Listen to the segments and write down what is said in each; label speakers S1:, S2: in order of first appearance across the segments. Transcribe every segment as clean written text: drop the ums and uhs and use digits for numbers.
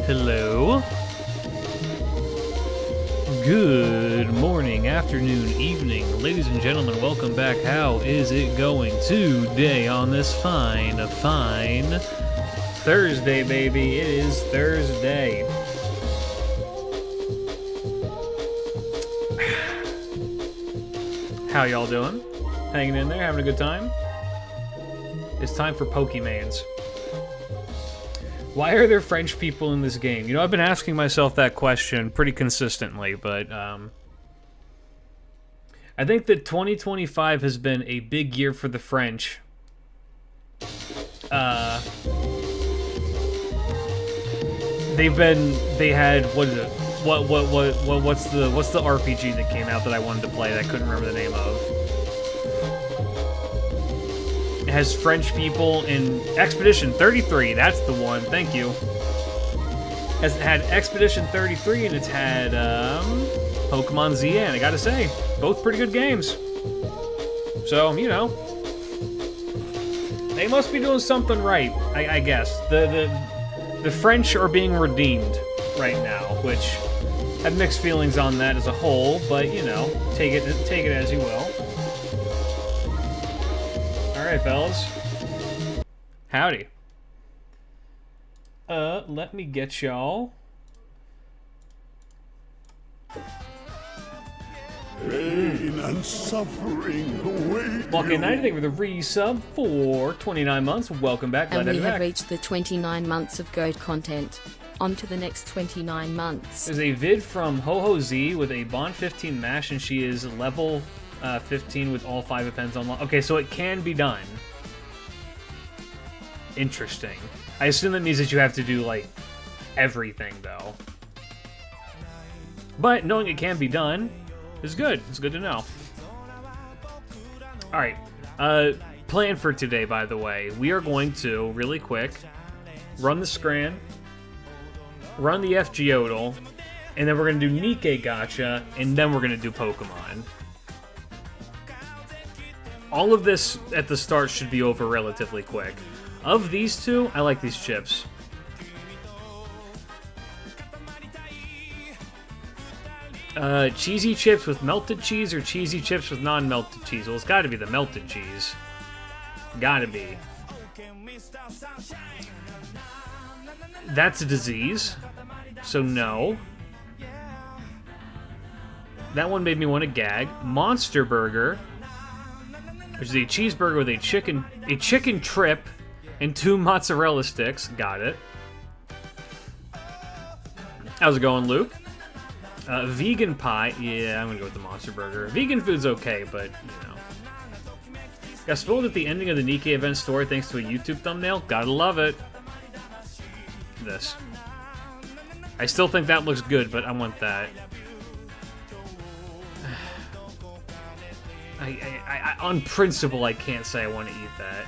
S1: Hello. Good morning, afternoon, evening, ladies and gentlemen, welcome back. How is it going today on this fine Thursday, baby? It is Thursday. How y'all doing? Hanging in there, having a good time? It's time for Pokemans. Why are there French people in this game? You know, I've been asking myself that question pretty consistently, but I think that 2025 has been a big year for the French. They had, what is it? What's the RPG that came out that I wanted to play that I couldn't remember the name of? It has French people in Expedition 33. That's the one. Thank you. Has had Expedition 33 and it's had Pokemon ZA. And I gotta say, both pretty good games. So you know, they must be doing something right. I guess the French are being redeemed right now, which I have mixed feelings on that as a whole. But you know, take it as you will. Alright, fellas. Howdy. Let me get y'all.
S2: Pain and suffering await
S1: Walking
S2: you.
S1: 90, thank you for the resub for 29 months. Welcome back.
S3: And
S1: Glad to
S3: we
S1: have
S3: have
S1: back.
S3: reached the 29 months of GOAT content. On to the next 29 months.
S1: There's a vid from Ho Z with a Bond 15 mash, and she is level 15 with all 5 depends on. Okay, so it can be done. Interesting. I assume that means that you have to do, like, everything, though. But knowing it can be done is good. It's good to know. Alright. Plan for today, by the way. We are going to, really quick, run the Scran, run the FGeodal, and then we're going to do Nikkei Gacha, and then we're going to do Pokemon. All of this at the start should be over relatively quick. Of these two, I like these chips. Cheesy chips with melted cheese or cheesy chips with non-melted cheese? Well, it's got to be the melted cheese. Gotta be. That's a disease, so no. That one made me want to gag. Monster Burger, which is a cheeseburger with a chicken trip and 2 mozzarella sticks. Got it. How's it going, Luke? Vegan pie. Yeah, I'm gonna go with the Monster Burger. Vegan food's okay, but, you know. Got spoiled at the ending of the Nikkei event story thanks to a YouTube thumbnail. Gotta love it. This. I still think that looks good, but I want that. I on principle, I can't say I want to eat that.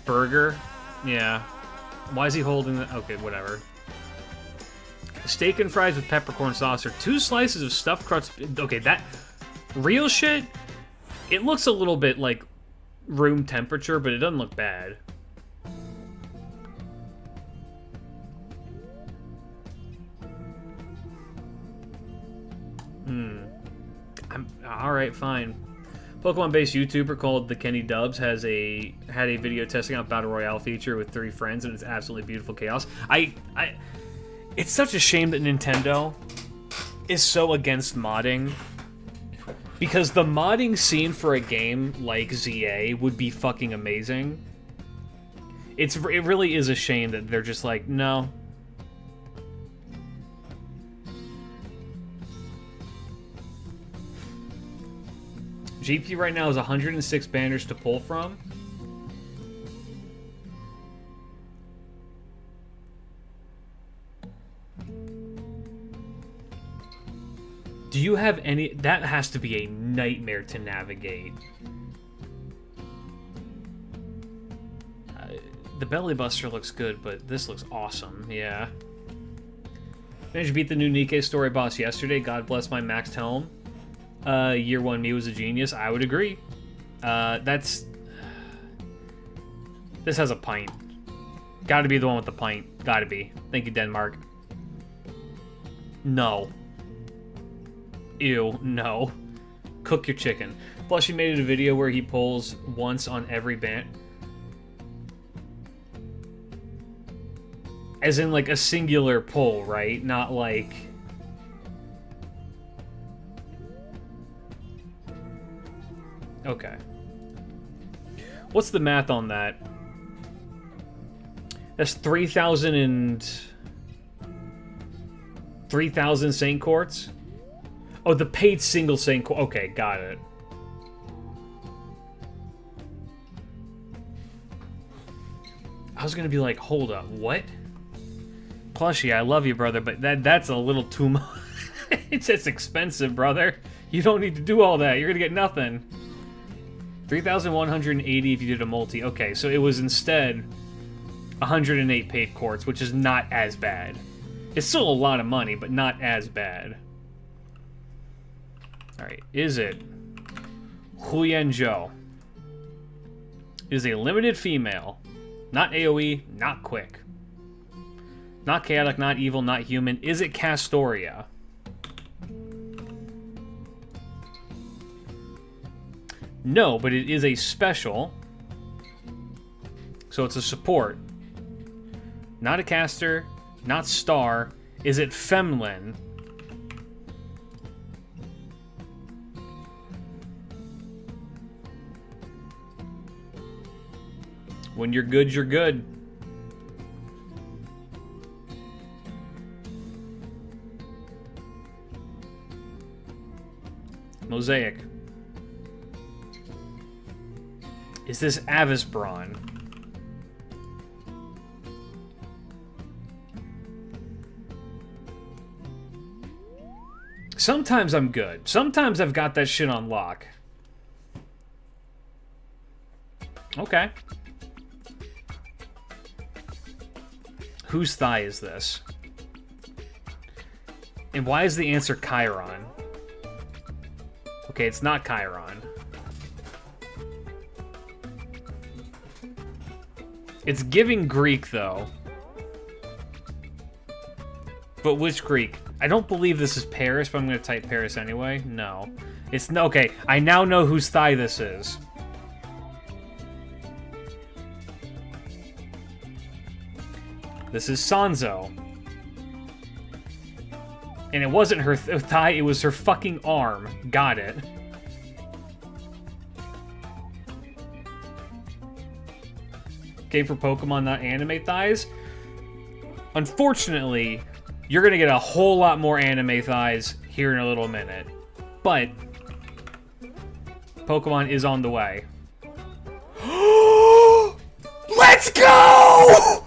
S1: Burger? Yeah. Why is he holding that? Okay, whatever. Steak and fries with peppercorn sauce or 2 slices of stuffed crust. Okay, that real shit. It looks a little bit like room temperature, but it doesn't look bad. Alright, fine. Pokemon-based YouTuber called the Kenny Dubs had a video testing out Battle Royale feature with 3 friends, and it's absolutely beautiful chaos. It's such a shame that Nintendo is so against modding, because the modding scene for a game like ZA would be fucking amazing. It really is a shame that they're just like, no. GP right now is 106 banners to pull from. Do you have any... That has to be a nightmare to navigate. The Belly Buster looks good, but this looks awesome. Yeah. Managed to beat the new Nikkei story boss yesterday. God bless my maxed helm. Year 1 me was a genius. I would agree. This has a pint. Gotta be the one with the pint. Gotta be. Thank you, Denmark. No. Ew, no. Cook your chicken. Plus, he made a video where he pulls once on every band. As in, like, a singular pull, right? Not like... Okay. What's the math on that? That's 3,000 and... 3,000 Saint Quartz? Oh, the paid single Saint Quartz. Okay, got it. I was gonna be like, hold up, what? Plushie, I love you, brother, but that's a little too much. It's just expensive, brother. You don't need to do all that. You're gonna get nothing. 3,180 if you did a multi. Okay, so it was instead 108 paid quartz, which is not as bad. It's still a lot of money, but not as bad. Alright, is it Huyen Zhou? It is a limited female. Not AoE, not quick. Not chaotic, not evil, not human. Is it Castoria? No, but it is a special. So it's a support. Not a caster, not star. Is it Femlin? When you're good, you're good. Mosaic. Is this Avisbron? Sometimes I'm good. Sometimes I've got that shit on lock. Okay. Whose thigh is this? And why is the answer Chiron? Okay, it's not Chiron. It's giving Greek, though. But which Greek? I don't believe this is Paris, but I'm going to type Paris anyway. No. It's no. Okay, I now know whose thigh this is. This is Sanzo. And it wasn't her thigh, it was her fucking arm. Got it. Game for Pokemon, not anime thighs. Unfortunately, you're gonna get a whole lot more anime thighs here in a little minute. But Pokemon is on the way. Let's go!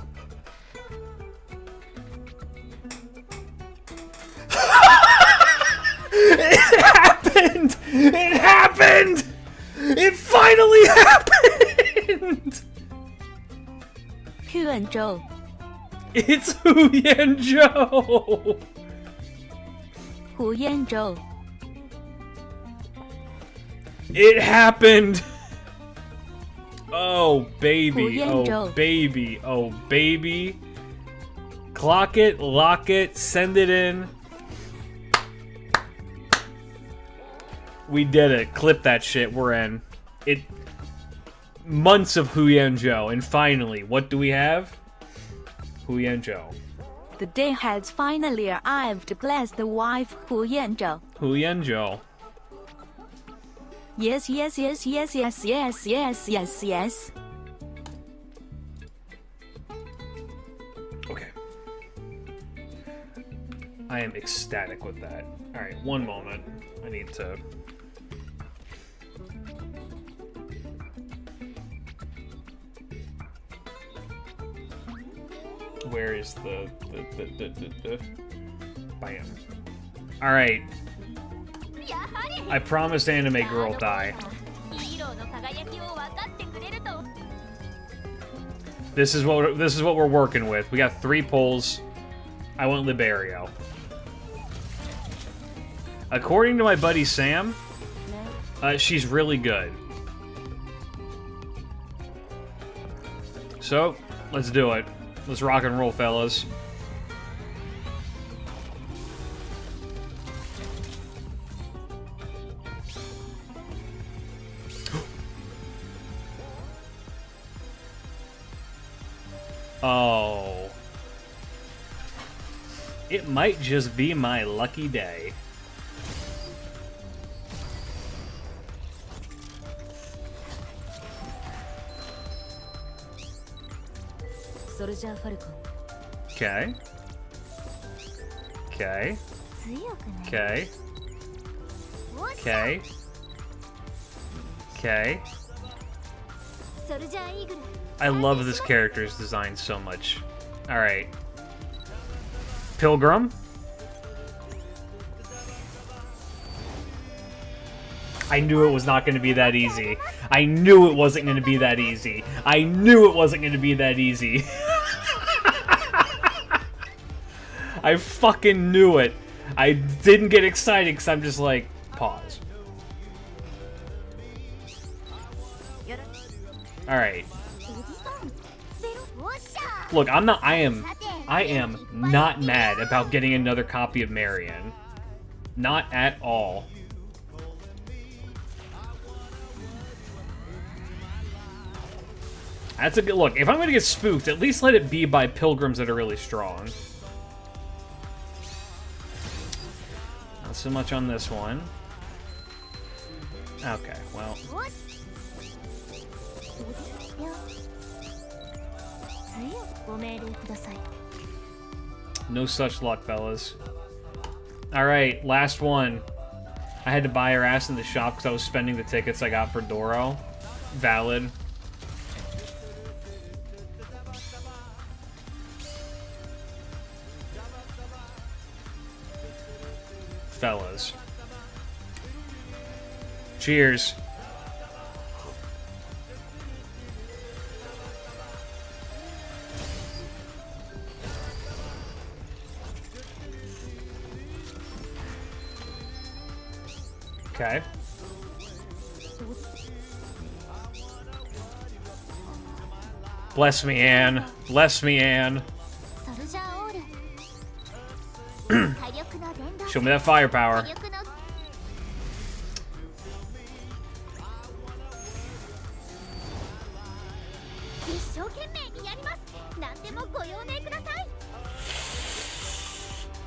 S1: It happened! It happened! It finally happened!
S4: Huyen Zhou.
S1: It's Huyen Zhou!
S4: Huyen Zhou.
S1: It happened! Oh, baby.
S4: Huyen
S1: Oh,
S4: Zhou.
S1: baby. Oh, baby. Clock it, lock it, send it in. We did it. Clip that shit. We're in. It. Months of Huyen Zhou, and finally, what do we have? Huyen Zhou.
S4: The day has finally arrived. Bless the wife, Huyen Zhou.
S1: Huyen Zhou.
S4: Yes, yes, yes, yes, yes, yes, yes, yes, yes.
S1: Okay. I am ecstatic with that. Alright, one moment. I need to... Where is the bam. Alright. I promised anime girl die. This is what we're working with. We got 3 pulls. I went Liberio. According to my buddy Sam, she's really good. So, let's do it. Let's rock and roll, fellas. Oh. It might just be my lucky day. Okay. Okay. Okay. Okay. Okay. I love this character's design so much. Alright. Pilgrim. I knew it was not going to be that easy. I knew it wasn't going to be that easy. I knew it wasn't going to be that easy. I fucking knew it. I didn't get excited because I'm just like, pause. Alright. Look, I am not mad about getting another copy of Marion. Not at all. That's a good look. If I'm gonna get spooked, at least let it be by pilgrims that are really strong. Not so much on this one. Okay, well. No such luck, fellas. Alright, last one. I had to buy her ass in the shop because I was spending the tickets I got for Doro. Valid. Fellas. Cheers. Okay. Bless me, Anne. Bless me, Anne. Show me that firepower.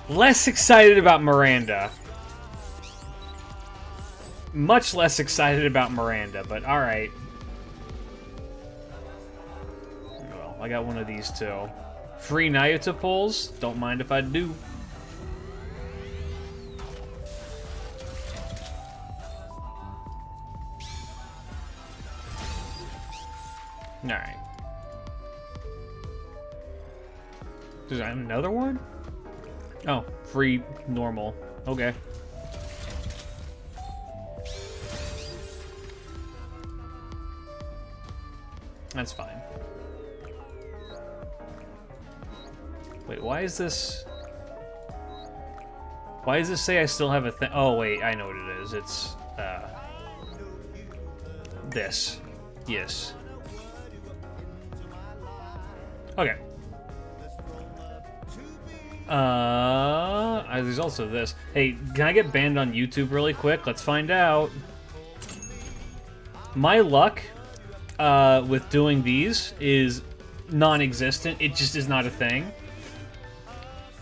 S1: Less excited about Miranda. Much less excited about Miranda, but alright. Well, I got one of these too. Free Nayuta pulls? Don't mind if I do. Alright. Is that another one? Oh, free normal. Okay. That's fine. Wait, why is this... Why does this say I still have a thing? Oh, wait, I know what it is. It's, this. Yes. Okay. There's also this. Hey, can I get banned on YouTube really quick? Let's find out. My luck with doing these is non-existent. It just is not a thing.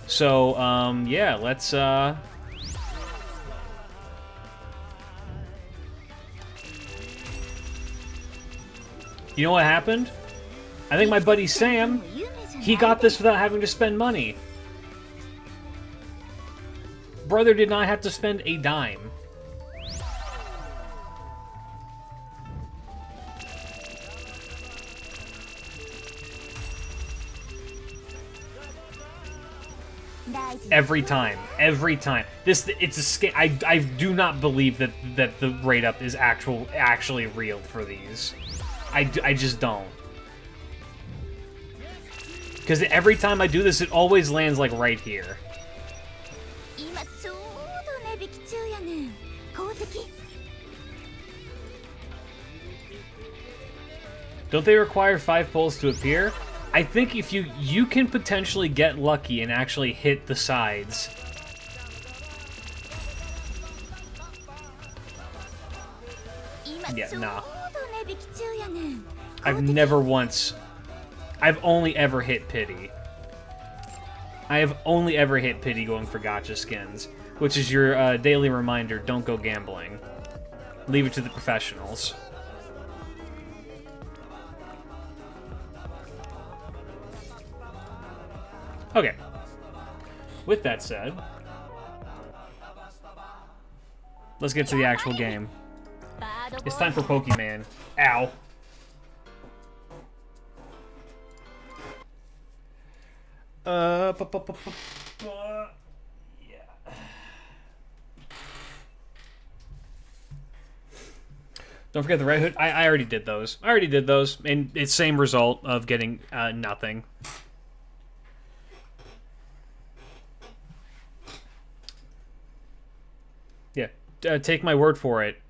S1: So, yeah, let's, You know what happened? I think my buddy Sam, he got this without having to spend money. Brother did not have to spend a dime. Every time. Every time. It's a scam. I do not believe that the rate up is actually real for these. I just don't. Because every time I do this, it always lands like right here. Don't they require 5 pulls to appear? I think if you can potentially get lucky and actually hit the sides. Yeah, nah. I've only ever hit pity. I have only ever hit pity going for gacha skins, which is your daily reminder, don't go gambling. Leave it to the professionals. Okay. With that said, let's get to the actual game. It's time for Pokemon. Ow. Yeah. Don't forget the Red Hood. I already did those. And it's same result of getting nothing. Yeah. Take my word for it.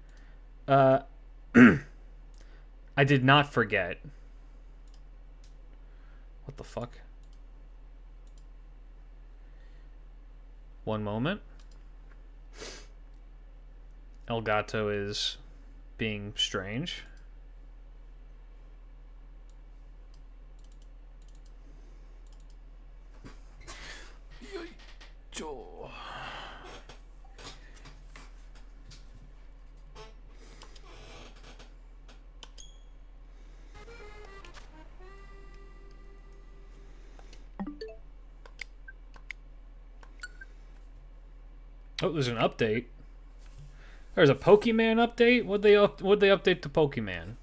S1: I did not forget. What the fuck? One moment. Elgato is being strange. Oh, there's an update. There's a Pokemon update? Would they update the Pokemon?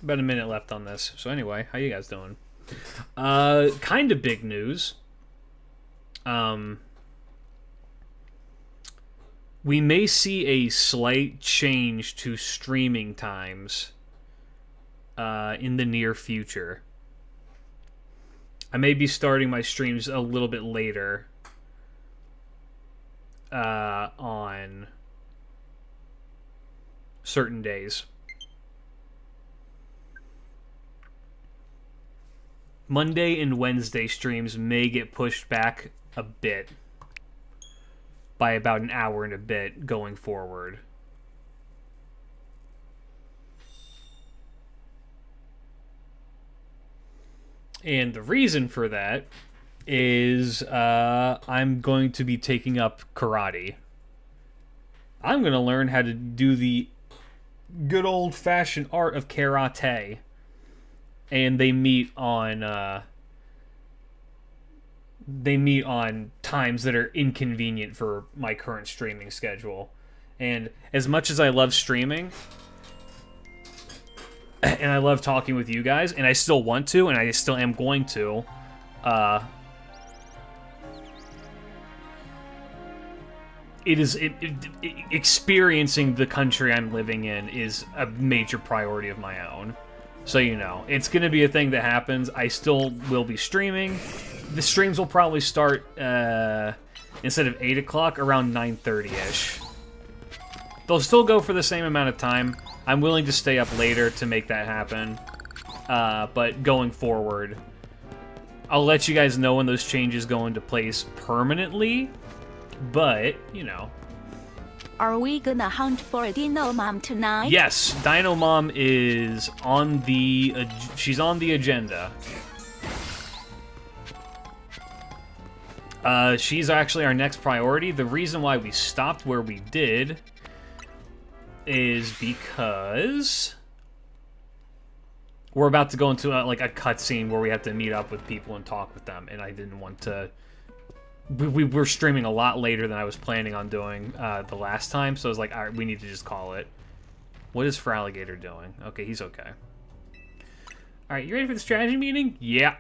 S1: About a minute left on this. So anyway, how you guys doing? Kind of big news. We may see a slight change to streaming times in the near future. I may be starting my streams a little bit later on certain days. Monday and Wednesday streams may get pushed back a bit by about an hour and a bit going forward. And the reason for that is I'm going to be taking up karate. I'm going to learn how to do the good old-fashioned art of karate. And they meet on times that are inconvenient for my current streaming schedule. And as much as I love streaming, and I love talking with you guys, and I still want to, and I still am going to, experiencing the country I'm living in is a major priority of my own. So you know, it's going to be a thing that happens. I still will be streaming. The streams will probably start, instead of 8 o'clock, around 9:30ish. They'll still go for the same amount of time. I'm willing to stay up later to make that happen. But going forward, I'll let you guys know when those changes go into place permanently. But, you know.
S4: Are we gonna hunt for Dino Mom tonight?
S1: Yes, Dino Mom is on the... she's on the agenda. She's actually our next priority. The reason why we stopped where we did is because we're about to go into like a cutscene where we have to meet up with people and talk with them, and I didn't want to... We were streaming a lot later than I was planning on doing the last time, so I was like, all right, we need to just call it. What is Feraligatr doing? Okay, he's okay. All right, you ready for the strategy meeting? Yeah.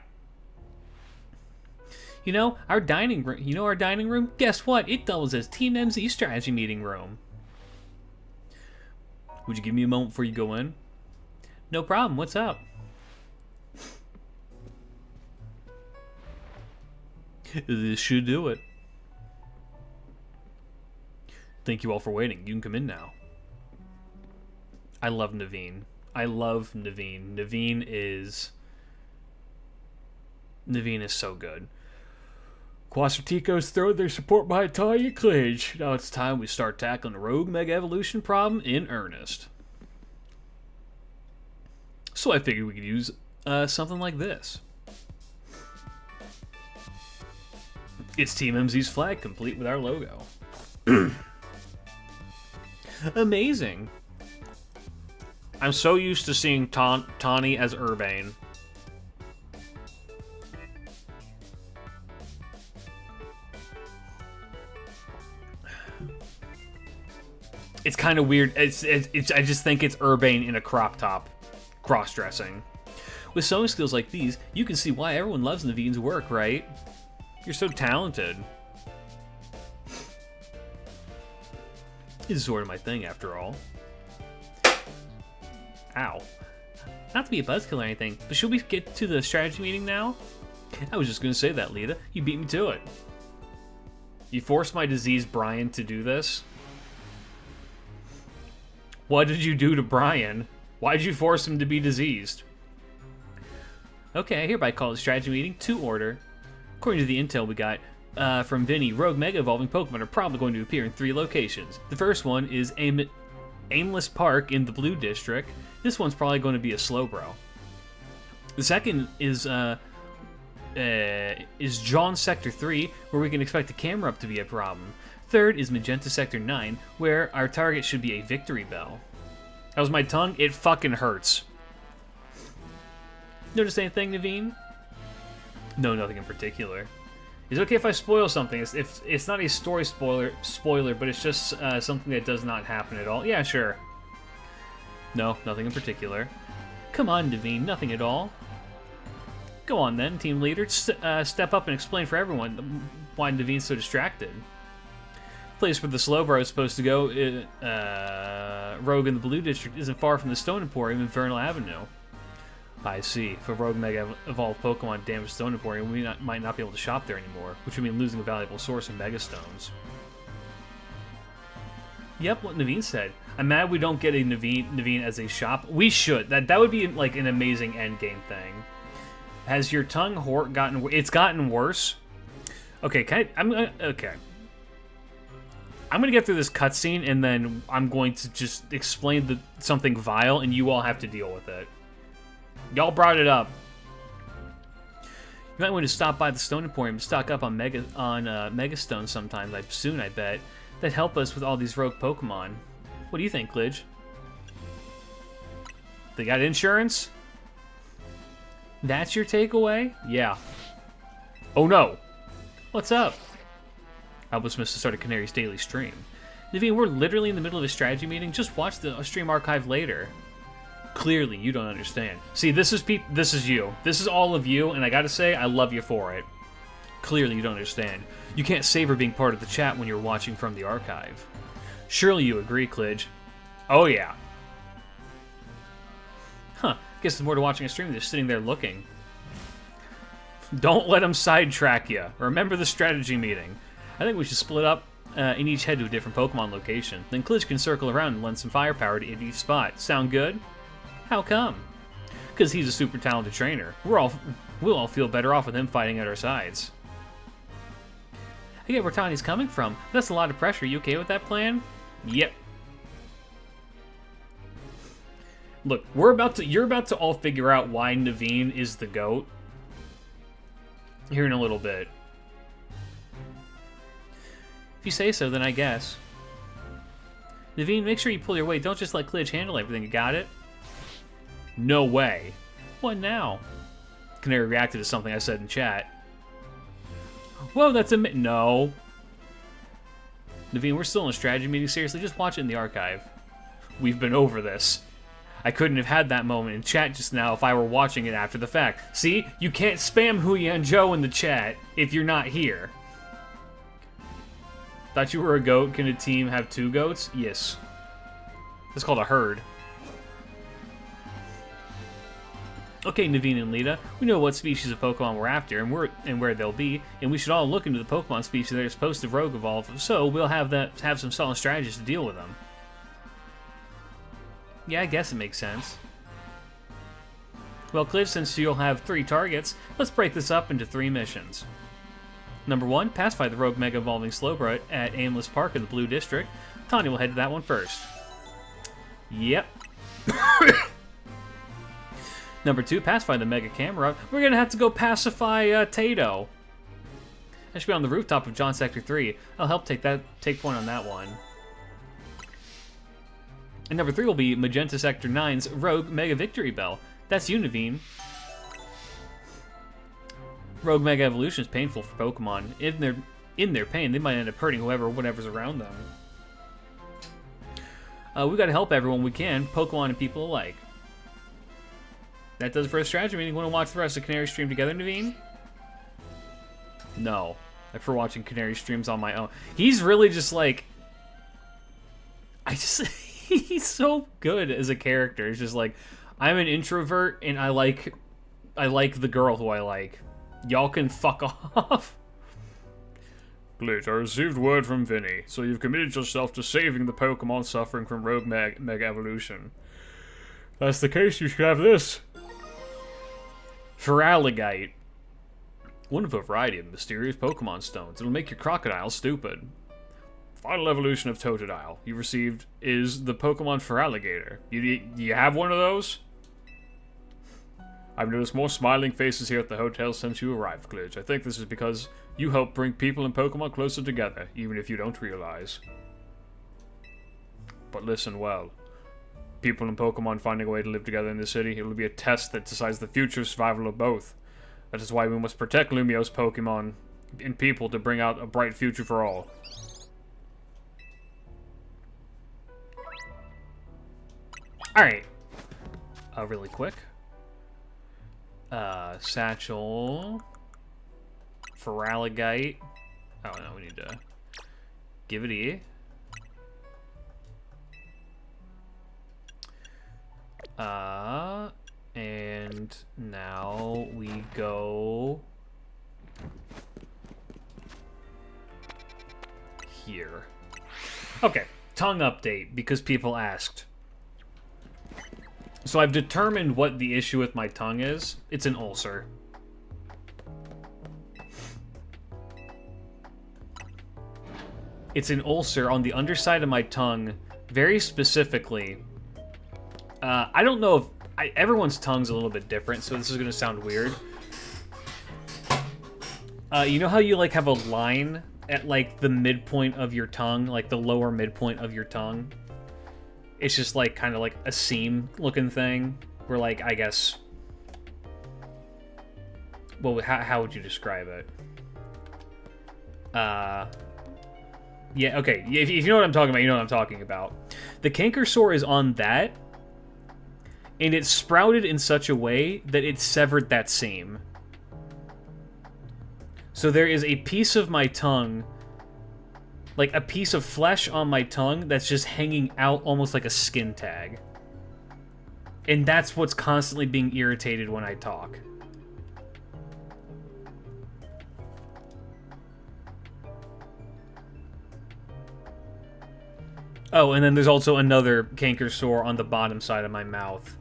S1: You know, our dining room? Guess what? It doubles as Team MZ strategy meeting room. Would you give me a moment before you go in? No problem. What's up? This should do it. Thank you all for waiting. You can come in now. I love Naveen. I love Naveen. Naveen is so good. Quastratico's throw their support behind Tanya Klage. Now it's time we start tackling the Rogue Mega Evolution problem in earnest. So I figured we could use something like this. It's Team MZ's flag, complete with our logo. Amazing. I'm so used to seeing Tawny as Urbane. It's kind of weird. I just think it's Urbane in a crop top, cross-dressing. With sewing skills like these, you can see why everyone loves Naveen's work, right? You're so talented. This is sort of my thing, after all. Ow. Not to be a buzzkill or anything, but should we get to the strategy meeting now? I was just going to say that, Lita. You beat me to it. You forced my diseased Brian to do this? What did you do to Brian? Why did you force him to be diseased? Okay, I hereby call the strategy meeting to order. According to the intel we got from Vinny, Rogue Mega Evolving Pokemon are probably going to appear in 3 locations. The first one is Aimless Park in the Blue District. This one's probably going to be a Slowbro. The second is John Sector 3, where we can expect the camera up to be a problem. Third is Magenta Sector 9, where our target should be a Victory Bell. That was my tongue. It fucking hurts. Notice anything, Naveen? No, nothing in particular. Is it okay if I spoil something? If it's not a story spoiler, but it's just something that does not happen at all. Yeah, sure. No, nothing in particular. Come on, Naveen, nothing at all. Go on then, team leader. Step up and explain for everyone why Naveen's so distracted. The place where the Slowbro is supposed to go, Rogue in the Blue District, isn't far from the Stone Emporium in Vernal Avenue. I see. If a Rogue Mega Evolved Pokemon damaged Stone Emporium, we might not be able to shop there anymore, which would mean losing a valuable source of Mega Stones. Yep, what Naveen said. I'm mad we don't get a Naveen as a shop. We should. That would be like an amazing endgame thing. Has your tongue gotten? It's gotten worse. Okay, okay. I'm gonna get through this cutscene and then I'm going to just explain something vile, and you all have to deal with it. Y'all brought it up. You might want to stop by the Stone Emporium and stock up on Mega Stones sometime, soon, I bet. That'd help us with all these rogue Pokemon. What do you think, Klidge? They got insurance? That's your takeaway? Yeah. Oh no! What's up? I was missed to start a Canary's daily stream. Naveen, we're literally in the middle of a strategy meeting. Just watch the stream archive later. Clearly, you don't understand. See, this is you. This is all of you, and I gotta say, I love you for it. Clearly, you don't understand. You can't savor being part of the chat when you're watching from the archive. Surely you agree, Klidge. Oh yeah. Huh. Guess there's more to watching a stream than just sitting there looking. Don't let them sidetrack you. Remember the strategy meeting. I think we should split up and each head to a different Pokemon location. Then Klidge can circle around and lend some firepower to each spot. Sound good? How come? Because he's a super talented trainer. We'll all feel better off with him fighting at our sides. I get where Tawny's coming from. That's a lot of pressure. You okay with that plan? Yep. Look, you're about to all figure out why Naveen is the GOAT here in a little bit. If you say so, then I guess. Naveen, make sure you pull your weight. Don't just let Klidge handle everything. You got it? No way. What now? Canary reacted to something I said in chat. Whoa, that's a no. Naveen, we're still in a strategy meeting. Seriously, just watch it in the archive. We've been over this. I couldn't have had that moment in chat just now if I were watching it after the fact. See? You can't spam Huyan Joe in the chat if you're not here. Thought you were a goat. Can a team have 2 goats? Yes. It's called a herd. Okay, Naveen and Lita, we know what species of Pokemon we're after and where they'll be, and we should all look into the Pokemon species that are supposed to rogue evolve, so we'll have some solid strategies to deal with them. Yeah, I guess it makes sense. Well, Cliff, since you'll have 3 targets, let's break this up into 3 missions. Number 1, pacify the rogue Mega Evolving Slowbro at Aimless Park in the Blue District. Tanya will head to that one first. Yep. Number 2, pacify the Mega Camera. We're gonna have to go pacify Tato. I should be on the rooftop of John Sector 3. I'll help take point on that one. And number 3 will be Magenta Sector 9's Rogue Mega Victory Bell. That's you, Naveen. Rogue Mega Evolution is painful for Pokemon. In their pain, they might end up hurting whatever's around them. We gotta help everyone we can, Pokemon and people alike. That does it for a strategy meeting. Want to watch the rest of Canary stream together, Naveen? No. I prefer watching Canary streams on my own. He's really just like... he's so good as a character. It's just like, I'm an introvert and I like the girl who I like. Y'all can fuck off.
S2: Glitch, I received word from Vinny, so you've committed yourself to saving the Pokemon suffering from Rogue Mega Evolution. If that's the case, you should have this.
S1: Feraligatr. One of a variety of mysterious Pokemon stones. It'll make your crocodile stupid.
S2: Final evolution of Totodile you received is the Pokemon Feraligatr. You have one of those? I've noticed more smiling faces here at the hotel since you arrived, Glitch. I think this is because you help bring people and Pokemon closer together, even if you don't realize. But listen well. People and Pokemon finding a way to live together in the city, it will be a test that decides the future survival of both. That is why we must protect Lumio's Pokemon and people to bring out a bright future for all.
S1: Alright. Really quick. Satchel. Feraligatr. Oh no, we need to give it E. And now we go here. Okay, tongue update, because people asked. So I've determined what the issue with my tongue is. It's an ulcer. It's an ulcer on the underside of my tongue, very specifically. I don't know if... everyone's tongue's a little bit different, so this is going to sound weird. You know how you, like, have a line at, like, the midpoint of your tongue? Like, the lower midpoint of your tongue? It's just, like, kind of like a seam-looking thing. Where, like, I guess... Well, how would you describe it? Yeah, okay. If you know what I'm talking about, you know what I'm talking about. The canker sore is on that, and it sprouted in such a way that it severed that seam. So there is a piece of my tongue, like a piece of flesh on my tongue that's just hanging out almost like a skin tag. And that's what's constantly being irritated when I talk. Oh, and then there's also another canker sore on the bottom side of my mouth.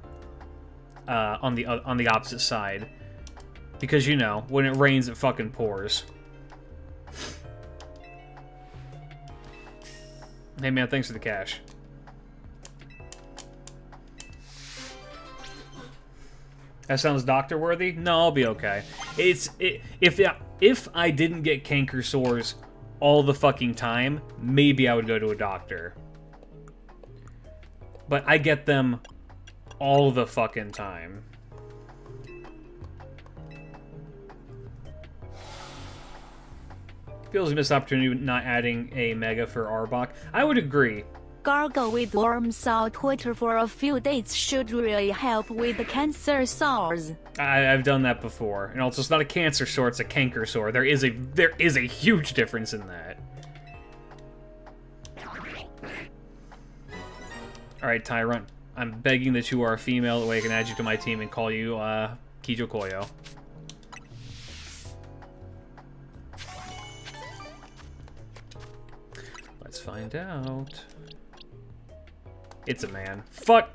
S1: On the opposite side. Because, you know, when it rains, it fucking pours. Hey, man, thanks for the cash. That sounds doctor-worthy? No, I'll be okay. If I didn't get canker sores all the fucking time, maybe I would go to a doctor. But I get them all the fucking time. Feels a missed opportunity not adding a mega for Arbok. I would agree.
S4: Gargle with warm salt water for a few days should really help with the cancer sores.
S1: I've done that before. And also, it's not a cancer sore, it's a canker sore. There is a huge difference in that. Alright, Tyrant. I'm begging that you are a female, that way I can add you to my team and call you, Kijo Koyo. Let's find out. It's a man. Fuck!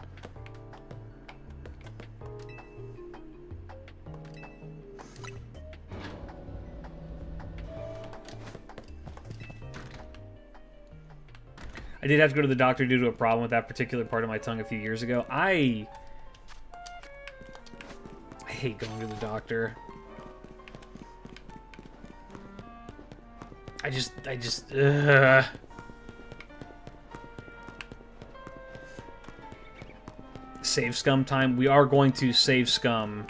S1: I did have to go to the doctor due to a problem with that particular part of my tongue a few years ago. I hate going to the doctor. I just, ugh. Save scum time. We are going to save scum.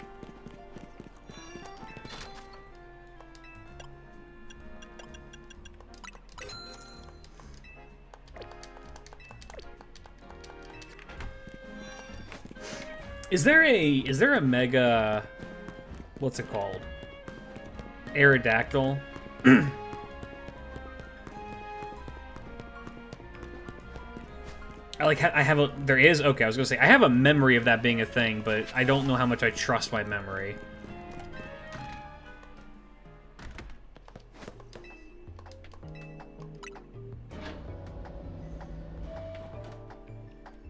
S1: Is there a mega, what's it called? Aerodactyl? There is? Okay, I was gonna say, I have a memory of that being a thing, but I don't know how much I trust my memory.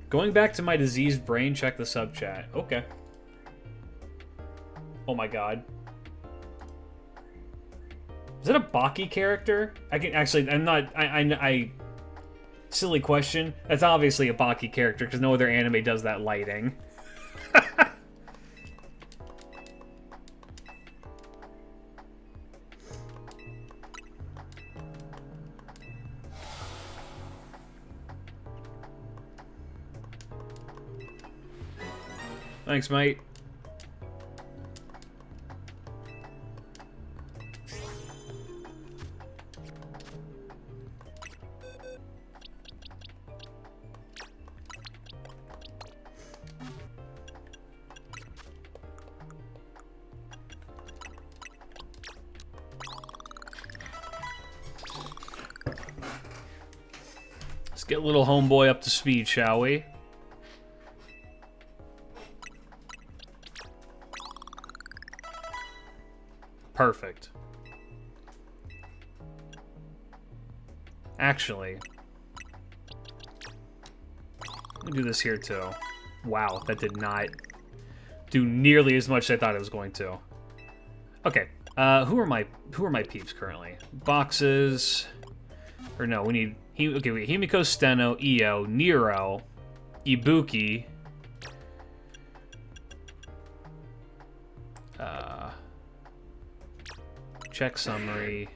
S1: Going back to my diseased brain, check the sub chat. Okay. Oh my god. Is that a Baki character? I can actually, I'm not, I silly question. That's obviously a Baki character because no other anime does that lighting. Thanks, mate. Let's get little homeboy up to speed, shall we? Perfect. Actually, let me do this here too. Wow, that did not do nearly as much as I thought it was going to. Okay, who are my peeps currently? Boxes, or no? We need okay. Wait, Himiko, Steno, Io, Nero, Ibuki. Check summary.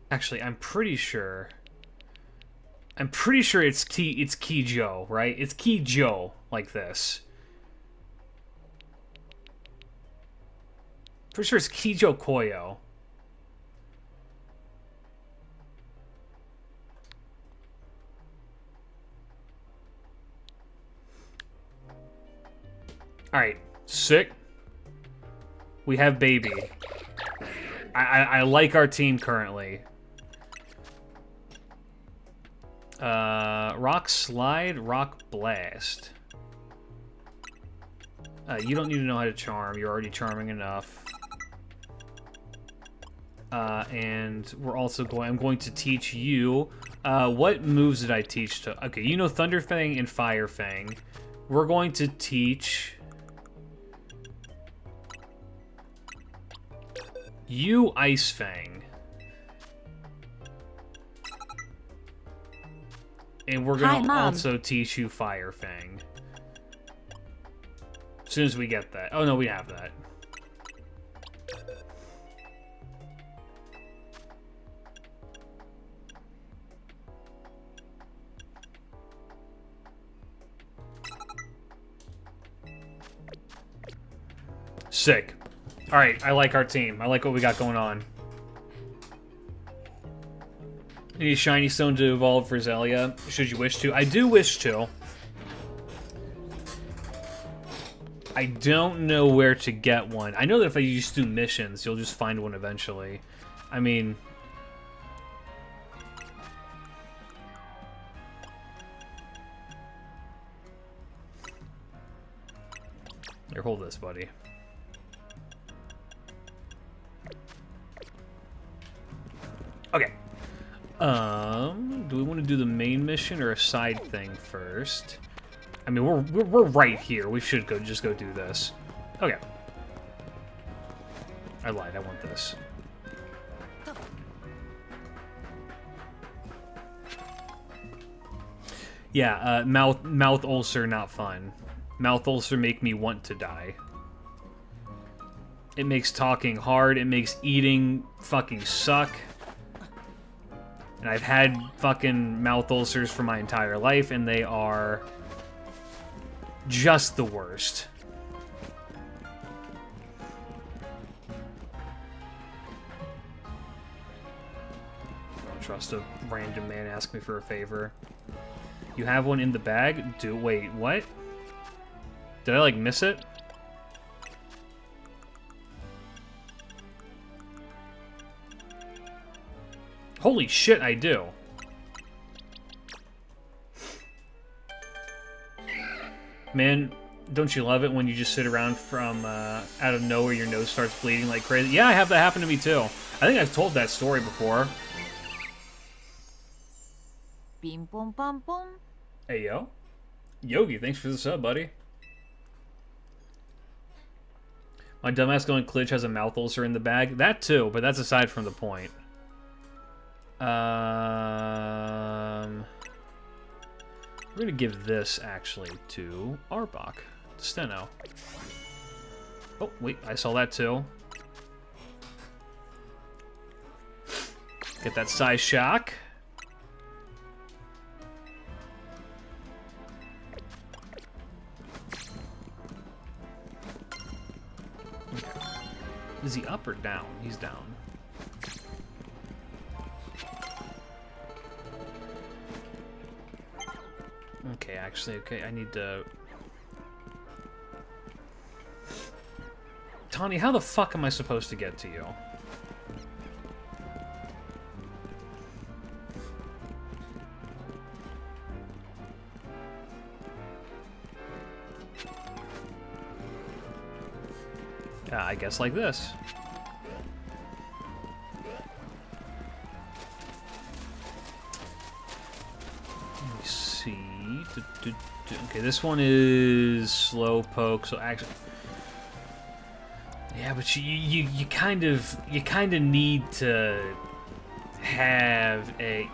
S1: Actually, I'm pretty sure it's Kijo, right? It's Kijo like this. Pretty sure it's Kijo Koyo. Alright, sick. We have baby. I like our team currently. Rock Slide, Rock Blast. You don't need to know how to charm. You're already charming enough. And we're also I'm going to teach you, what moves did I teach to, okay, you know Thunder Fang and Fire Fang. We're going to teach you Ice Fang. And we're going to also teach you Fire Fang. As soon as we get that. Oh no, we have that. Sick. Alright, I like our team. I like what we got going on. Need a shiny stone to evolve for Zelia, should you wish to. I do wish to. I don't know where to get one. I know that if I just do missions, you'll just find one eventually. I mean... Here, hold this, buddy. Okay. Do we want to do the main mission or a side thing first? I mean, we're right here. We should just go do this. Okay. I lied. I want this. Yeah, mouth ulcer, not fun. Mouth ulcer make me want to die. It makes talking hard. It makes eating fucking suck. And I've had fucking mouth ulcers for my entire life, and they are just the worst. I don't trust a random man ask me for a favor. You have one in the bag? Wait, what? Did I, like, miss it? Holy shit, I do. Man, don't you love it when you just sit around from out of nowhere, your nose starts bleeding like crazy? Yeah, I have that happen to me too. I think I've told that story before.
S5: Bim bom bum bum.
S1: Hey, yo. Yogi, thanks for the sub, buddy. My dumbass going Klitsch has a mouth ulcer in the bag. That too, but that's aside from the point. We're gonna give this, actually, to Arbok. Steno. Oh, wait, I saw that too. Get that size shock. Is he up or down? He's down. Okay, actually, okay, I need to... Tawny, how the fuck am I supposed to get to you? I guess like this. Let me see. Okay, this one is slow poke. So actually, yeah, but you kind of need to have a.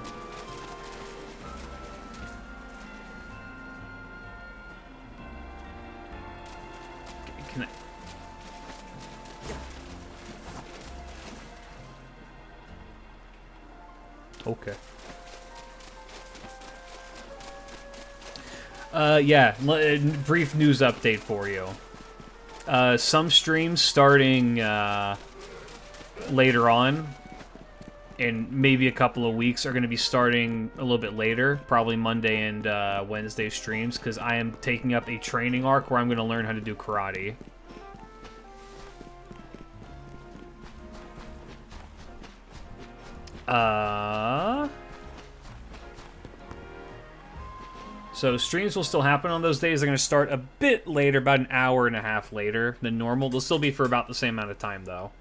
S1: Can I? Okay. Yeah, brief news update for you. Some streams starting later on, in maybe a couple of weeks, are going to be starting a little bit later, probably Monday and Wednesday streams, because I am taking up a training arc where I'm going to learn how to do karate. So streams will still happen on those days. They're going to start a bit later, about an hour and a half later than normal. They'll still be for about the same amount of time, though.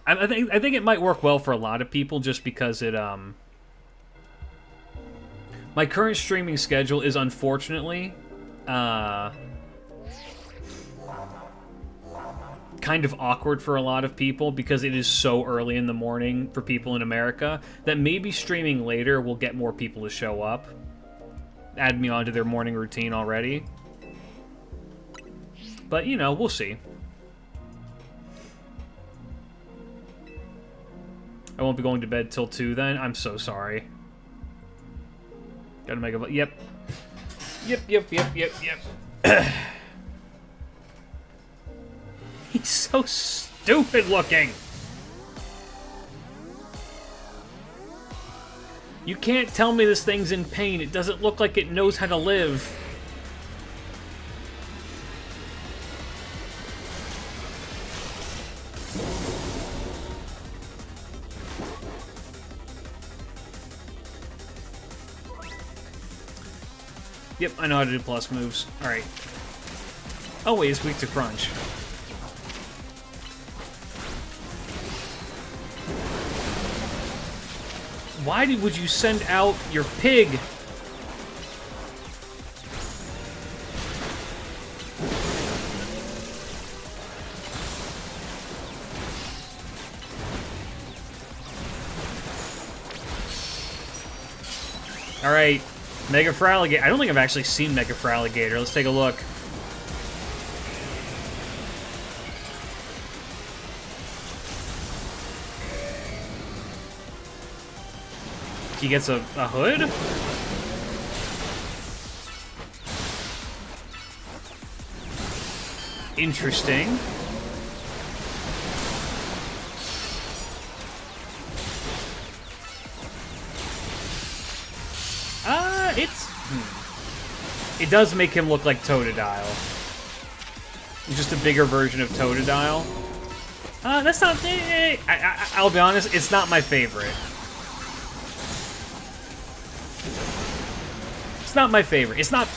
S1: I think it might work well for a lot of people, just because it my current streaming schedule is unfortunately kind of awkward for a lot of people, because it is so early in the morning for people in America that maybe streaming later will get more people to show up. Add me onto their morning routine already. But, you know, we'll see. I won't be going to bed till 2 then. I'm so sorry. Gotta make a... Yep. Yep. He's so stupid looking. You can't tell me this thing's in pain. It doesn't look like it knows how to live. Yep, I know how to do plus moves. Alright. Oh wait, it's weak to crunch. would you send out your pig? Alright, Mega Feraligatr. I don't think I've actually seen Mega Feraligatr. Let's take a look. He gets a hood? Interesting. It does make him look like Totodile. Just a bigger version of Totodile. That's not... I'll be honest, it's not my favorite. It's not my favorite. It's not...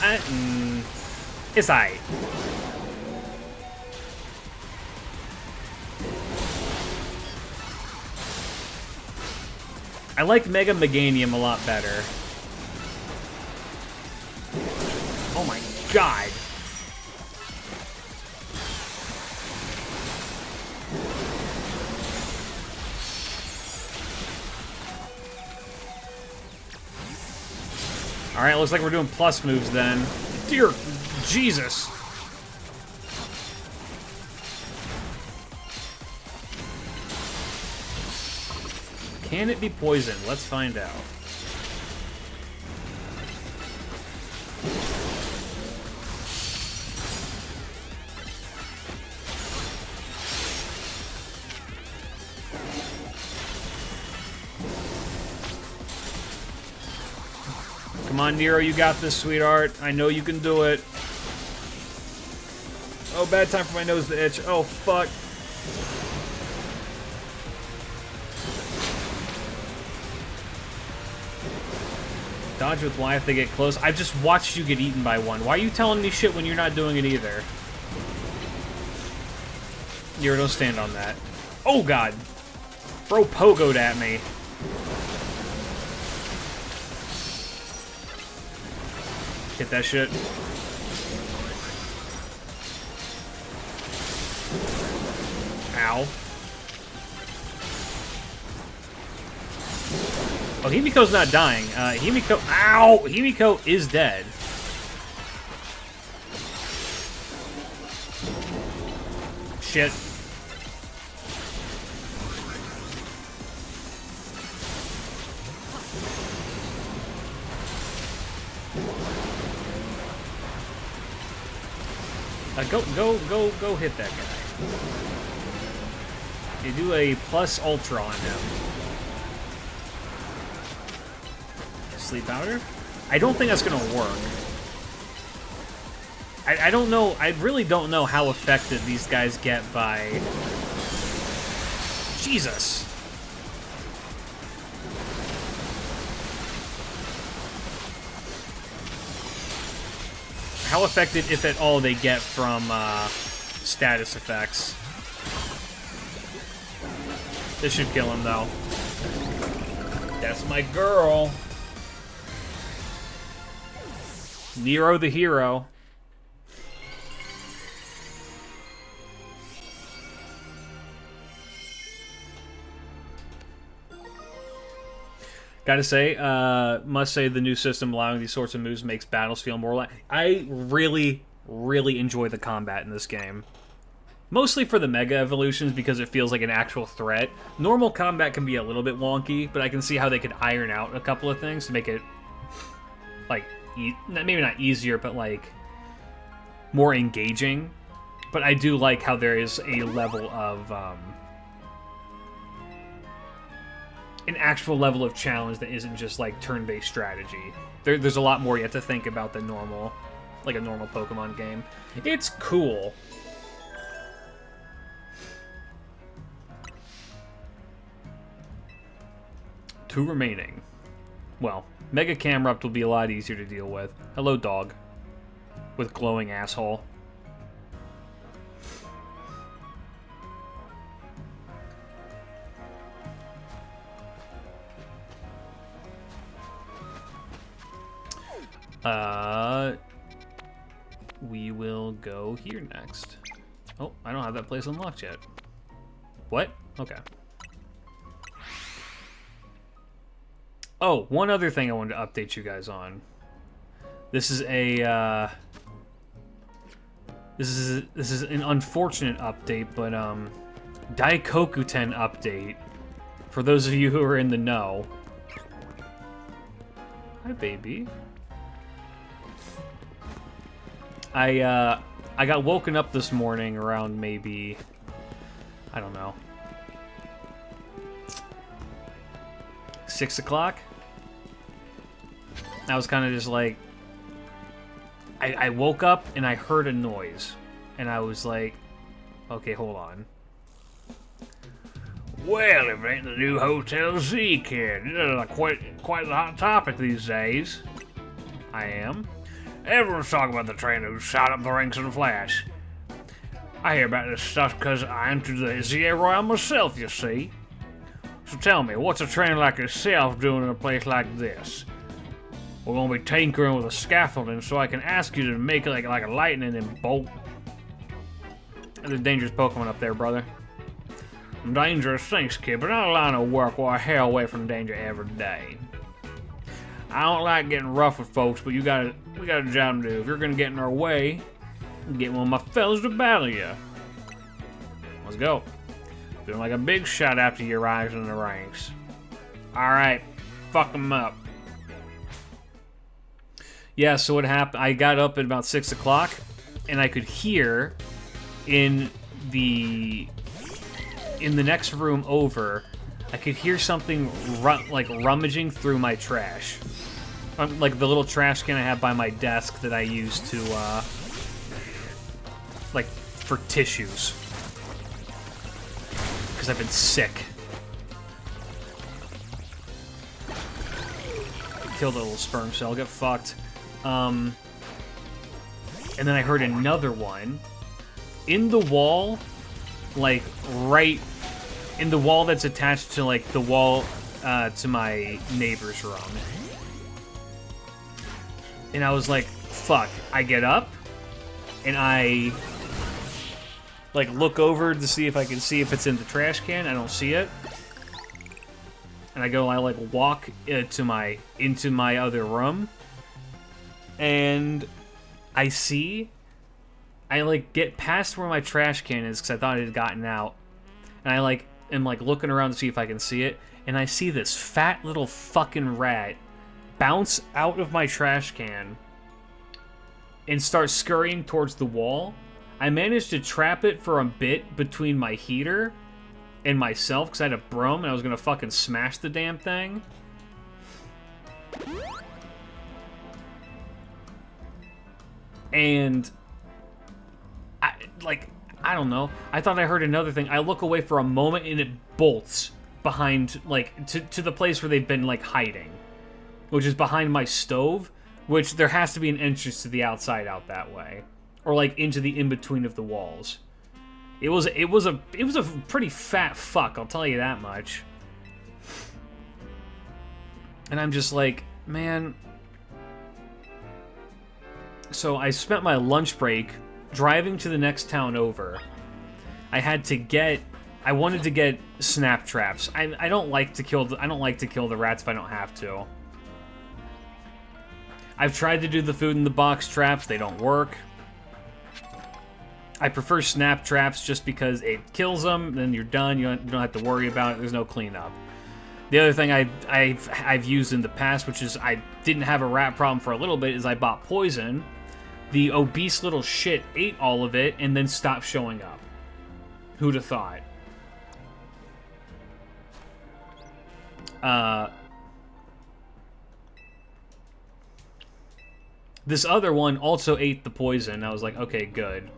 S1: it's aight. I like Mega Meganium a lot better. Oh my god. Alright, looks like we're doing plus moves then. Dear Jesus. Can it be poison? Let's find out. Come on, Nero, you got this, sweetheart. I know you can do it. Oh, bad time for my nose to itch. Oh, fuck. Dodge with Y if they get close. I've just watched you get eaten by one. Why are you telling me shit when you're not doing it either? Nero, don't stand on that. Oh, God. Bro pogoed at me. Hit that shit. Ow. Oh, Himiko's not dying. Himiko... Ow! Himiko is dead. Shit. Go hit that guy. You do a plus ultra on him. Sleep powder? I don't think that's gonna work. I don't know, I really don't know how effective these guys get by... Jesus! How effective, if at all, they get from status effects. This should kill him, though. That's my girl. Nero the hero. Gotta say, must say the new system allowing these sorts of moves makes battles feel more like... I really, really enjoy the combat in this game. Mostly for the Mega Evolutions because it feels like an actual threat. Normal combat can be a little bit wonky, but I can see how they could iron out a couple of things to make it, like, maybe not easier, but, like, more engaging. But I do like how there is a level of, an actual level of challenge that isn't just like turn-based strategy. There's a lot more yet to think about than normal, like a normal Pokemon game. It's cool. Two remaining. Well, Mega Camerupt will be a lot easier to deal with. Hello, dog. With glowing asshole. We will go here next. Oh, I don't have that place unlocked yet. What? Okay. Oh, one other thing I wanted to update you guys on. This is a, this is an unfortunate update, but, Daikokuten update. For those of you who are in the know. Hi, baby. I got woken up this morning around maybe, I don't know, 6 o'clock. I was kind of just like, I woke up and I heard a noise, and I was like, okay, hold on. Well, if it ain't the new Hotel Z, kid. It's quite the hot topic these days. I am. Everyone's talking about the train who shot up the ranks in a flash. I hear about this stuff because I entered the ZA Royale myself, you see. So tell me, what's a train like yourself doing in a place like this? We're gonna be tinkering with the scaffolding, so I can ask you to make it like a lightning and bolt. There's a dangerous Pokemon up there, brother. Dangerous things, kid, but not a line of work where I hell away from danger every day. I don't like getting rough with folks, but we got a job to do. If you're gonna get in our way, get one of my fellas to battle you. Let's go. Doing like a big shot after you rise in the ranks. Alright, fuck them up. Yeah, so what happened, I got up at about 6 o'clock, and I could hear in the next room over, I could hear something like rummaging through my trash. Like the little trash can I have by my desk that I use to, like, for tissues. Because I've been sick. Killed a little sperm cell, get fucked. And then I heard another one in the wall, like right in the wall that's attached to like the wall to my neighbor's room. And I was like, fuck. I get up and I like look over to see if I can see if it's in the trash can. I don't see it. And I like walk into my other room. And I like get past where my trash can is because I thought it had gotten out, and I like am like looking around to see if I can see it, and I see this fat little fucking rat bounce out of my trash can and start scurrying towards the wall. I managed to trap it for a bit between my heater and myself because I had a broom and I was gonna fucking smash the damn thing. And I don't know. I thought I heard another thing. I look away for a moment and it bolts behind, like, to the place where they've been, like, hiding. Which is behind my stove, which there has to be an entrance to the outside out that way. Or, like, into the in-between of the walls. It was a pretty fat fuck, I'll tell you that much. And I'm just like, man. So I spent my lunch break driving to the next town over. I wanted to get snap traps. I don't like to kill the rats if I don't have to. I've tried to do the food in the box traps, they don't work. I prefer snap traps just because it kills them, then you're done, you don't have to worry about it, there's no cleanup. The other thing I've used in the past, which is I didn't have a rat problem for a little bit, is I bought poison. The obese little shit ate all of it and then stopped showing up. Who'd have thought? This other one also ate the poison. I was like, okay, good.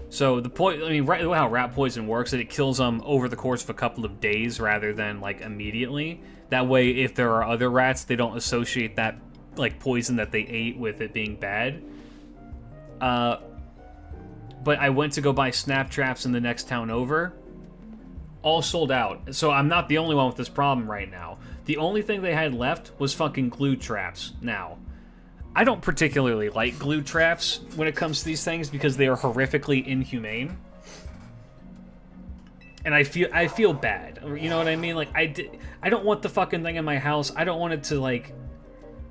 S1: So how rat poison works is it kills them over the course of a couple of days rather than like immediately. That way, if there are other rats, they don't associate that like poison that they ate with it being bad. But I went to go buy snap traps in the next town over. All sold out. So I'm not the only one with this problem right now. The only thing they had left was fucking glue traps now. I don't particularly like glue traps when it comes to these things because they are horrifically inhumane. And I feel bad. You know what I mean? Like, I don't want the fucking thing in my house. I don't want it to, like,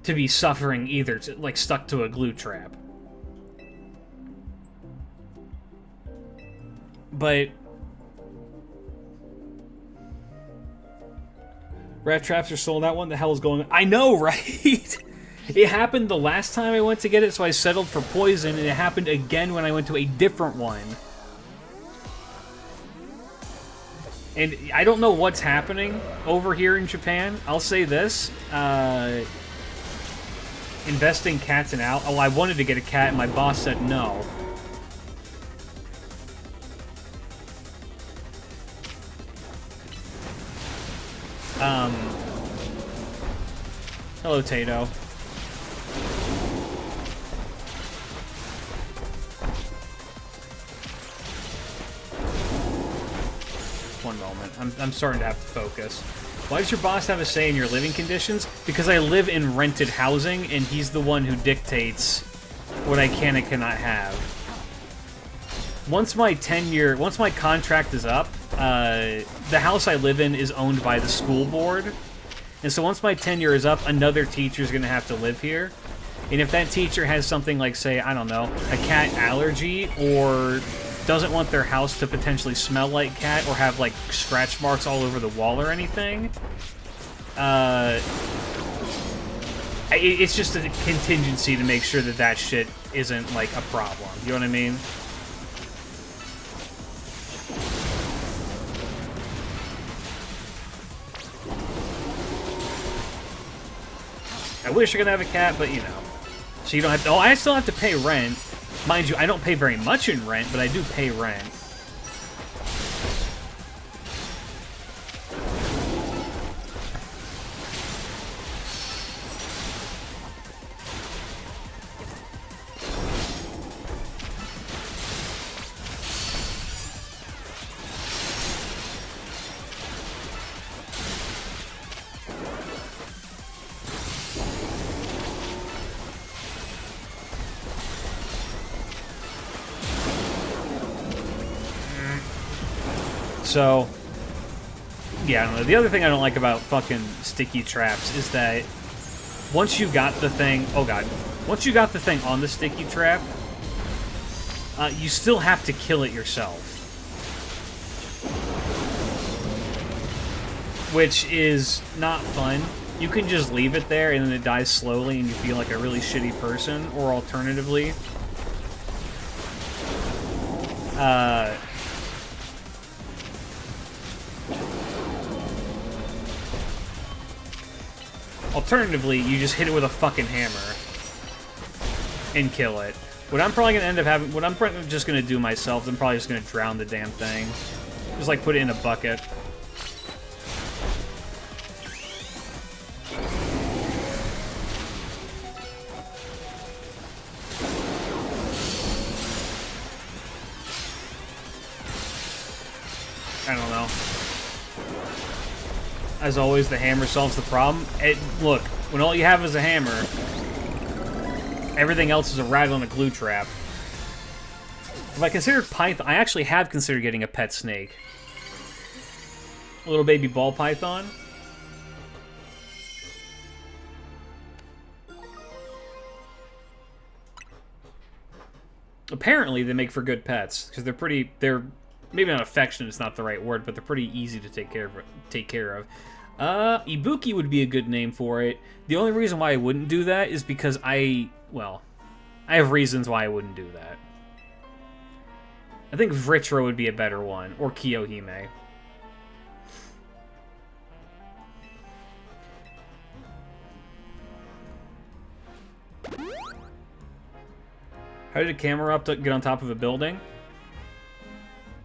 S1: to be suffering either, like, stuck to a glue trap. But rat traps are sold out. What the hell is going on? I know, right? It happened the last time I went to get it, so I settled for poison, and it happened again when I went to a different one. And I don't know what's happening over here in Japan. I'll say this. Investing cats in out. Oh, I wanted to get a cat, and my boss said no. Hello, Tato. One moment. I'm starting to have to focus. Why does your boss have a say in your living conditions? Because I live in rented housing, and he's the one who dictates what I can and cannot have. Once my contract is up, the house I live in is owned by the school board. And so once my tenure is up, another teacher's going to have to live here. And if that teacher has something like, say, I don't know, a cat allergy, or doesn't want their house to potentially smell like cat, or have, like, scratch marks all over the wall or anything, it's just a contingency to make sure that that shit isn't, like, a problem. You know what I mean? I wish I could have a cat, but, you know. So you don't have to... Oh, I still have to pay rent. Mind you, I don't pay very much in rent, but I do pay rent. So, yeah, I don't know. The other thing I don't like about fucking sticky traps is that once you got the thing... Oh, God. Once you got the thing on the sticky trap, you still have to kill it yourself. Which is not fun. You can just leave it there and then it dies slowly and you feel like a really shitty person. Or alternatively... Alternatively, you just hit it with a fucking hammer and kill it. What I'm probably gonna end up having, what I'm just gonna do myself, I'm probably just gonna drown the damn thing. Just like put it in a bucket. I don't know. As always, the hammer solves the problem. Look, when all you have is a hammer, everything else is a rat on a glue trap. If I considered python, I actually have considered getting a pet snake. A little baby ball python. Apparently, they make for good pets because they're maybe not affectionate, it's not the right word, but they're pretty easy to take care of. Ibuki would be a good name for it. The only reason why I wouldn't do that is because I have reasons why I wouldn't do that. I think Vritra would be a better one, or Kiyohime. How did a camera up to get on top of a building?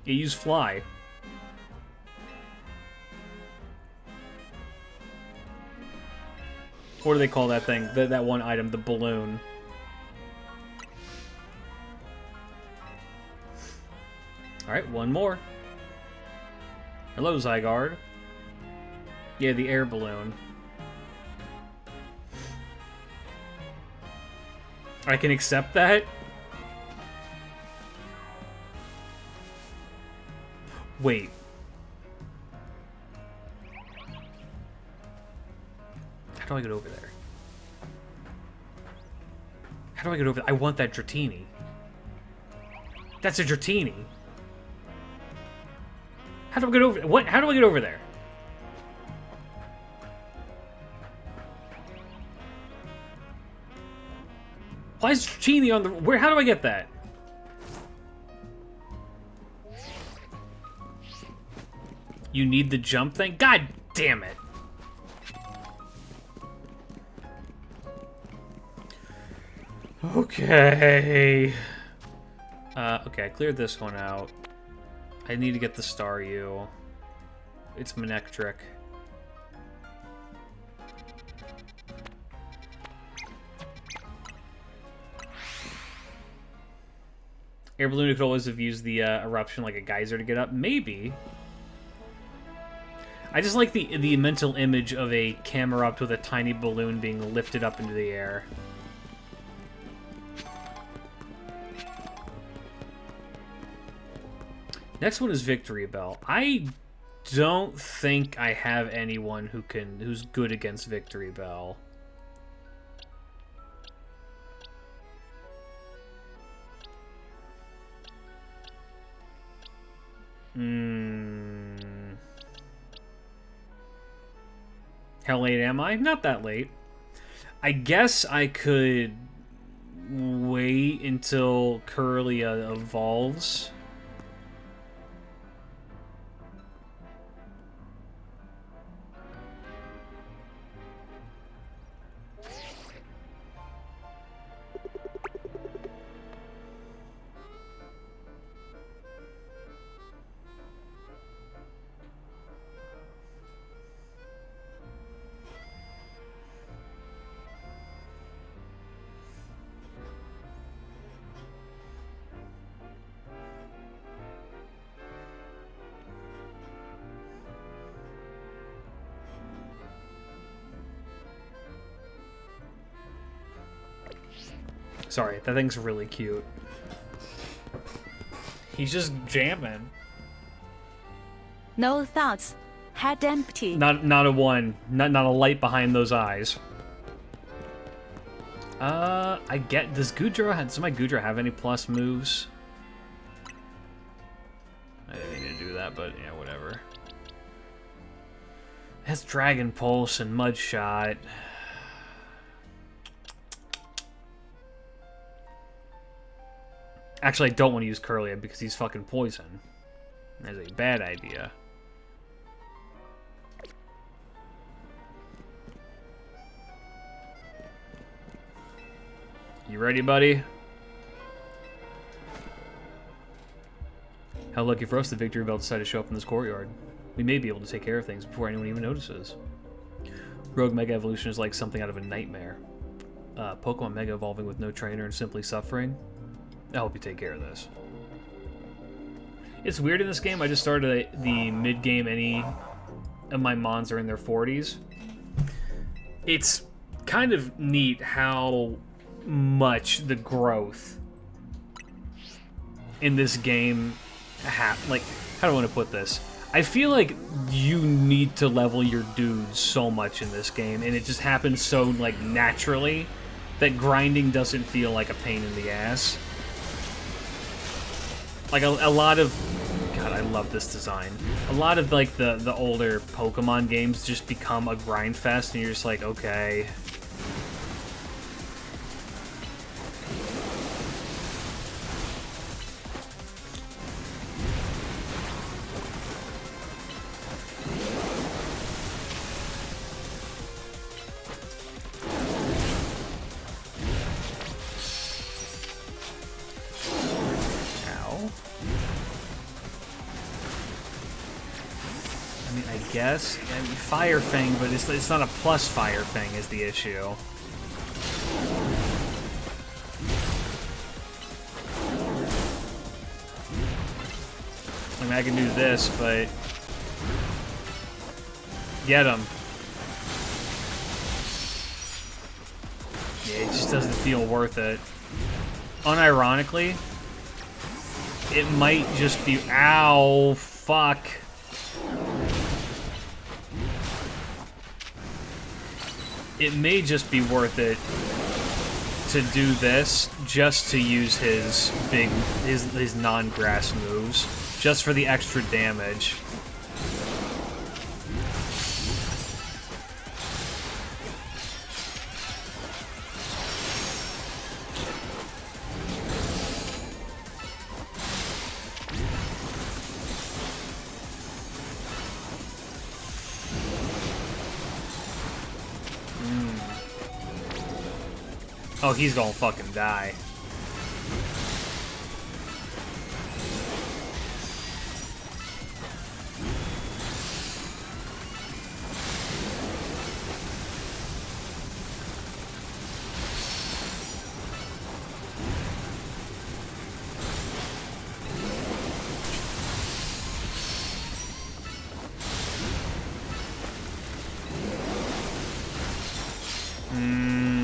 S1: You use fly. What do they call that thing? That one item, the balloon. Alright, one more. Hello, Zygarde. Yeah, the air balloon. I can accept that. Wait. How do I get over there? How do I get over there? I want that Dratini. That's a Dratini. How do I get over? What? How do I get over there? Why is Dratini on the? Where? How do I get that? You need the jump thing? God damn it. Okay. Okay, I cleared this one out. I need to get the Staryu. It's Manectric. Air Balloon could always have used the eruption like a geyser to get up. Maybe. I just like the mental image of a Camerupt with a tiny balloon being lifted up into the air. Next one is Victory Bell. I don't think I have anyone who's good against Victory Bell. How late am I? Not that late. I guess I could wait until Curlia evolves. Sorry, that thing's really cute. He's just jamming.
S4: No thoughts. Head empty.
S1: Not a one. Not a light behind those eyes. I get. Does my Goodra have any plus moves? I didn't need to do that, but yeah, whatever. It has Dragon Pulse and Mud Shot. Actually, I don't want to use Curlia because he's fucking poison. That's a bad idea. You ready, buddy? How lucky for us the Victory Bell decided to show up in this courtyard. We may be able to take care of things before anyone even notices. Rogue Mega Evolution is like something out of a nightmare. Pokemon Mega Evolving with no trainer and simply suffering. I'll help you take care of this. It's weird in this game. I just started the mid-game. Any of my Mons are in their 40s. It's kind of neat how much the growth in this game like, how do I want to put this? I feel like you need to level your dudes so much in this game, and it just happens so, like, naturally that grinding doesn't feel like a pain in the ass. Like, a lot of... God, I love this design. A lot of, like, the older Pokemon games just become a grind fest, and you're just like, okay... Yes, I mean, Fire Fang, but it's not a plus Fire Fang is the issue. I mean, I can do this, but get him. Yeah, it just doesn't feel worth it. unironically, it might just be... Ow, fuck. It may just be worth it to do this just to use his his non-grass moves, just for the extra damage. Oh, he's gonna fucking die.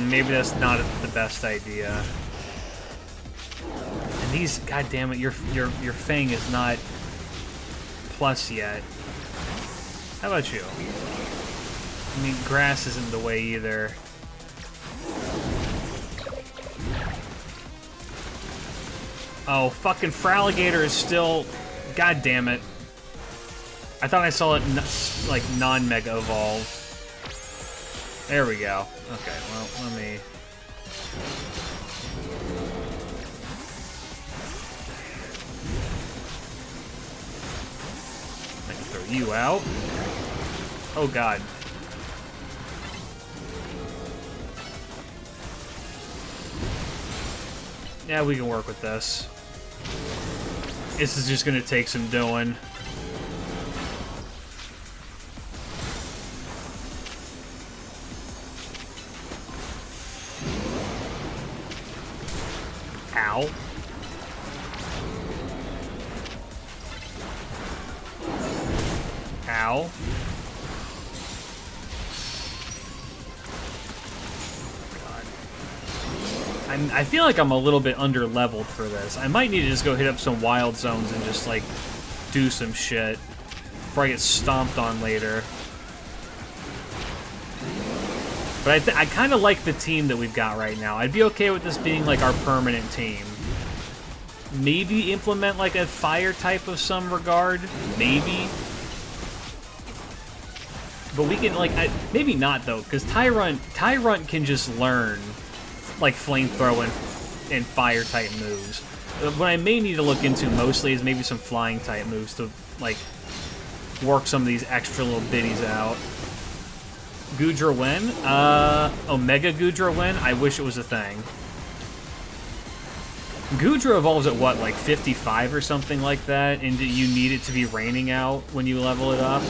S1: Maybe that's not the best idea. And these, god damn it, your Fang is not plus yet. How about you? I mean, grass isn't the way either. Oh, fucking Fraligator is still... God damn it. I thought I saw it, like, non-Mega Evolve. There we go. Okay, well, let me... I can throw you out. Oh, God. Yeah, we can work with this. This is just gonna take some doing. Ow. Ow. I feel like I'm a little bit under-leveled for this. I might need to just go hit up some wild zones and just, like, do some shit before I get stomped on later. But I kind of like the team that we've got right now. I'd be okay with this being, like, our permanent team. Maybe implement, like, a fire type of some regard. Maybe. But we can, like, maybe not, though, because Tyrunt can just learn, like, flamethrower and fire type moves. What I may need to look into mostly is maybe some flying type moves to, like, work some of these extra little bitties out. Goodra Wen? Omega Goodra Wen? I wish it was a thing. Goodra evolves at what, like 55 or something like that? And you need it to be raining out when you level it up?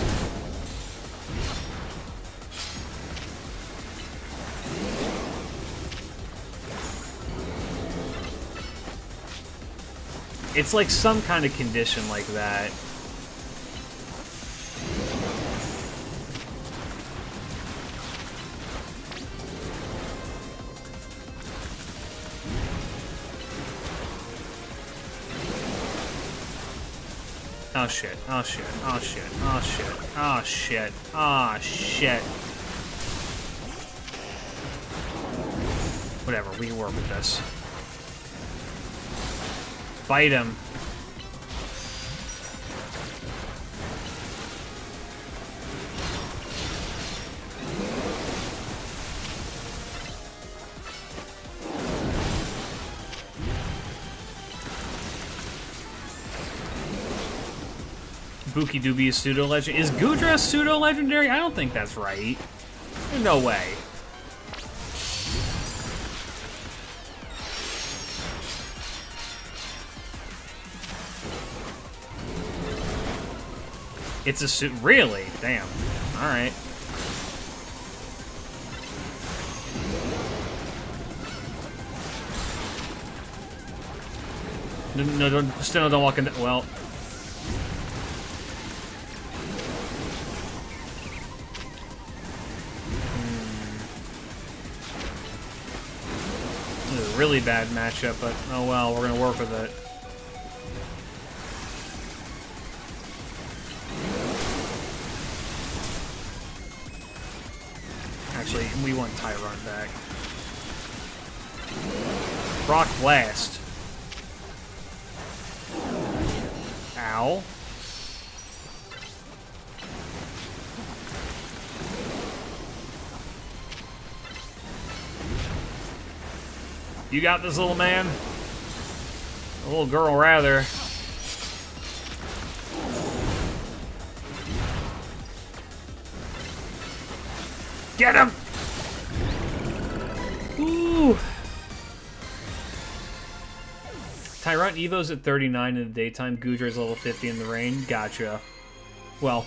S1: It's like some kind of condition like that. Oh shit, oh shit, oh shit, oh shit, oh shit, oh shit. Whatever, we can work with this. Fight him. Buki Doobie is pseudo-legend. Is Goodra pseudo-legendary? I don't think that's right. There's no way. It's a suit. Really? Damn. Alright. No, don't walk in. Well. really bad matchup, but oh well, we're gonna work with it. Actually, we want Tyron back. Rock Blast. Ow. You got this, little man? A little girl, rather. Get him! Ooh. Tyrant Evo's at 39 in the daytime. Gudra's level 50 in the rain. Gotcha. Well,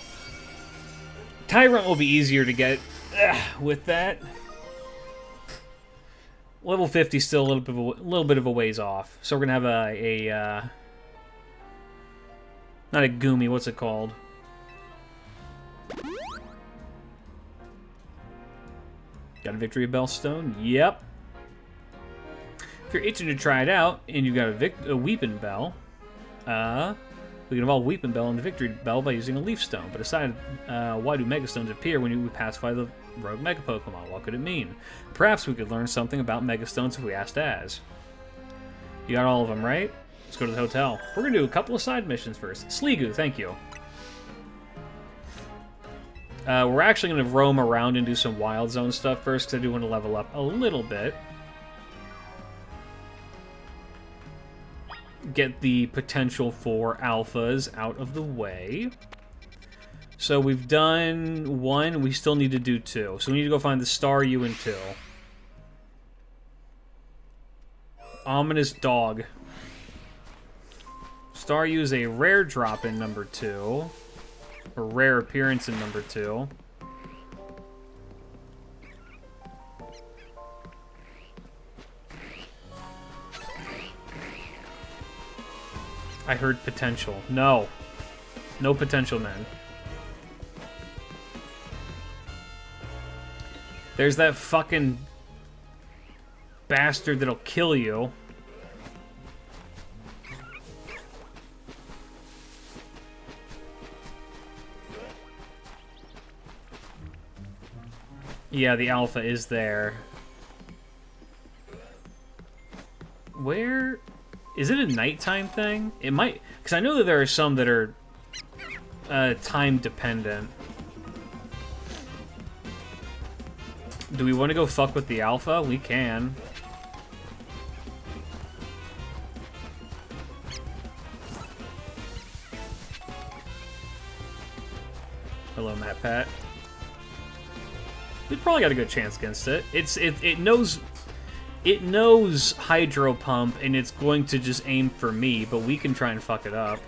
S1: Tyrant will be easier to get with that. Level 50 still a little bit of a ways off. So we're gonna have not a Goomy. What's it called? Got a Victory Bell Stone? Yep. If you're itching to try it out, and you've got a Weeping Bell, we can evolve Weeping Bell into Victory Bell by using a Leaf Stone. But aside, why do Mega Stones appear when you pacify the rogue Mega Pokemon? What could it mean? Perhaps we could learn something about Mega Stones if we asked Az. You got all of them, right? Let's go to the hotel. We're going to do a couple of side missions first. Sliggoo, thank you. We're actually going to roam around and do some Wild Zone stuff first, because I do want to level up a little bit. Get the potential for alphas out of the way. So we've done 1, we still need to do 2. So we need to go find the Staryu in 2. Ominous Dog. Staryu is a rare drop in number 2. Or rare appearance in number 2. I heard potential. No. No potential, man. There's that fucking bastard that'll kill you. Yeah, the alpha is there. Where... Is it a nighttime thing? It might... Because I know that there are some that are time dependent. Do we want to go fuck with the alpha? We can. Hello, Matt Pat. We probably got a good chance against it. It knows Hydro Pump, and it's going to just aim for me, but we can try and fuck it up.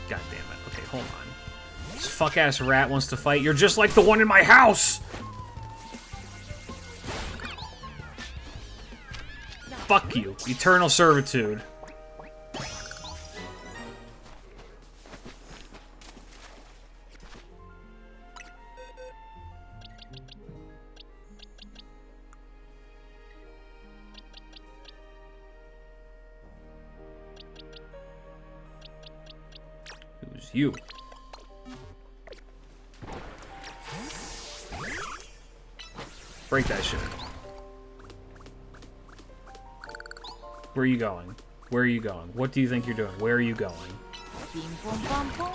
S1: God damn it. Okay, hold on. This fuck-ass rat wants to fight. You're just like the one in my house! Fuck you. Eternal servitude. You. Break that shit. Where are you going? Where are you going? What do you think you're doing? Where are you going?
S5: Bing, boom, bum, boom.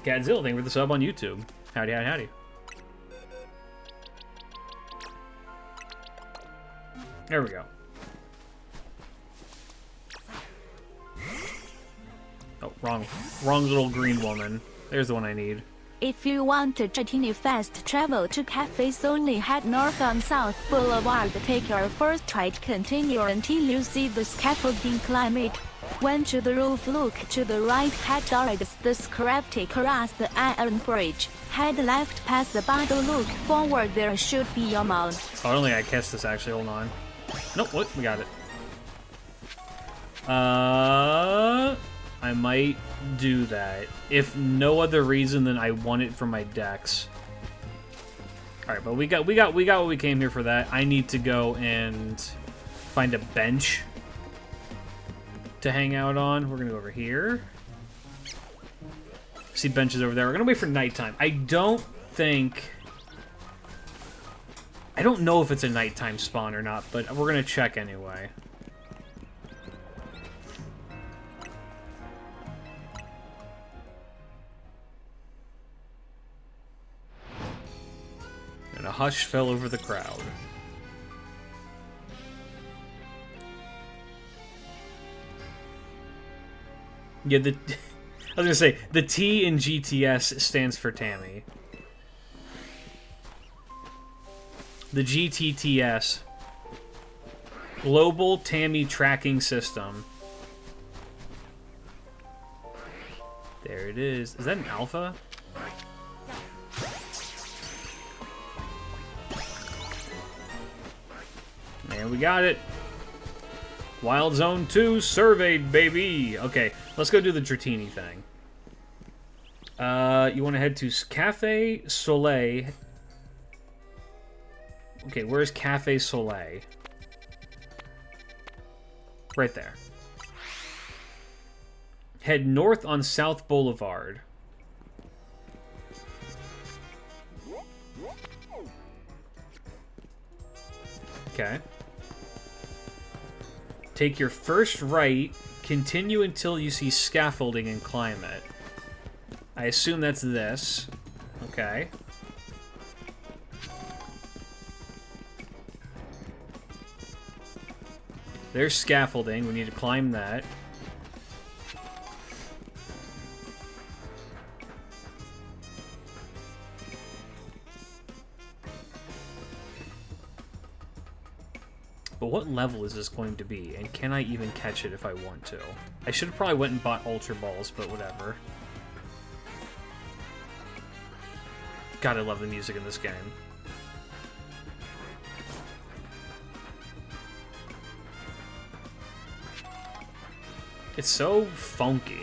S1: Godzilla, thank you for the sub on YouTube. Howdy, howdy, howdy. There we go. Oh, wrong little green woman. There's the one I need.
S4: If you want to continue fast travel to cafes only head north on South Boulevard. Take your first right, continue until you see the scaffolding climate. When to the roof, look to the right, head towards the scrapty across the iron bridge. Head left past the bottle, look forward, there should be your mount.
S1: Oh, I don't think I catch this actually, hold on. Nope, what? We got it. I might do that. If no other reason than I want it for my decks. Alright, but we got what we came here for that. I need to go and find a bench to hang out on. We're gonna go over here. See benches over there. We're gonna wait for nighttime. I don't know if it's a nighttime spawn or not, but we're gonna check anyway. And a hush fell over the crowd. Yeah, I was gonna say, the T in GTS stands for Tammy. The GTTS. Global Tammy Tracking System. There it is. Is that an alpha? And we got it. Wild Zone 2 surveyed, baby. Okay, let's go do the Dratini thing. You want to head to Cafe Soleil. Okay, where's Cafe Soleil? Right there. Head north on South Boulevard. Okay. Take your first right, continue until you see scaffolding and climb it. I assume that's this. Okay. There's scaffolding. We need to climb that. But what level is this going to be? And can I even catch it if I want to? I should have probably went and bought Ultra Balls, but whatever. God, I love the music in this game. It's so funky.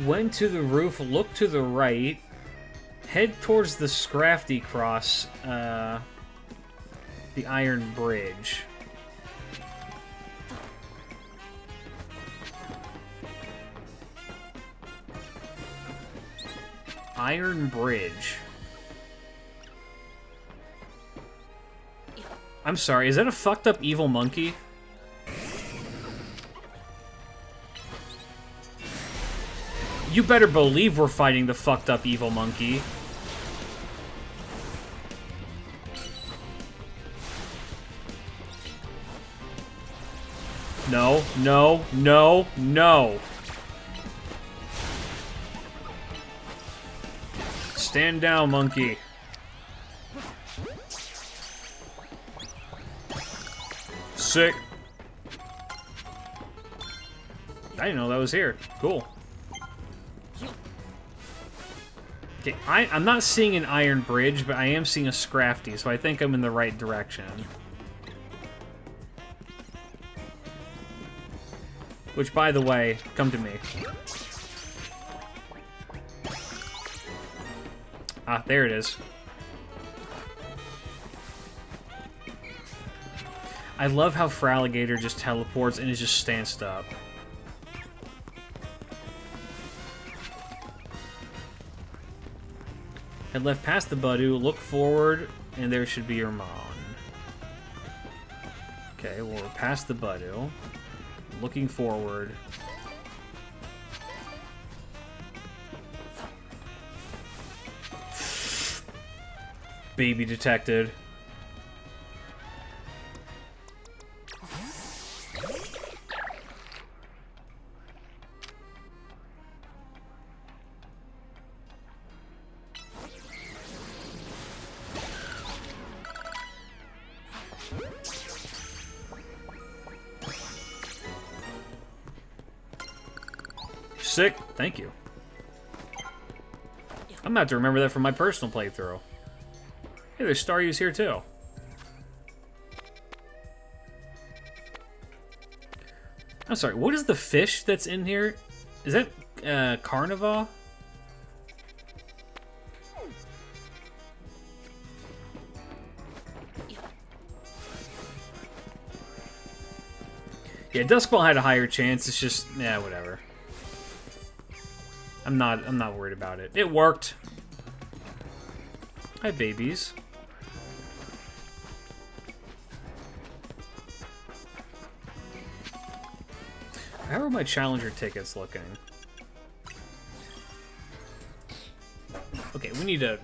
S1: Went to the roof, look to the right, head towards the Scrafty Cross, the Iron Bridge. Iron Bridge. I'm sorry, is that a fucked up evil monkey? You better believe we're fighting the fucked up evil monkey. No, no, no, no. Stand down, monkey. Sick. I didn't know that was here. Cool. Okay, I'm not seeing an iron bridge, but I am seeing a Scrafty, so I think I'm in the right direction. Which, by the way, come to me. Ah, there it is. I love how Fraligator just teleports and is just stanced up. Head left past the Budu, look forward, and there should be your Mon. Okay, well, we're past the Budu. Looking forward. Baby detected. Sick. Thank you. I'm gonna have to remember that from my personal playthrough. Hey, there's Staryu's here too. I'm sorry, what is the fish that's in here? Is that carnivore? Yeah, Duskball had a higher chance. It's just, yeah, whatever. I'm not worried about it. It worked. Hi, babies. How are my challenger tickets looking? Okay, we need to...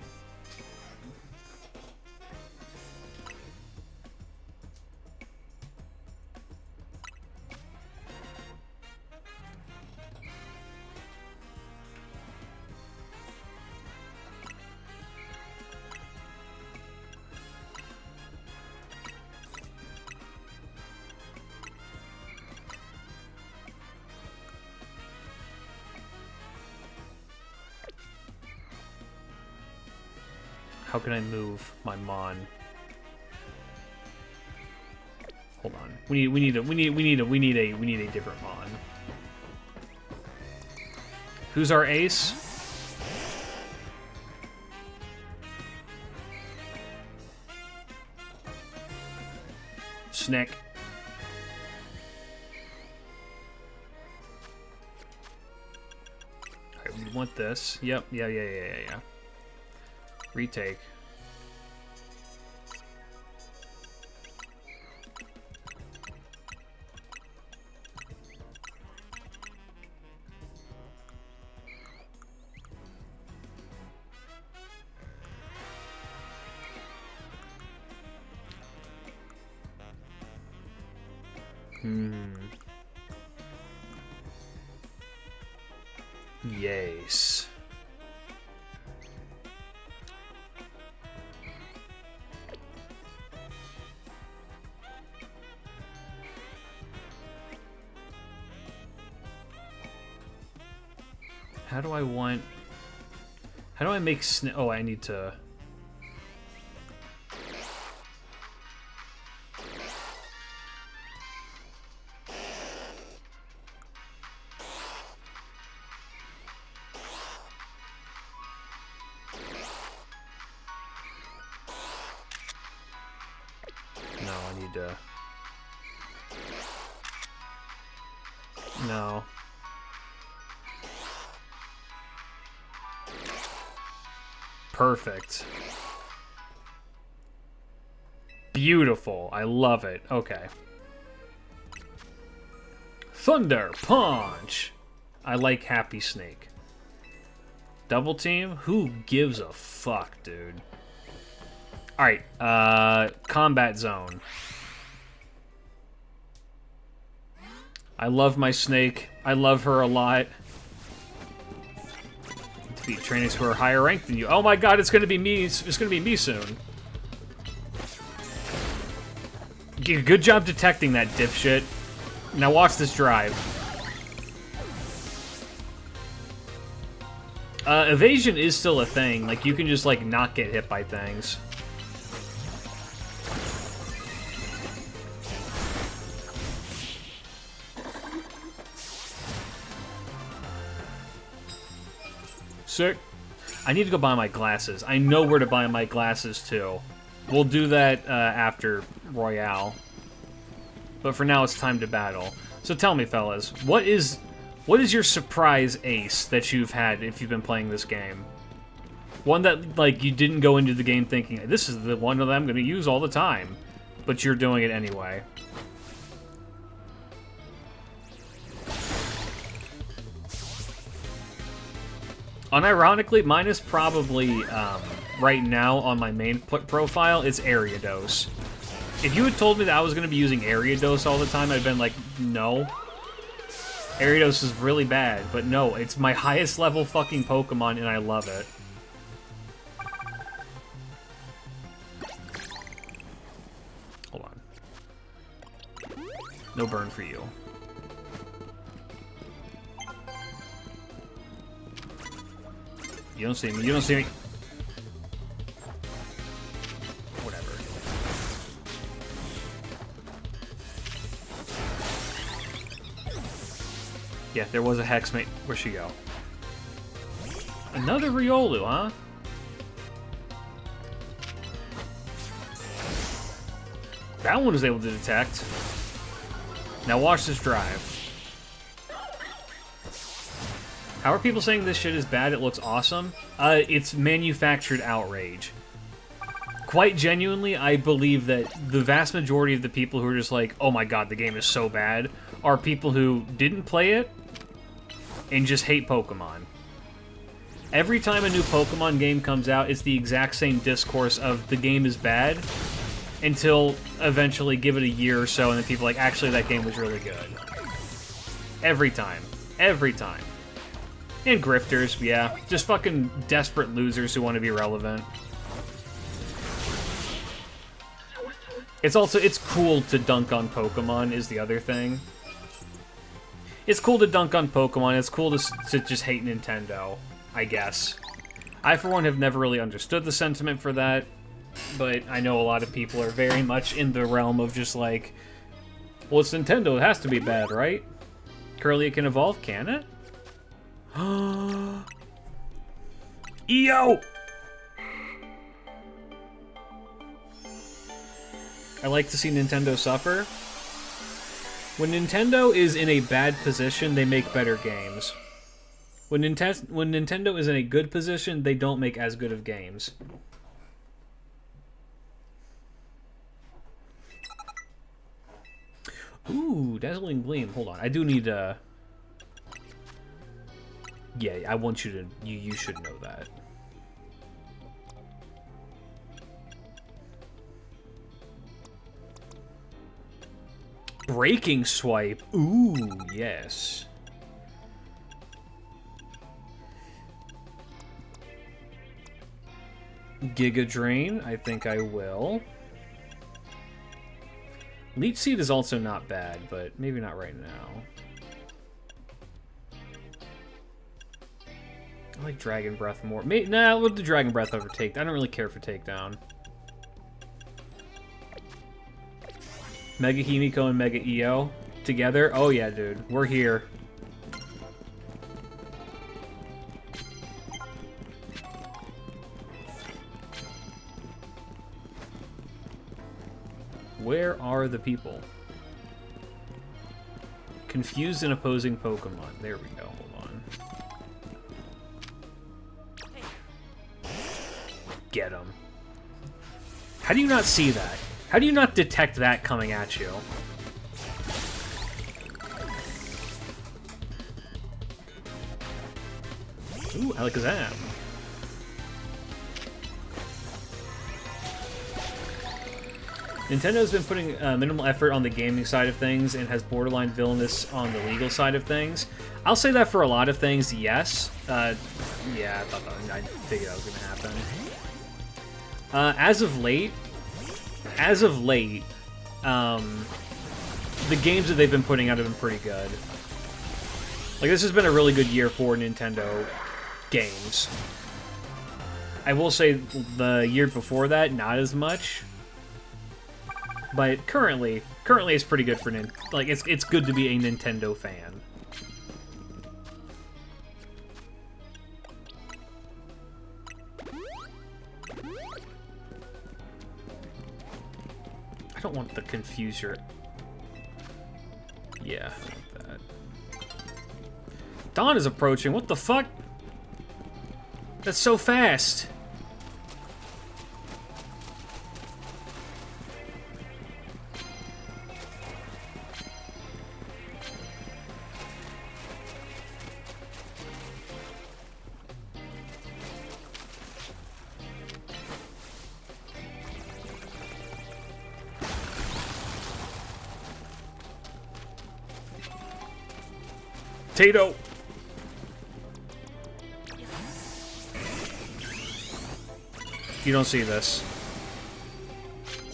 S1: How can I move my Mon? Hold on. We need a different Mon. Who's our ace? Snick. Alright, we want this. Yep, yeah. Retake. Yes. How do I make oh, I need to... No, I need to... No. Perfect. Beautiful. I love it. Okay. Thunder Punch. I like Happy Snake. Double team? Who gives a fuck, dude? Alright, combat zone. I love my snake. I love her a lot. Defeat trainers who are higher ranked than you. Oh my god, it's gonna be me. It's gonna be me soon. Good job detecting that, dipshit. Now watch this drive. Evasion is still a thing. Like, you can just, like, not get hit by things. Sick. I need to go buy my glasses. I know where to buy my glasses, too. We'll do that after Royale. But for now, it's time to battle. So tell me, fellas, what is your surprise ace that you've had if you've been playing this game? One that, like, you didn't go into the game thinking, this is the one that I'm going to use all the time. But you're doing it anyway. Unironically, mine is probably, right now on my main profile, it's Ariados. If you had told me that I was going to be using Ariados all the time, I'd been like, no. Ariados is really bad, but no, it's my highest level fucking Pokemon, and I love it. Hold on. No burn for you. You don't see me. You don't see me. Whatever. Yeah, there was a Hex mate. Where'd she go? Another Riolu, huh? That one was able to detect. Now watch this drive. How are people saying this shit is bad? It looks awesome. It's manufactured outrage. Quite genuinely, I believe that the vast majority of the people who are just like, oh my god, the game is so bad, are people who didn't play it and just hate Pokemon. Every time a new Pokemon game comes out, it's the exact same discourse of the game is bad, until eventually give it a year or so, and then people are like, actually, that game was really good. Every time. Every time. And grifters, yeah. Just fucking desperate losers who want to be relevant. It's cool to dunk on Pokemon, is the other thing. It's cool to dunk on Pokemon, it's cool to just hate Nintendo, I guess. I, for one, have never really understood the sentiment for that, but I know a lot of people are very much in the realm of just like, well, it's Nintendo, it has to be bad, right? Currently it can evolve, can it? EO! I like to see Nintendo suffer. When Nintendo is in a bad position, they make better games. When Nintendo is in a good position, they don't make as good of games. Ooh, Dazzling Gleam. Hold on. I do need to... Yeah, I want you to... You should know that. Breaking Swipe. Ooh, yes. Giga Drain. I think I will. Leech Seed is also not bad, but maybe not right now. I like Dragon Breath more. Nah, we'll do Dragon Breath over Takedown. I don't really care for Takedown. Mega Himiko and Mega EO together? Oh yeah, dude. We're here. Where are the people? Confused and opposing Pokemon. There we go. Hold on. Get him. How do you not see that? How do you not detect that coming at you? Ooh, Alakazam. Nintendo's been putting minimal effort on the gaming side of things and has borderline villainous on the legal side of things. I'll say that for a lot of things, yes. Yeah, I figured that was going to happen. As of late, the games that they've been putting out have been pretty good. Like, this has been a really good year for Nintendo games. I will say the year before that, not as much. But currently it's pretty good for like it's good to be a Nintendo fan. I don't want the Confuser. Yeah, I want that. Dawn is approaching. What the fuck? That's so fast. Tato. You don't see this.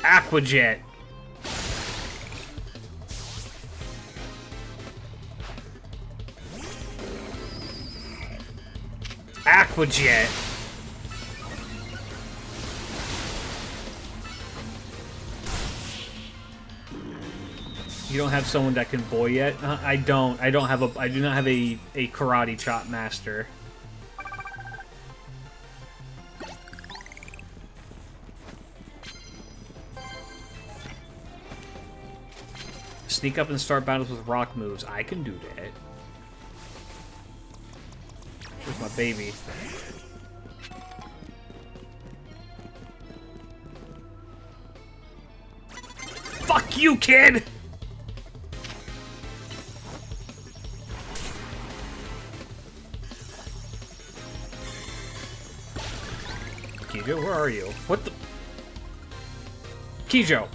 S1: Aquajet. Aquajet. You don't have someone that can boy yet? I don't. I do not have a karate chop master. Sneak up and start battles with rock moves. I can do that. Where's my baby? Fuck you, kid! Kijo, where are you? What the? Kijo!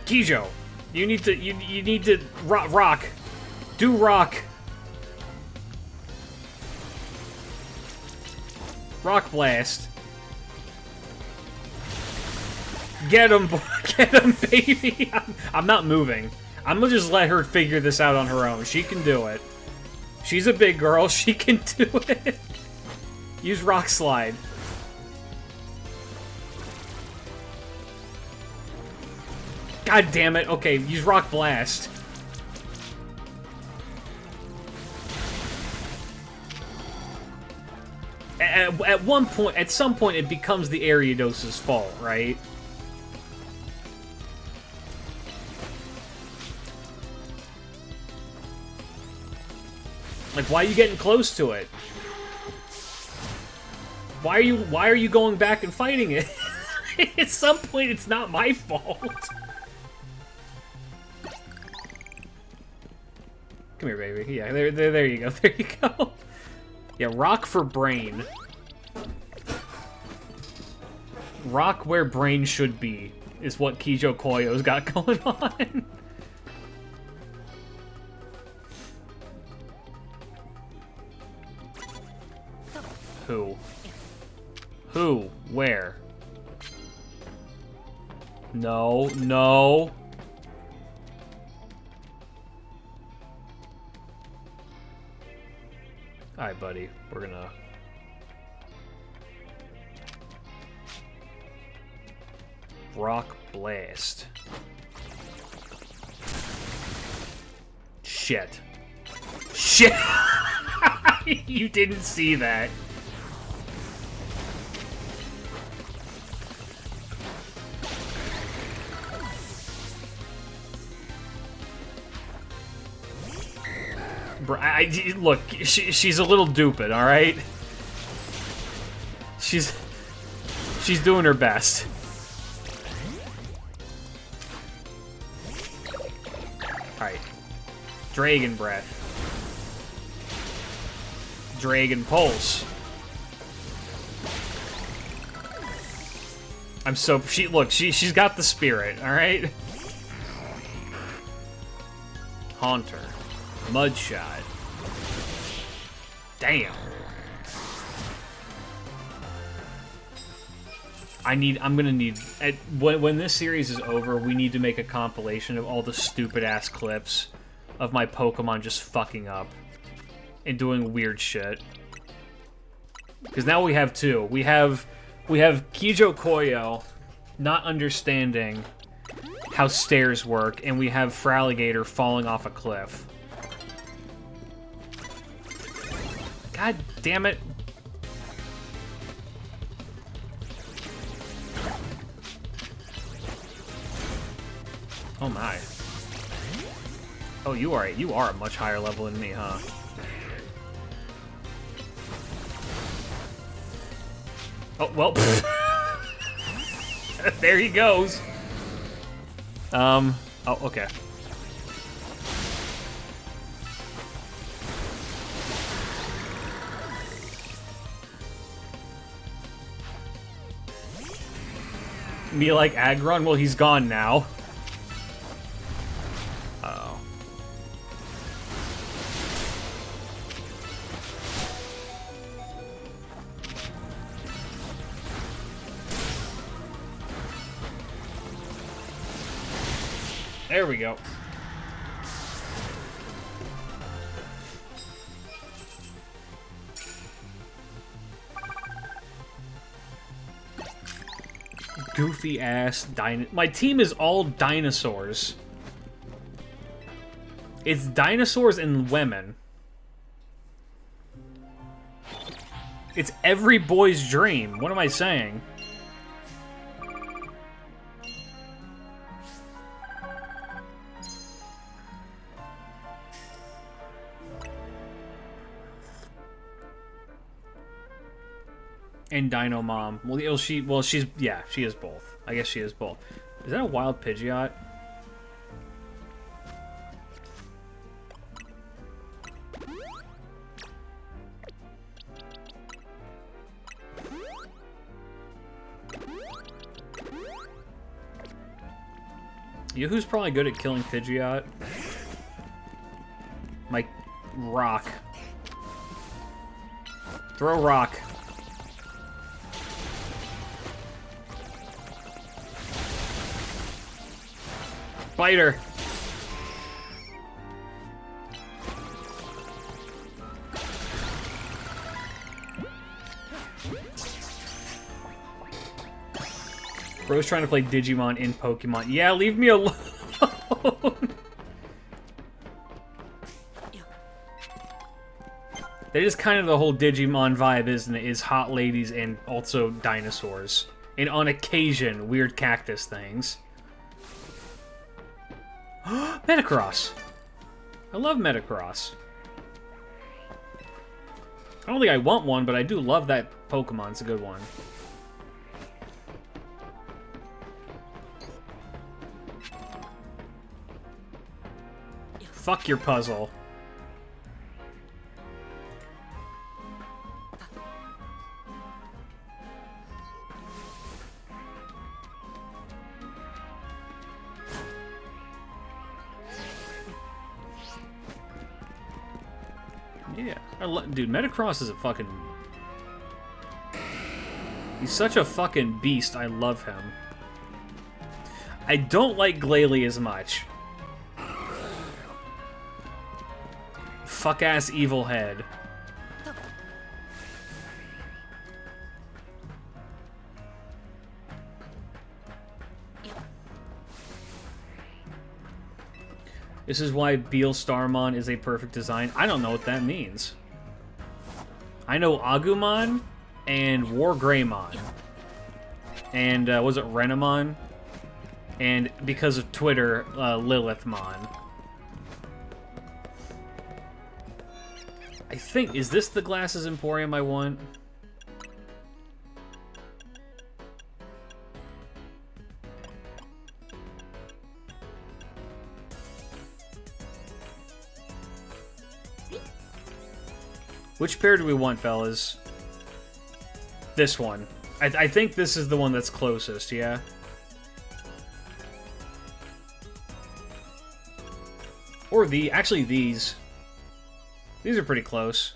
S1: Kijo! You need to rock. Do rock. Rock blast. Get him, get him, baby! I'm not moving. I'm gonna just let her figure this out on her own. She can do it. She's a big girl. She can do it. Use rock slide. God damn it. Okay, use rock blast. At one point, at some point, it becomes the Ariados's fault, right? Like, why are you getting close to it? Why are you going back and fighting it? At some point, it's not my fault. Come here, baby. Yeah, there you go. There you go. Yeah, rock for brain. Rock where brain should be is what Kijo Koyo's got going on. Who? Who? Where? No, no. Alright, buddy. We're gonna... Rock Blast. Shit. Shit! You didn't see that. Look, she's a little stupid, all right? She's doing her best. All right. Dragon Breath. Dragon Pulse. I'm so... Look, she's got the spirit, all right? Haunter. Mudshot. Damn. I'm gonna need... When this series is over, we need to make a compilation of all the stupid-ass clips of my Pokemon just fucking up and doing weird shit. Because now we have two. We have Kijo Koyo not understanding how stairs work, and we have Fraligator falling off a cliff. God damn it. Oh my. Oh, you are a much higher level than me, huh? Oh, well. There he goes. Oh, okay. Me like Aggron? Well, he's gone now. Uh-oh. There we go. goofy ass My team is all dinosaurs. It's dinosaurs and women. It's every boy's dream. What am I saying? And Dino Mom. Well, she is both. I guess she is both. Is that a wild Pidgeot? You know who's probably good at killing Pidgeot? Mike, rock. Throw rock. Spider! Bro's trying to play Digimon in Pokemon. Yeah, leave me alone! That is kind of the whole Digimon vibe, isn't it? Is hot ladies and also dinosaurs. And on occasion, weird cactus things. Metacross! I love Metacross. I don't think I want one, but I do love that Pokemon. It's a good one. Fuck your puzzle. Yeah, dude, Metacross is a fucking... He's such a fucking beast, I love him. I don't like Glalie as much. Fuck-ass evil head. This is why Beal Starmon is a perfect design. I don't know what that means. I know Agumon and War Greymon. And, was it Renamon? And, because of Twitter, Lilithmon. I think, is this the Glasses Emporium I want? Which pair do we want, fellas? This one. I think this is the one that's closest, yeah? Or actually these. These are pretty close.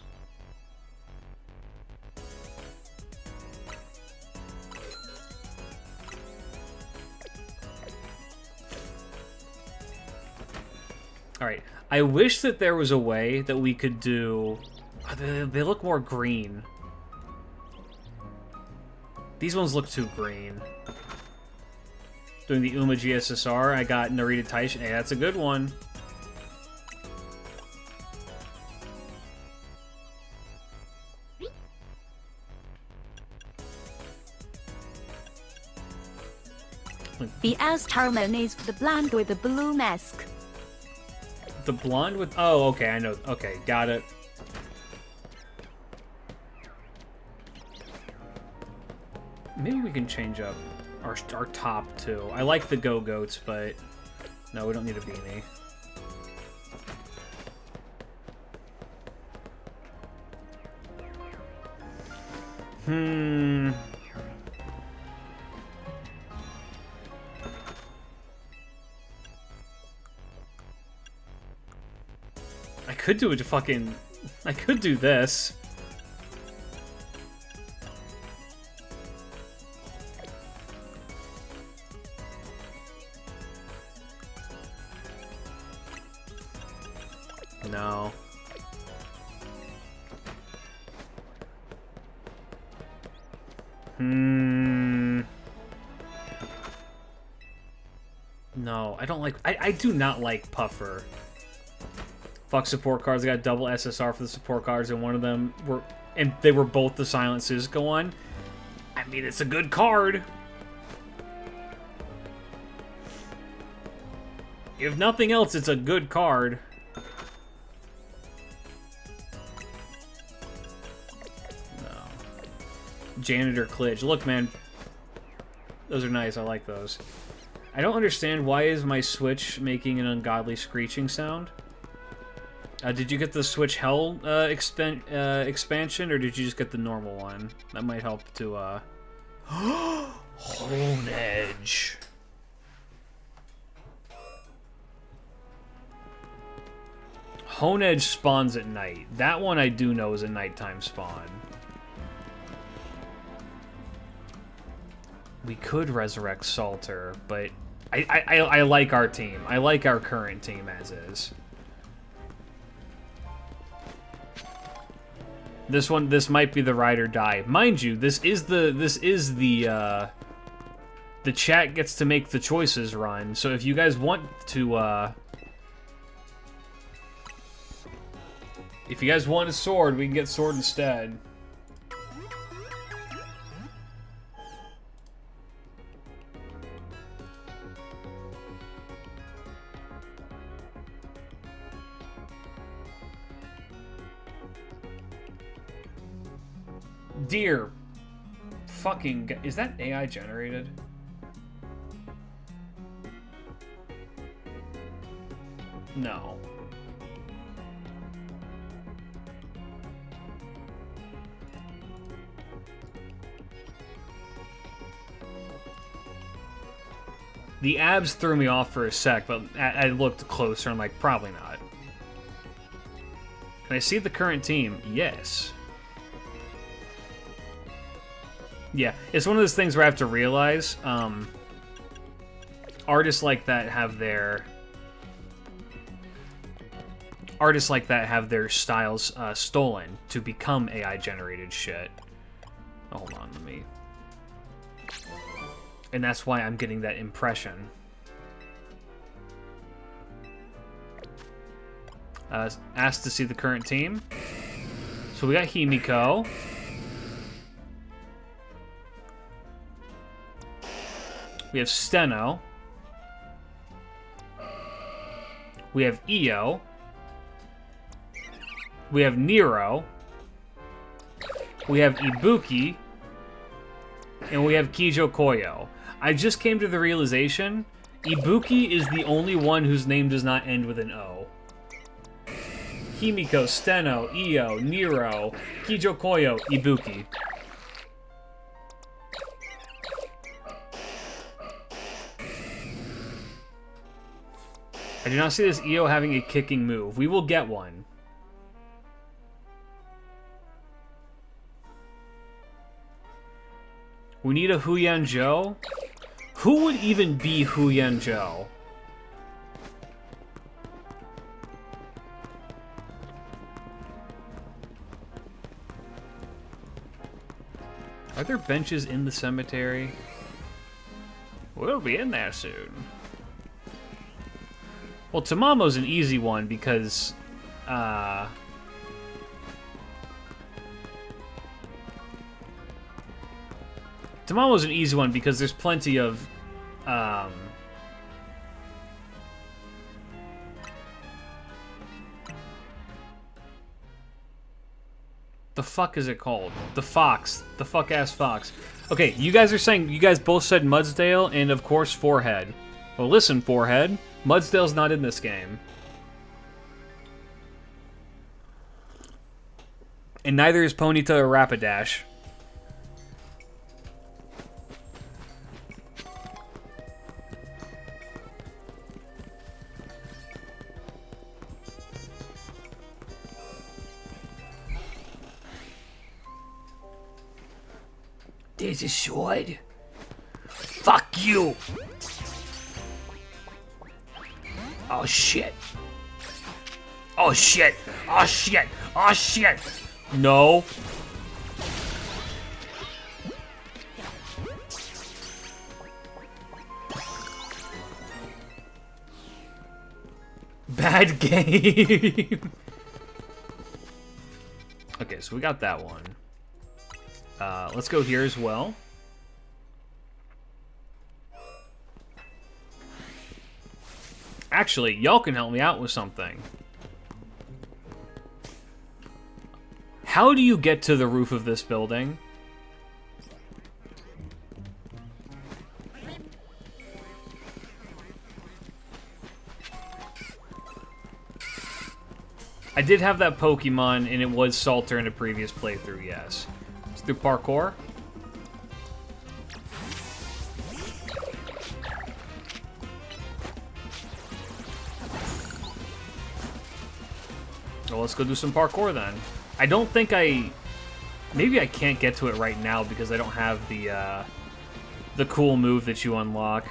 S1: Alright, I wish that there was a way that we could do... They look more green. These ones look too green. Doing the Uma GSSR, I got Narita Taishin. Hey, that's a good one.
S4: The Starman is the blonde with the blue mask.
S1: The blonde with... Oh, okay, I know. Okay, got it. Maybe we can change up our top too. I like the Go-Goats, but... No, we don't need a beanie. I could do it to fucking... I could do this. No. No, I don't like... I do not like Puffer. Fuck support cards. I got double SSR for the support cards, and one of them were... And they were both the silences. Go on. I mean, it's a good card. If nothing else, it's a good card. No. Janitor Klidge. Look, man. Those are nice. I like those. I don't understand, why is my Switch making an ungodly screeching sound? Did you get the Switch Hell expansion, or did you just get the normal one? That might help to, Hone Edge. Hone Edge spawns at night. That one I do know is a nighttime spawn. We could resurrect Salter, but I like our team. I like our current team as is. This might be the ride or die. Mind you, this is the chat gets to make the choices run. So if you guys want to if you guys want a sword, we can get sword instead. Dear fucking... Is that AI generated? No. The abs threw me off for a sec, but I looked closer and I'm like, probably not. Can I see the current team? Yes. Yeah, it's one of those things where I have to realize, artists like that have their styles stolen to become AI generated shit. Oh, hold on, let me. And that's why I'm getting that impression. Asked to see the current team. So we got Himiko. We have Steno. We have Io. We have Nero. We have Ibuki. And we have Kijo Koyo. I just came to the realization, Ibuki is the only one whose name does not end with an O. Himiko, Steno, Io, Nero, Kijo Koyo, Ibuki. I do not see this Io having a kicking move. We will get one. We need a Huyan Zhou. Who would even be Huyan Zhou? Are there benches in the cemetery? We'll be in there soon. Well, Tamamo's an easy one because, Tamamo's an easy one because there's plenty of, the fuck is it called? The Fox. The fuck-ass Fox. Okay, you guys are saying, you guys both said Mudsdale and, of course, Forehead. Well, listen, Forehead. Mudsdale's not in this game. And neither is Ponyta or Rapidash. There's a sword. Fuck you. Oh shit. Oh shit. Oh shit. Oh shit. No. bad game. Okay, so we got that one. Let's go here as well. Actually, y'all can help me out with something. How do you get to the roof of this building? I did have that Pokemon, and it was Salter in a previous playthrough, yes. Let's do parkour. Well, let's go do some parkour then. I don't think maybe I can't get to it right now because I don't have the cool move that you unlock.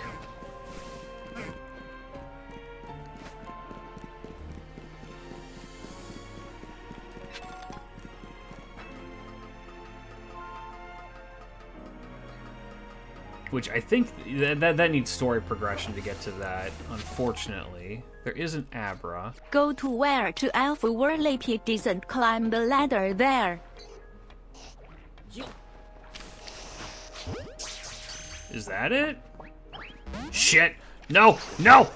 S1: Which I think that needs story progression to get to that, unfortunately. There is an Abra.
S4: Go to where to Alpha World Pit doesn't climb the ladder there.
S1: Is that it? Shit! No! No!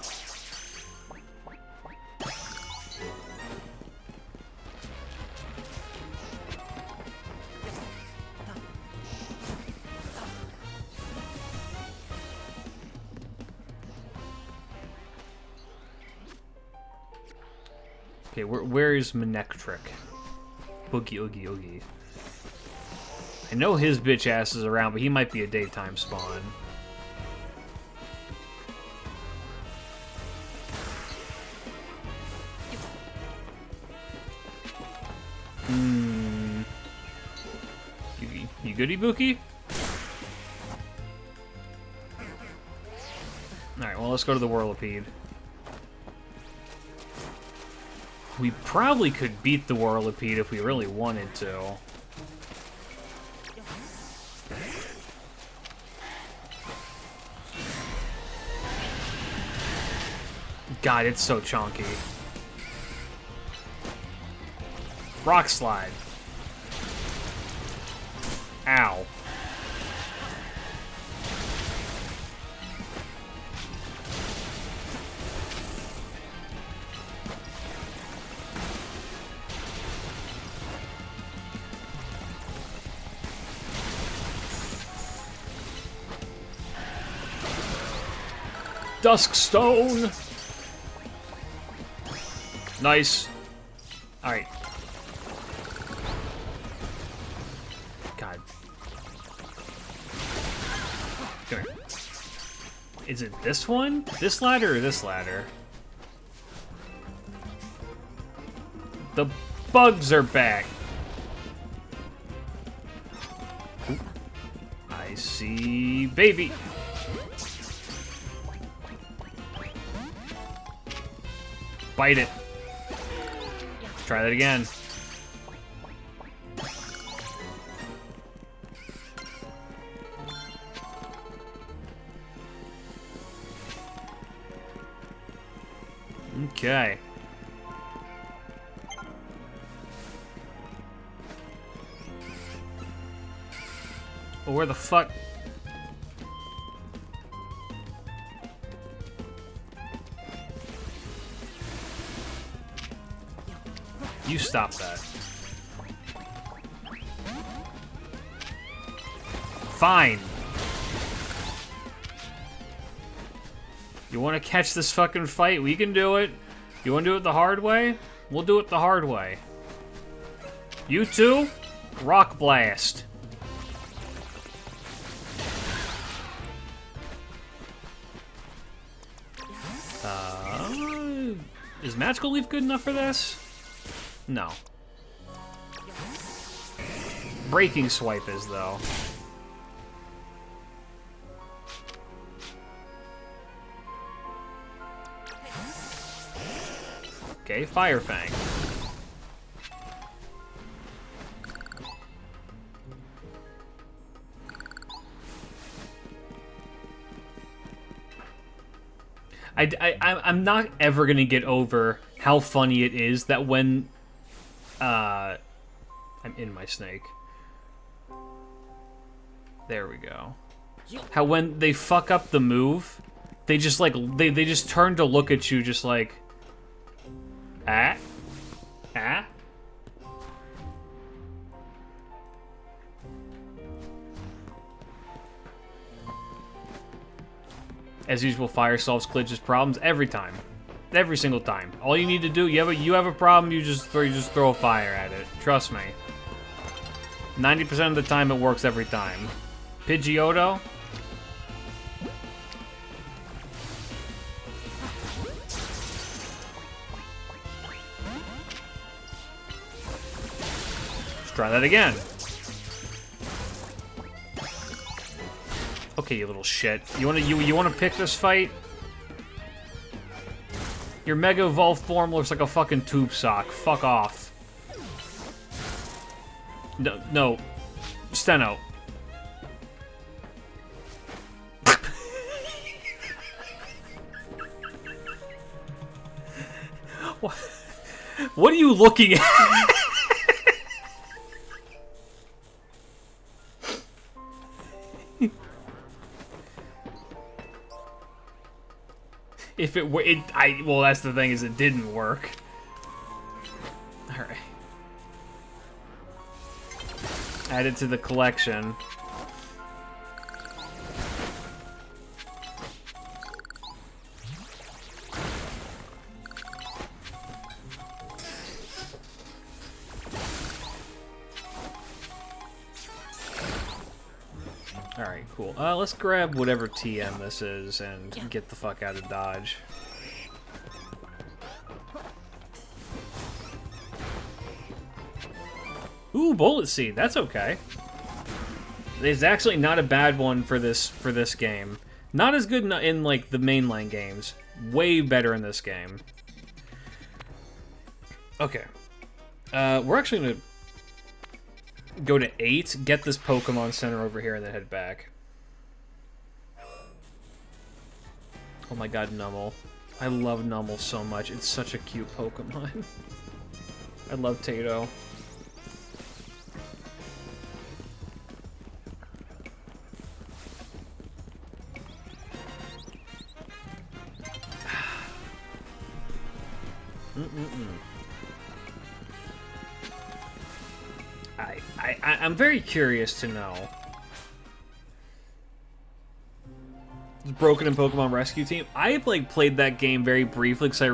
S1: Okay, where is Manectric? Boogie Oogie Oogie. I know his bitch ass is around, but he might be a daytime spawn. You goody Bookie? Alright, well let's go to the Whirlipede. We probably could beat the Whirlipede if we really wanted to. God, it's so chunky. Rock Slide. Ow. Duskstone! Nice. Alright. God. Come here. Is it this one? This ladder or this ladder? The bugs are back. Oop. I see baby. Bite it. Try that again. Okay. Well, where the fuck? You stop that. Fine. You want to catch this fucking fight? We can do it. You want to do it the hard way? We'll do it the hard way. You two, Rock Blast. Is Magical Leaf good enough for this? No. Breaking Swipe is, though. Okay, Fire Fang. I'm not ever gonna get over how funny it is that when I'm in my snake. There we go. How when they fuck up the move, they just like they just turn to look at you just like ah? As usual, fire solves Klidge's problems every time. Every single time. All you need to do, you have a problem, you just throw a fire at it. Trust me. 90% of the time it works every time. Pidgeotto? Let's try that again. Okay, you little shit. You wanna pick this fight? Your Mega Evolved form looks like a fucking tube sock. Fuck off. No. Steno. What are you looking at? If it were, well, that's the thing, is it didn't work. Alright. Add it to the collection. Alright, cool. Let's grab whatever TM this is and get the fuck out of Dodge. Ooh, Bullet Seed. That's okay. It's actually not a bad one for this game. Not as good in like the mainline games. Way better in this game. Okay. We're actually gonna go to 8, get this Pokemon Center over here, and then head back. Oh my god, Numel. I love Numel so much. It's such a cute Pokemon. I love Tato. I'm very curious to know. Broken in Pokemon Rescue Team. I like played that game very briefly because I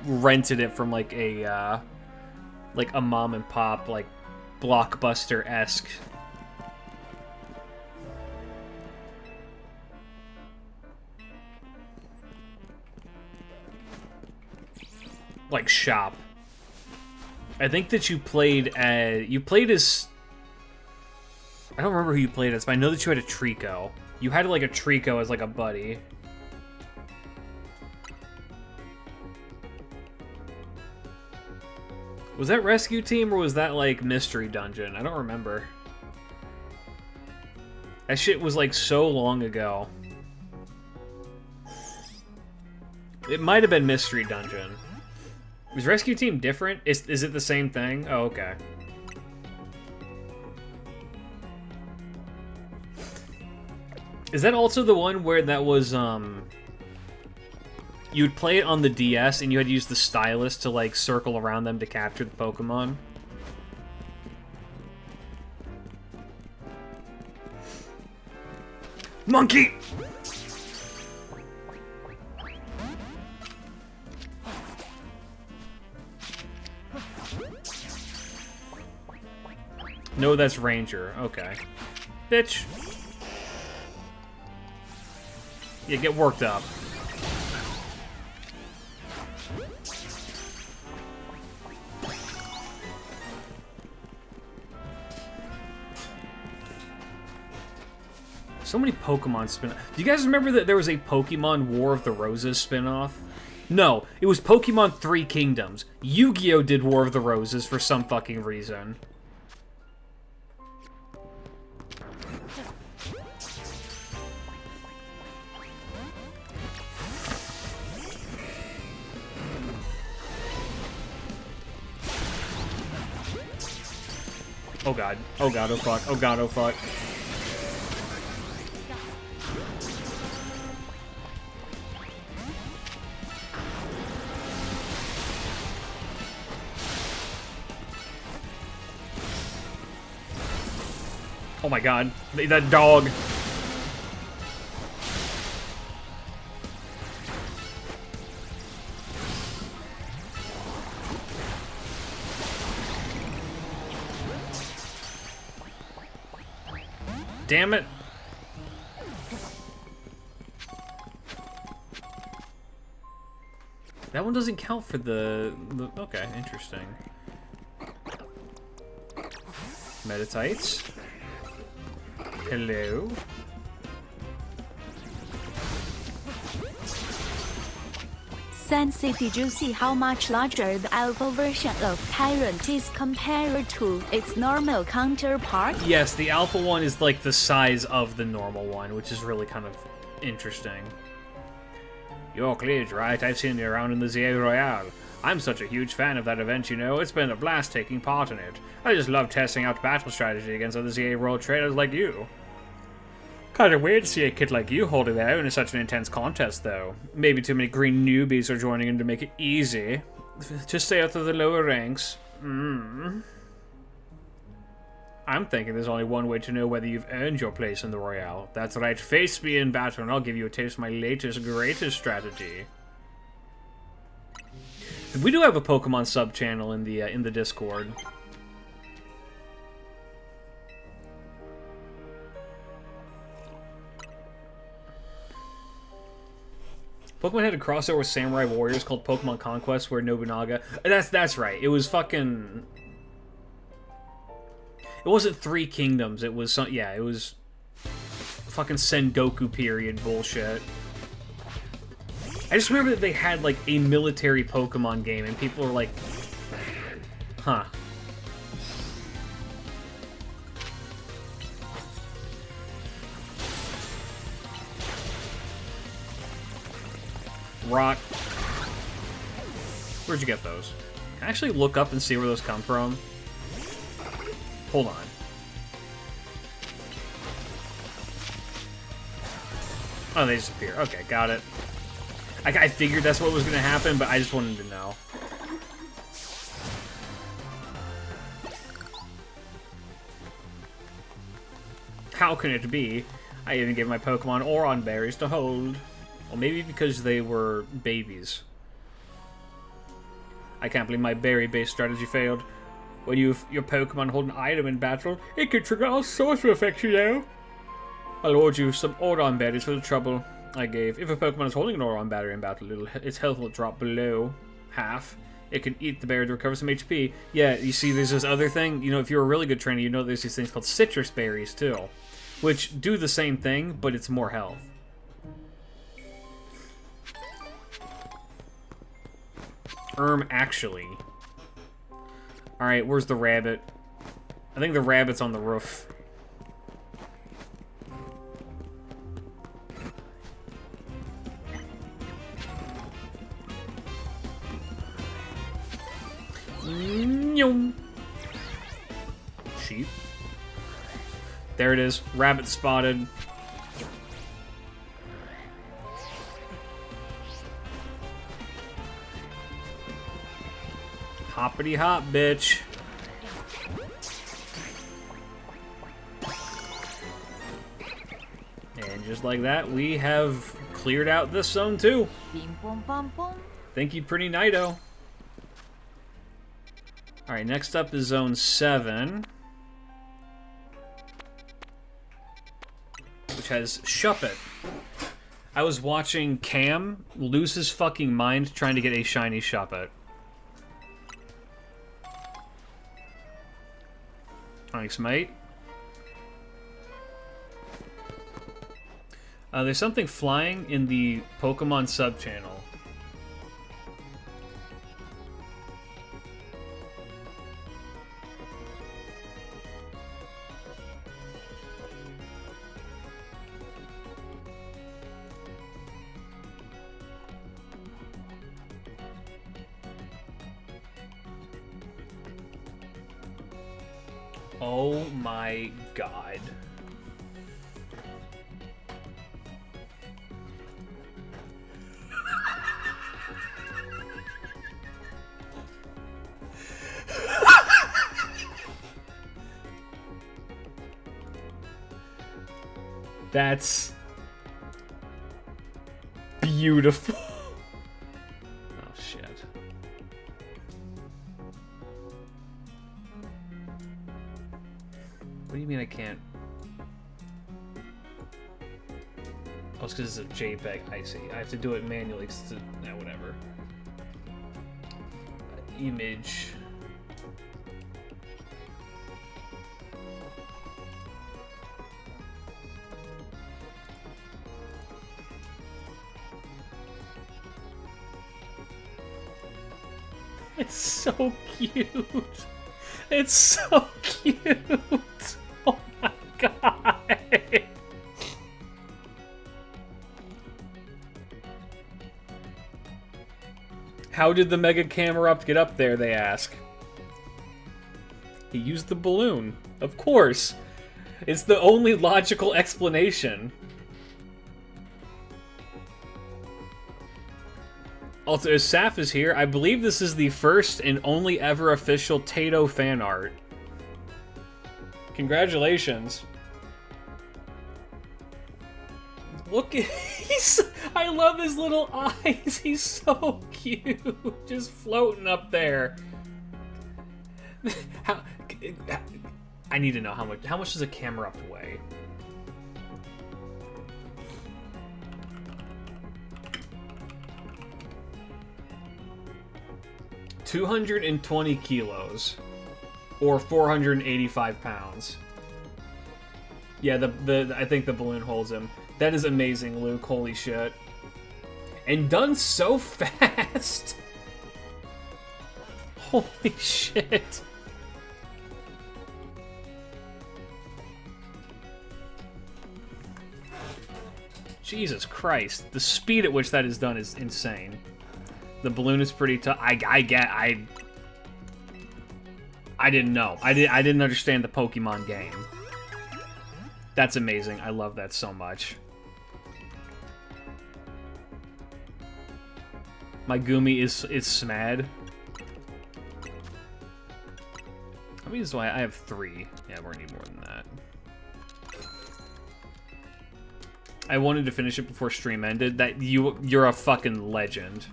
S1: rented it from like a mom and pop like Blockbuster-esque. Like shop. I think that you played as I don't remember who you played as, but I know that you had a Trico. You had like a Trico as like a buddy. Was that Rescue Team or was that like Mystery Dungeon? I don't remember. That shit was like so long ago. It might have been Mystery Dungeon. Was Rescue Team different? Is it the same thing? Oh, okay. Is that also the one where that was, you would play it on the DS and you had to use the stylus to, like, circle around them to capture the Pokemon? Monkey! No, that's Ranger. Okay. Bitch. Yeah, get worked up. So many Pokemon spin. Do you guys remember that there was a Pokemon War of the Roses spin-off? No, it was Pokemon 3 Kingdoms. Yu-Gi-Oh! Did War of the Roses for some fucking reason. Oh god. Oh god, oh fuck. Oh god, oh fuck. Oh my god. That dog. Damn it. That one doesn't count for the okay, interesting. Metatites. Hello.
S4: Sensei, did you see how much larger the alpha version of Tyrant is compared to its normal counterpart?
S1: Yes, the alpha one is like the size of the normal one, which is really kind of interesting. You're Cleage, right? I've seen you around in the ZA Royale. I'm such a huge fan of that event, you know. It's been a blast taking part in it. I just love testing out battle strategy against other ZA Royal traders like you. Kinda weird to see a kid like you holding it out in such an intense contest, though. Maybe too many green newbies are joining in to make it easy. Just stay out of the lower ranks. I'm thinking there's only one way to know whether you've earned your place in the Royale. That's right, face me in battle and I'll give you a taste of my latest, greatest strategy. We do have a Pokemon sub-channel in the Discord. Pokemon had a crossover with Samurai Warriors called Pokemon Conquest, where Nobunaga... That's right. It was fucking... It wasn't Three Kingdoms. It was some... Yeah, it was... fucking Sengoku period bullshit. I just remember that they had, like, a military Pokemon game, and people were like... Huh. Rock. Where'd you get those? Can I actually look up and see where those come from? Hold on. Oh, they disappear. Okay, got it. I figured that's what was going to happen, but I just wanted to know. How can it be? I even gave my Pokemon Oron berries to hold. Well, maybe because they were babies. I can't believe my berry-based strategy failed. When your Pokemon hold an item in battle, it can trigger all sorts of effects, you know. I'll award you some Oron berries for the trouble I gave. If a Pokemon is holding an Oron berry in battle, its health will drop below half. It can eat the berry to recover some HP. Yeah, you see, there's this other thing. You know, if you're a really good trainer, you know there's these things called citrus berries, too. Which do the same thing, but it's more health. Actually. Alright, where's the rabbit? I think the rabbit's on the roof. Sheep. There it is. Rabbit spotted. Hoppity hop, bitch. And just like that, we have cleared out this zone too.
S5: Bing bong bong bong.
S1: Thank you, Pretty Nido. Alright, next up is Zone 7. Which has Shuppet. I was watching Cam lose his fucking mind trying to get a shiny Shuppet. Thanks, mate. There's something flying in the Pokemon sub-channel. Oh my god. That's beautiful. Oh shit. What do you mean I can't? Oh, it's because it's a JPEG. I see. I have to do it manually. Yeah, whatever. Image. It's so cute. It's so cute. Oh my god. How did the Mega Camerupt get up there, they ask. He used the balloon. Of course. It's the only logical explanation. Also, as Saf is here, I believe this is the first and only ever official Tato fan art. Congratulations. Look at... I love his little eyes. He's so cute. Just floating up there. I need to know how much does a Camerupt weigh? $220 kilos, or 485 pounds. Yeah, I think the balloon holds him. That is amazing, Luke. Holy shit! And done so fast. Holy shit! Jesus Christ! The speed at which that is done is insane. The balloon is pretty tough. I didn't know. I didn't understand the Pokemon game. That's amazing. I love that so much. My Gumi is smad. How many is why I have 3? Yeah, we're gonna need more than that. I wanted to finish it before stream ended. That you're a fucking legend.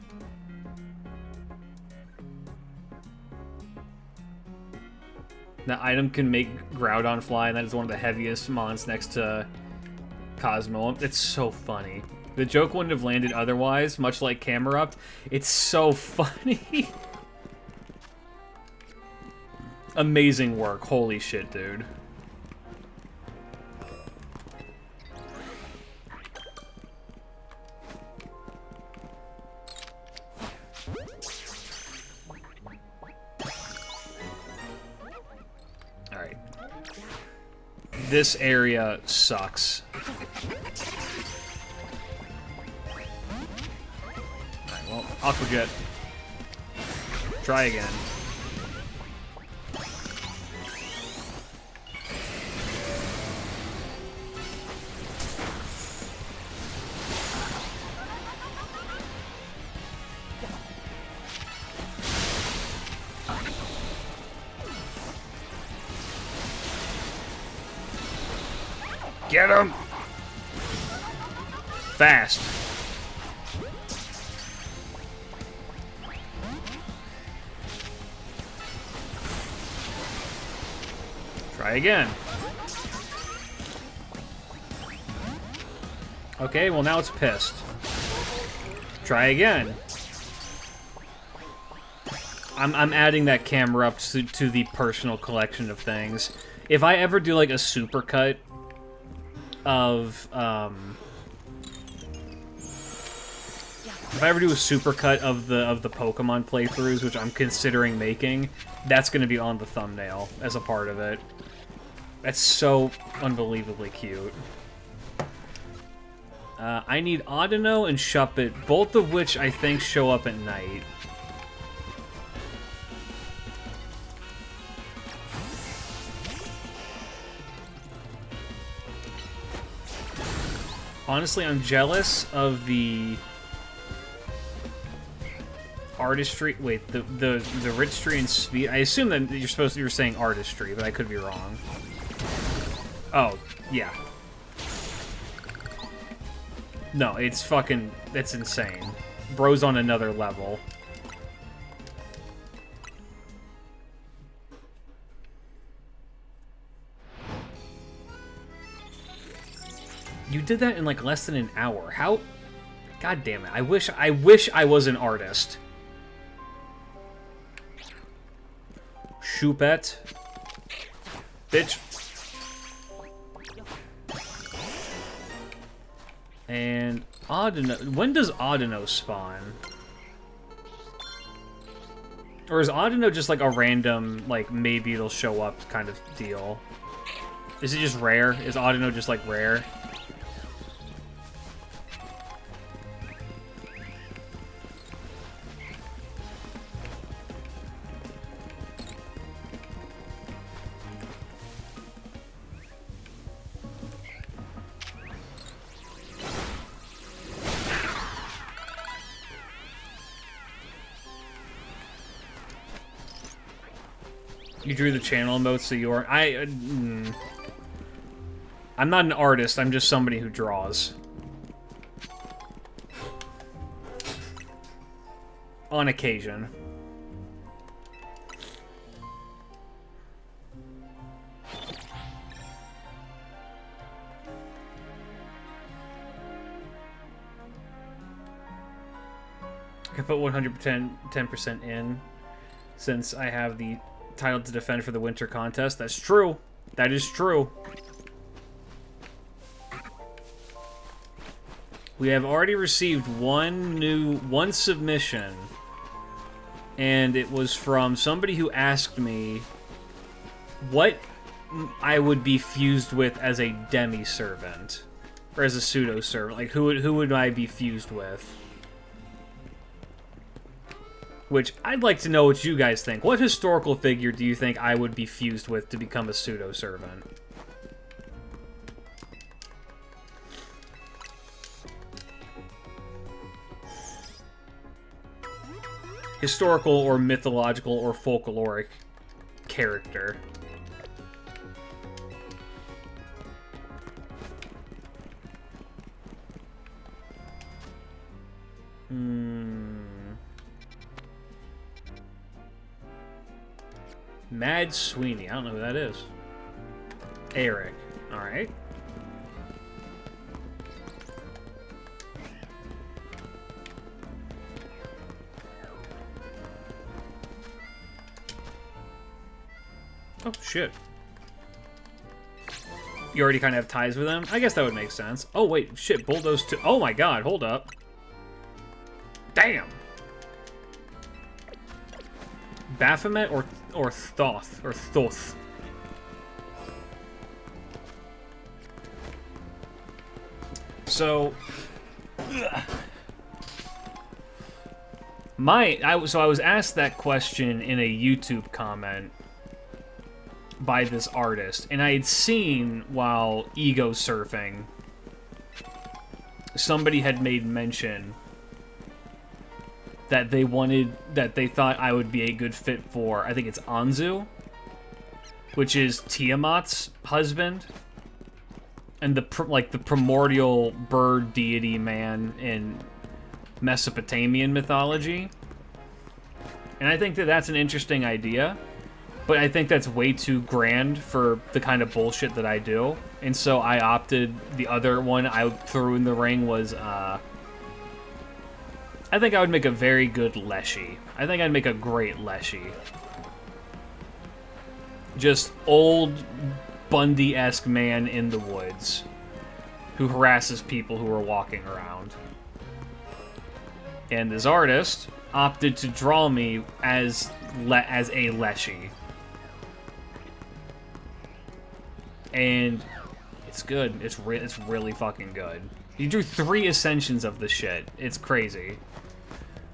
S1: That item can make Groudon fly, and that is one of the heaviest mons next to Cosmo. It's so funny. The joke wouldn't have landed otherwise, much like Camerupt. It's so funny. Amazing work. Holy shit, dude. This area sucks. Alright, well, Aqua Jet. Try again. Get him! Fast. Try again. Okay, well now it's pissed. Try again. I'm adding that camera up to the personal collection of things. If I ever do like a supercut of if I ever do a supercut of the Pokemon playthroughs, which I'm considering making, that's going to be on the thumbnail as a part of it. That's so unbelievably cute. I need Audino and Shuppet, both of which I think show up at night. Honestly, I'm jealous of the artistry. Wait, the richry and speed. I assume that you're saying artistry, but I could be wrong. Oh, yeah. No, it's fucking... That's insane. Bro's on another level. You did that in like less than an hour. How? God damn it. I wish I was an artist. Choupette. Bitch. And Audino. When does Audino spawn? Or is Audino just like a random, like, maybe it'll show up kind of deal? Is it just rare? Is Audino just like rare? You drew the channel emotes, so you are... I'm not an artist, I'm just somebody who draws. On occasion. I can put 110% in, since I have the title to defend for the winter contest. That's true. That is true. We have already received one submission, and it was from somebody who asked me what I would be fused with as a demi-servant, or as a pseudo-servant. Like, who would I be fused with? Which, I'd like to know what you guys think. What historical figure do you think I would be fused with to become a pseudo-servant? Historical or mythological or folkloric character. Mad Sweeney. I don't know who that is. Eric. Alright. Oh, shit. You already kind of have ties with them? I guess that would make sense. Oh, wait. Shit. Bulldoze 2. Oh, my God. Hold up. Damn. Baphomet or Thoth? Or Thoth? So... I was asked that question in a YouTube comment by this artist, and I had seen while ego surfing, somebody had made mention that they thought I would be a good fit for, I think it's Anzu, which is Tiamat's husband, and the primordial bird deity man in Mesopotamian mythology. And I think that that's an interesting idea, but I think that's way too grand for the kind of bullshit that I do. And so I opted, the other one I threw in the ring was, I think I would make a very good Leshy. I think I'd make a great Leshy. Just old Bundy-esque man in the woods who harasses people who are walking around. And this artist opted to draw me as a Leshy. And it's good. It's really fucking good. He drew 3 ascensions of the shit. It's crazy.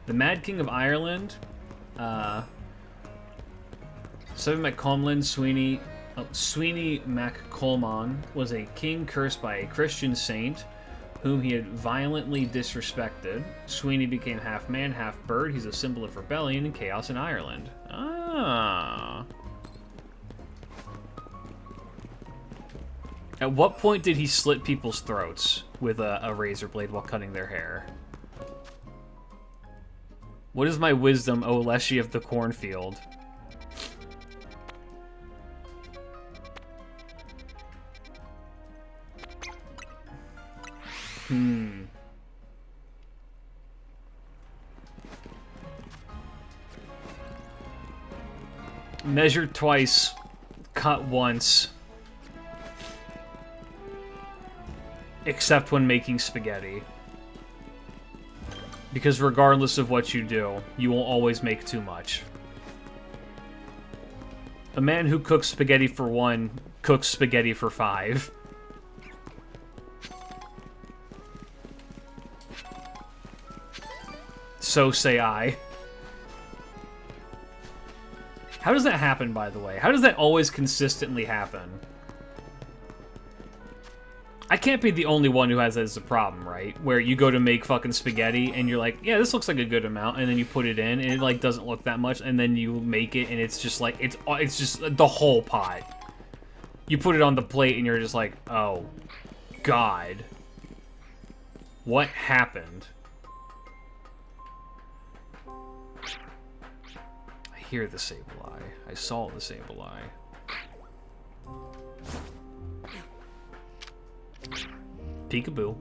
S1: The Mad King of Ireland, Sweeney MacColman was a king cursed by a Christian saint whom he had violently disrespected. Sweeney became half man, half bird. He's a symbol of rebellion and chaos in Ireland. Ah. At what point did he slit people's throats with a razor blade while cutting their hair? What is my wisdom, O Leshy of the cornfield? Measure twice, cut once. Except when making spaghetti. Because regardless of what you do, you will always make too much. A man who cooks spaghetti for one, cooks spaghetti for 5. So say I. How does that happen, by the way? How does that always consistently happen? I can't be the only one who has that as a problem, right? Where you go to make fucking spaghetti and you're like, yeah, this looks like a good amount, and then you put it in and it like doesn't look that much, and then you make it and it's just like it's just the whole pot. You put it on the plate and you're just like, oh God. What happened? I hear the sable eye. I saw the sable eye. Peekaboo.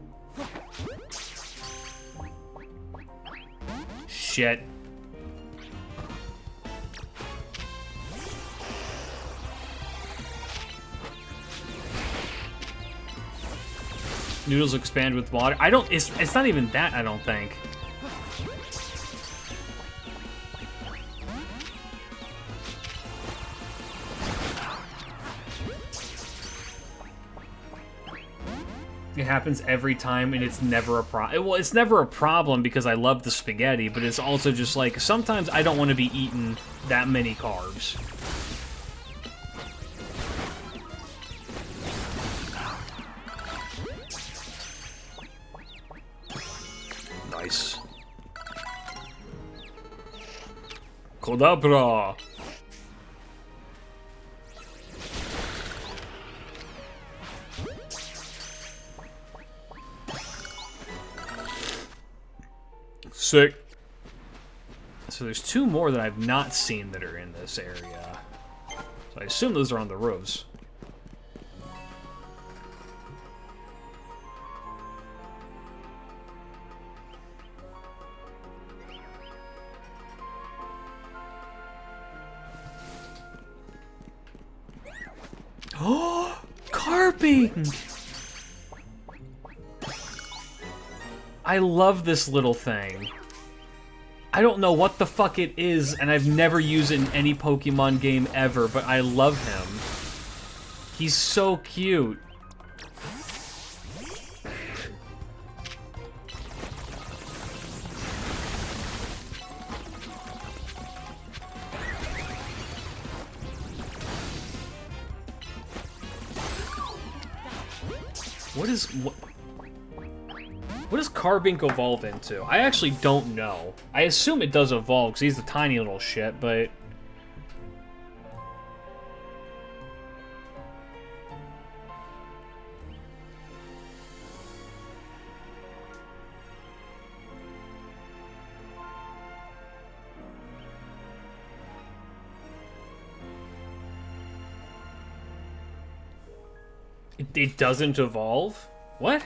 S1: Shit. Noodles expand with water. I don't. It's not even that. I don't think. It happens every time, and it's never a problem. Well, it's never a problem because I love the spaghetti, but it's also just like, sometimes I don't want to be eating that many carbs. Nice. Kodabra! Sick. So there's 2 more that I've not seen that are in this area. So I assume those are on the roofs. Oh, carping! I love this little thing. I don't know what the fuck it is, and I've never used it in any Pokemon game ever, but I love him. He's so cute. What does Carbink evolve into? I actually don't know. I assume it does evolve, because he's a tiny little shit, but... It doesn't evolve? What?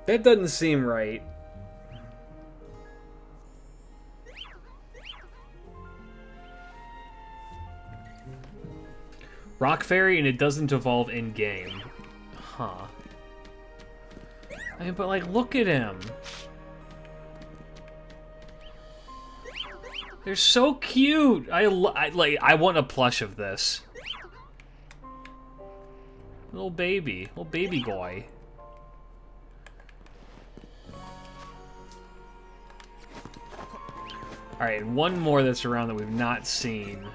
S1: That doesn't seem right. Rock Fairy, and it doesn't evolve in-game. Huh. I mean, but, like, look at him. They're so cute! I want a plush of this. Little baby boy. Alright, one more that's around that we've not seen.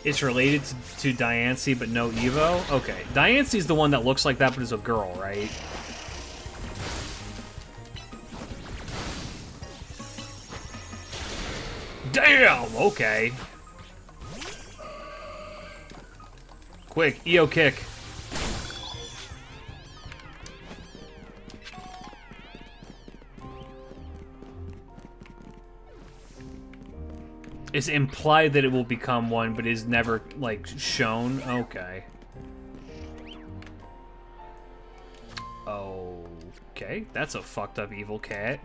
S1: It's related to Diancie, but no Evo? Okay. Diancie's the one that looks like that, but is a girl, right? Damn! Okay. Quick, EO kick. It's implied that it will become one, but is never, like, shown. Okay. Okay, that's a fucked up evil cat.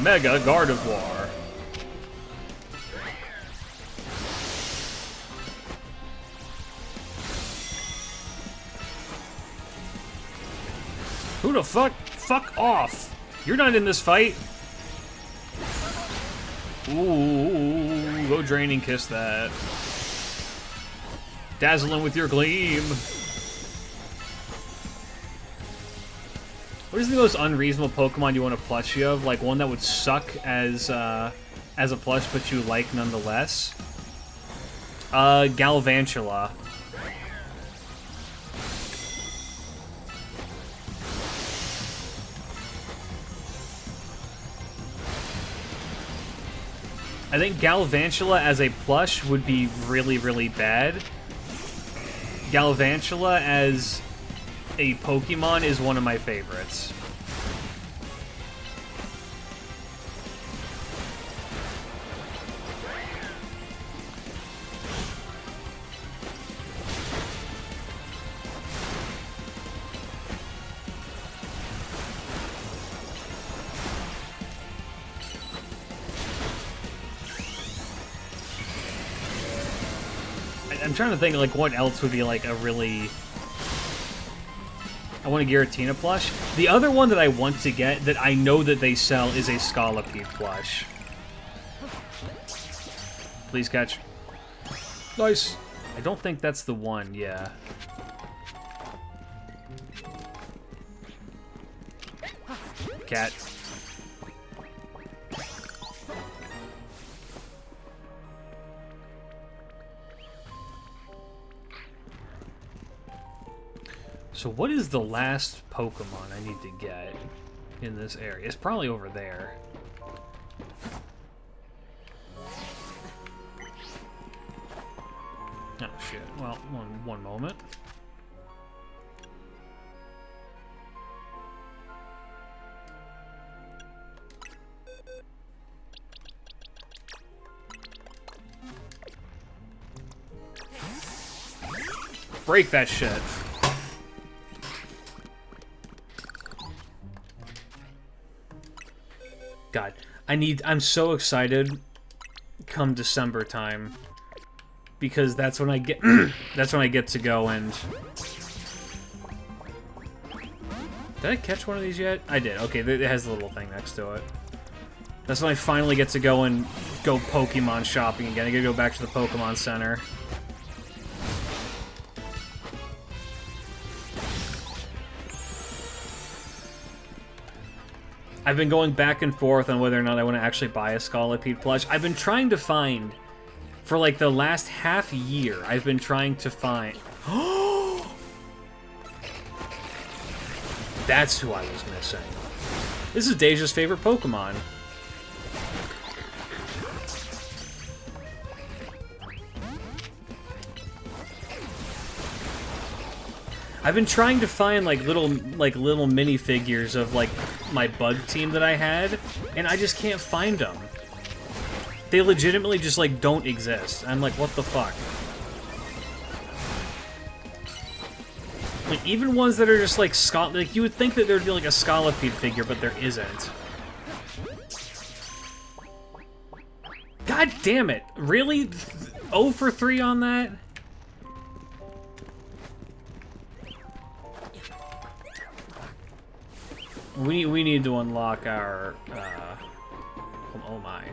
S1: Mega Gardevoir. Who the fuck? Fuck off! You're not in this fight. Ooh, go draining kiss that. Dazzling with your gleam. What is the most unreasonable Pokemon you want a plushie of? Like one that would suck as a plush, but you like nonetheless? Galvantula. I think Galvantula as a plush would be really, really bad. Galvantula as a Pokemon is one of my favorites. I'm trying to think, like, what else would be, like, a really... I want a Giratina plush. The other one that I want to get, that I know that they sell, is a Scolipede plush. Please catch. Nice. I don't think that's the one, yeah. Cat. So what is the last Pokemon I need to get in this area? It's probably over there. Oh shit. Well, one moment. Break that shit. God, I'm so excited come December time, because that's when I get that's when I get to go and... Did I catch one of these yet? I did. Okay, it has the little thing next to it. That's when I finally get to go Pokemon shopping again. I gotta go back to the Pokemon Center. I've been going back and forth on whether or not I want to actually buy a Scolipede plush. I've been trying to find, for like the last half year, I've been trying to find... That's who I was missing. This is Deja's favorite Pokemon. I've been trying to find like little minifigures of like my bug team that I had, and I just can't find them. They legitimately just like don't exist. I'm like, what the fuck? Like even ones that are just like like you would think that there'd be like a Scolipede figure, but there isn't. God damn it! Really? 0 for 3 on that? We need to unlock our, oh my.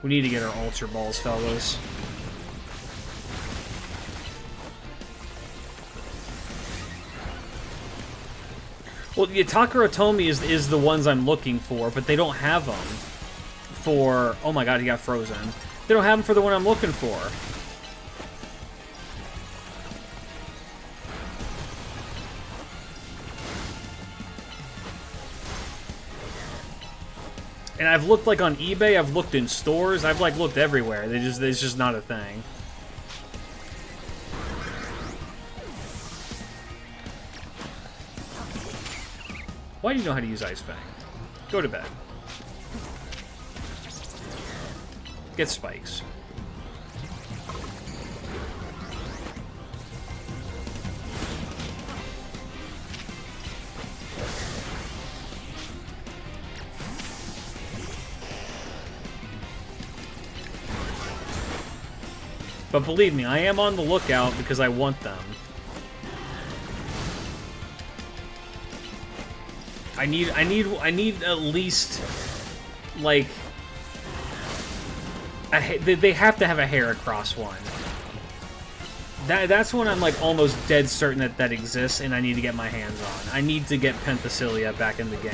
S1: We need to get our Ultra Balls, fellas. Well, yeah, Takara Tomy is the ones I'm looking for, but they don't have them for... Oh my god, he got frozen. They don't have them for the one I'm looking for. And I've looked, like, on eBay, I've looked in stores, I've, like, looked everywhere. It's just not a thing. Why do you know how to use Ice Fang? Go to bed. Get spikes. But believe me, I am on the lookout because I want them. I need at least, like, they have to have a Heracross one. That's when I'm, like, almost dead certain that exists, and I need to get my hands on. I need to get Penthesilea back in the game.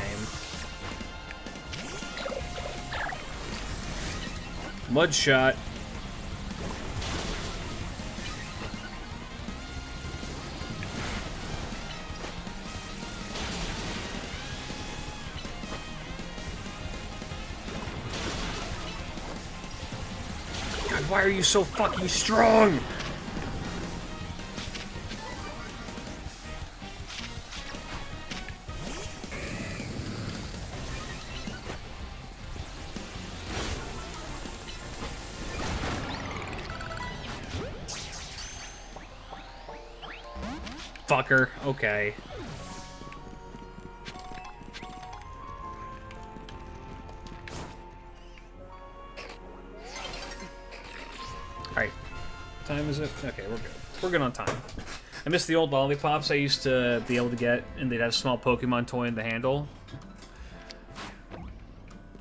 S1: Mud shot. Why are you so fucking strong? Fucker. Okay. Alright. Time is it? Okay, we're good. We're good on time. I miss the old lollipops I used to be able to get, and they'd have a small Pokemon toy in the handle.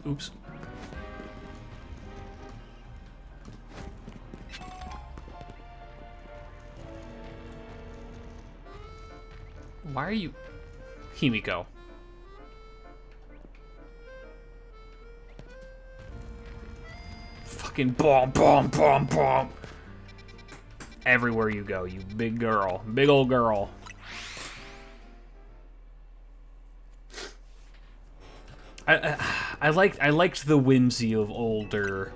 S1: Oops. Why are you... Himiko. Fucking bomb, bomb, bomb, bomb. Everywhere you go, you big girl. Big old girl. I liked the whimsy of older...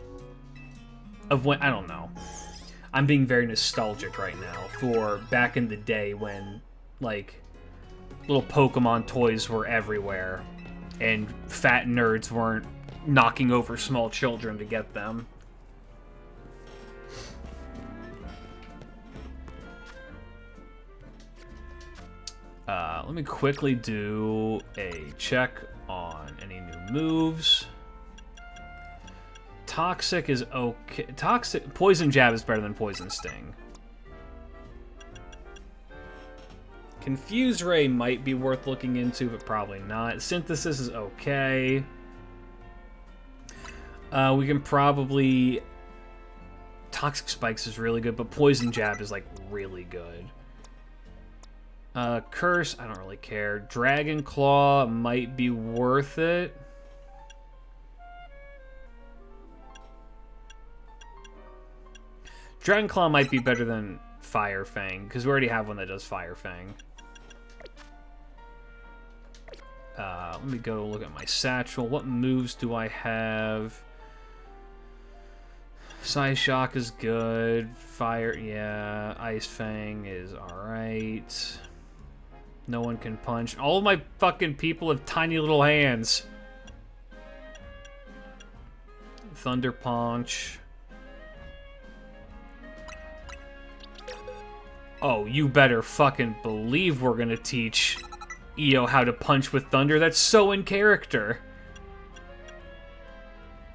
S1: Of when... I don't know. I'm being very nostalgic right now for back in the day when, like, little Pokemon toys were everywhere and fat nerds weren't knocking over small children to get them. Let me quickly do a check on any new moves. Toxic is okay. Poison Jab is better than Poison Sting. Confuse Ray might be worth looking into, but probably not. Synthesis is okay. We can probably... Toxic Spikes is really good, but Poison Jab is, like, really good. Curse, I don't really care. Dragon Claw might be worth it. Dragon Claw might be better than Fire Fang, because we already have one that does Fire Fang. Let me go look at my satchel. What moves do I have? Psyshock is good. Fire, yeah. Ice Fang is alright. No one can punch. All of my fucking people have tiny little hands. Thunder Punch. Oh, you better fucking believe we're gonna teach Io how to punch with thunder. That's so in character.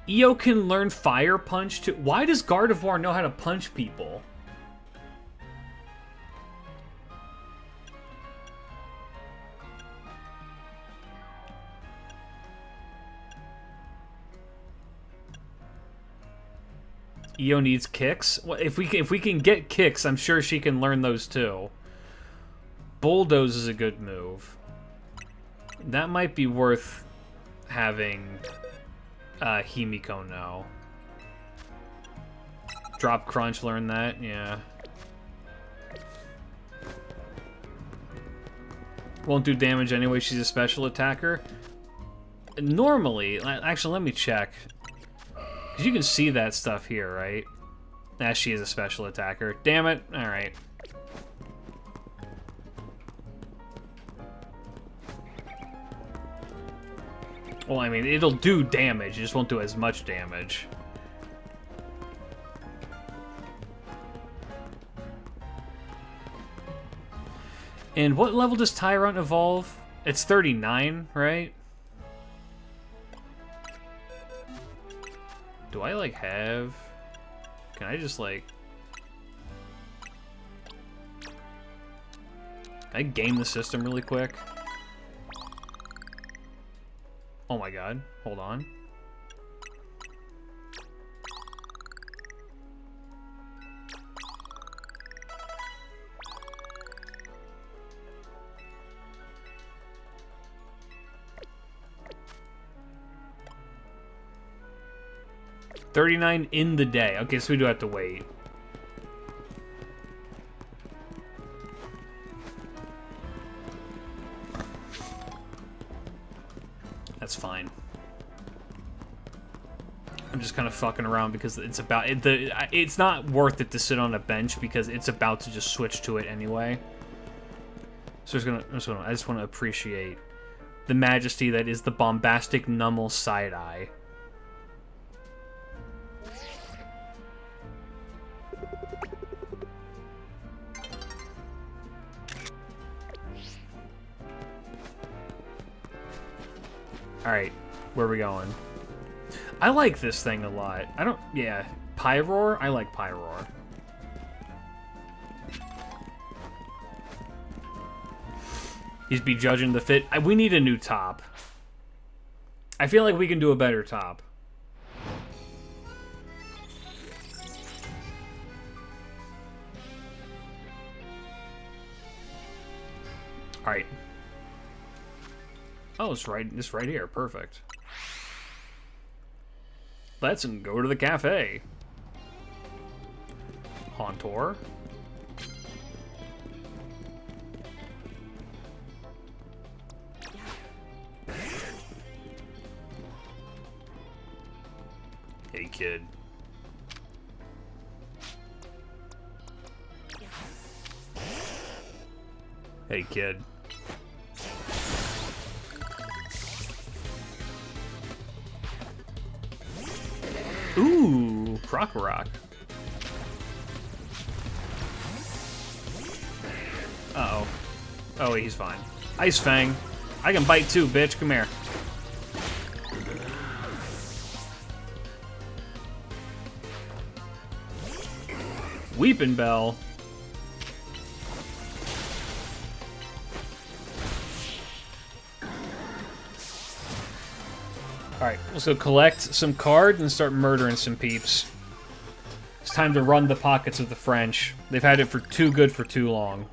S1: Io can learn Fire Punch too. Why does Gardevoir know how to punch people? Io needs kicks. Well, if we can get kicks, I'm sure she can learn those too. Bulldoze is a good move. That might be worth having Himiko know. Drop Crunch, learn that, yeah. Won't do damage anyway, she's a special attacker. Normally, actually let me check. Because you can see that stuff here, right? Nah, she is a special attacker. Damn it, alright. Well, I mean, it'll do damage, it just won't do as much damage. And what level does Tyrant evolve? It's 39, right? Do I, like, have... Can I just, like... Can I game the system really quick? Oh my god. Hold on. $39 in the day. Okay, so we do have to wait. That's fine. I'm just kind of fucking around because it's about it's not worth it to sit on a bench because it's about to just switch to it anyway. So I just want to appreciate the majesty that is the bombastic Nummel side eye. Alright, where are we going? I like this thing a lot. Yeah, Pyroar? I like Pyroar. He's be judging the fit. We need a new top. I feel like we can do a better top. Alright. Oh, it's right here. Perfect. Let's go to the cafe. Hauntor. Hey, kid. Hey, kid. Ooh, Krokorok. Uh-oh. Oh, he's fine. Ice Fang. I can bite too, bitch. Come here. Weepin' Bell. Alright, let's go collect some cards and start murdering some peeps. It's time to run the pockets of the French. They've had it for too good for too long.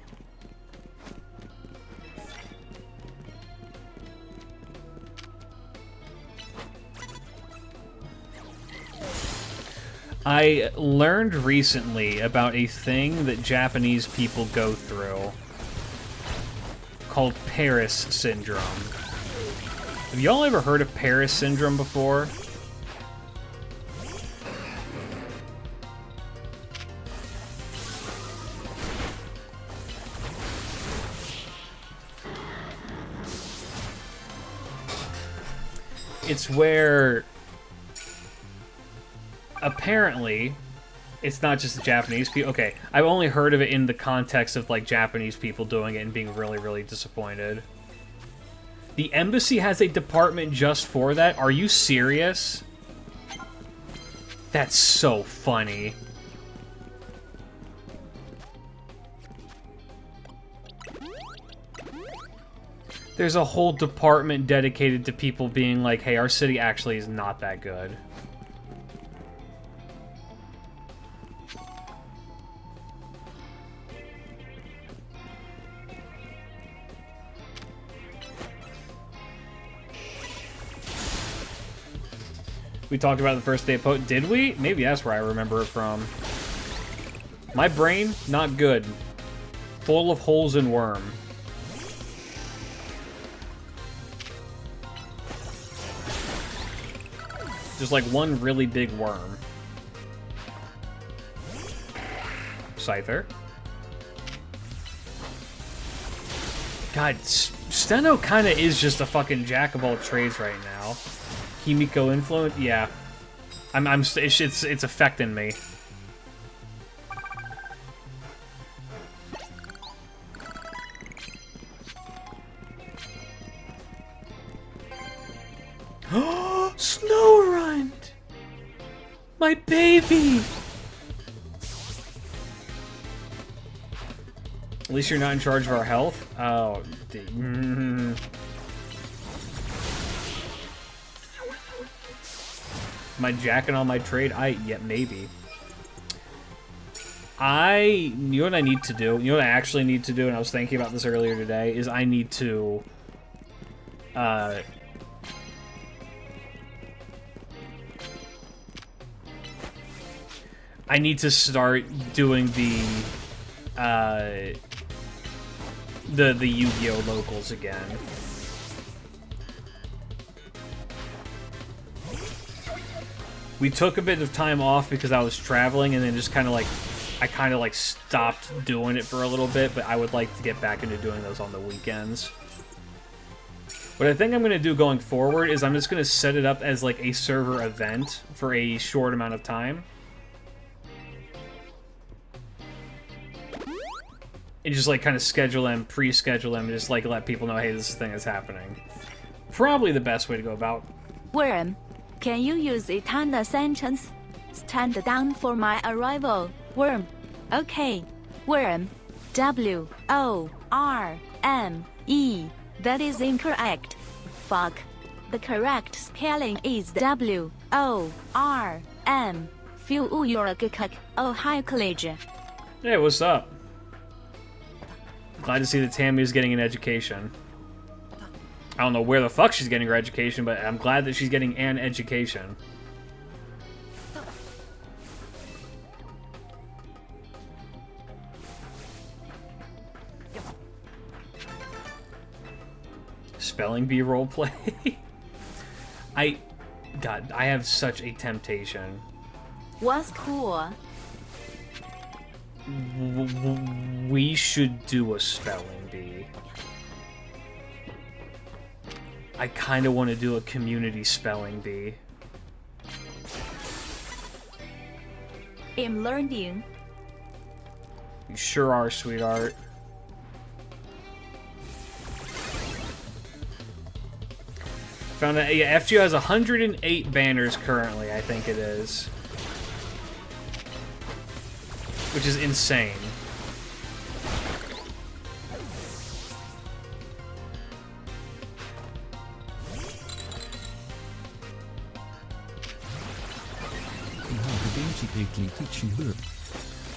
S1: I learned recently about a thing that Japanese people go through called Paris Syndrome. Have y'all ever heard of Paris Syndrome before? It's where apparently it's not just the Japanese people. Okay, I've only heard of it in the context of like Japanese people doing it and being really, really disappointed. The embassy has a department just for that? Are you serious? That's so funny. There's a whole department dedicated to people being like, hey, our city actually is not that good. We talked about it the first day of Did we? Maybe that's where I remember it from. My brain, not good. Full of holes and worm. Just like one really big worm. Scyther. God, Steno kind of is just a fucking jack of all trades right now. Himiko influence, yeah. It's affecting me. Snowrunt! My baby! At least you're not in charge of our health? Oh, Am I jacking on my trade? Yeah, maybe. You know what I need to do? You know what I actually need to do, and I was thinking about this earlier today, is I need to... I need to start doing the Yu-Gi-Oh! Locals again. We took a bit of time off because I was traveling, and then just kind of like, I kind of like stopped doing it for a little bit, but I would like to get back into doing those on the weekends. What I think I'm going to do going forward is I'm just going to set it up as like a server event for a short amount of time. And just like kind of schedule them, pre-schedule them, and just like let people know, hey, this thing is happening. Probably the best way to go about.
S4: Worm, can you use Eternal sentence? Stand down for my arrival. Worm. Okay. Worm. W-O-R-M-E. That is incorrect. Fuck. The correct spelling is W-O-R-M. Feel your gukuk. Oh, hi, college.
S1: Hey, what's up? Glad to see that Tammy is getting an education. I don't know where the fuck she's getting her education, but I'm glad that she's getting an education. Spelling bee roleplay? God, I have such a temptation.
S4: What's cool?
S1: We should do a spelling bee. I kind of want to do a community spelling bee.
S4: I'm learning.
S1: You sure are, sweetheart. Found out, yeah, FGO has 108 banners currently, I think it is. Which is insane.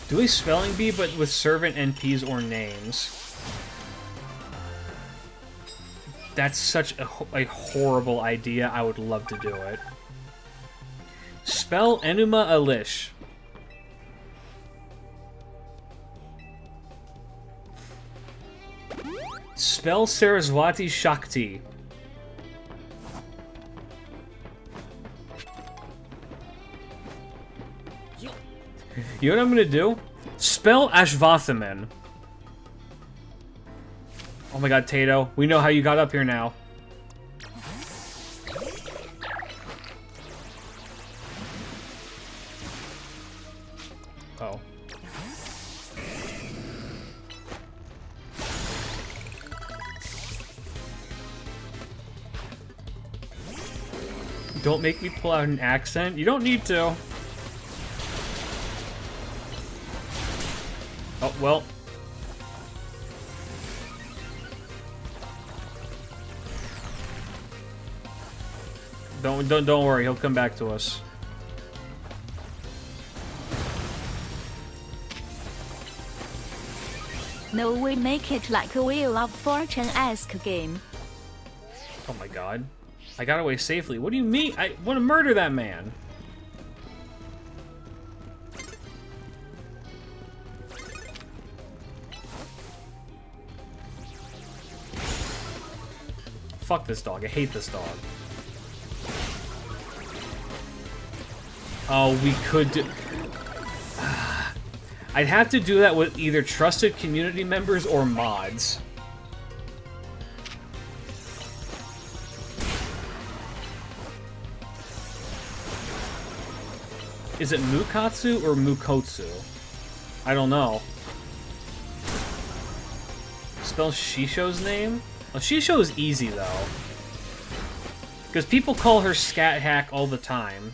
S1: Do a spelling bee, but with servant NPs or names. That's such a horrible idea. I would love to do it. Spell Enuma Elish. Spell Saraswati Shakti. You know what I'm gonna do? Spell Ashvathaman. Oh my god, Tato. We know how you got up here now. Oh. Don't make me pull out an accent. You don't need to. Oh, well. Don't worry, he'll come back to us.
S4: No, we make it like a Wheel of Fortune-esque game.
S1: Oh my god. I got away safely. What do you mean? I want to murder that man. Fuck this dog. I hate this dog. Oh, we could do... I'd have to do that with either trusted community members or mods. Is it Mukatsu or Mukotsu? I don't know. Spell Shisho's name? Oh, Shisho is easy, though. Because people call her Scat Hack all the time.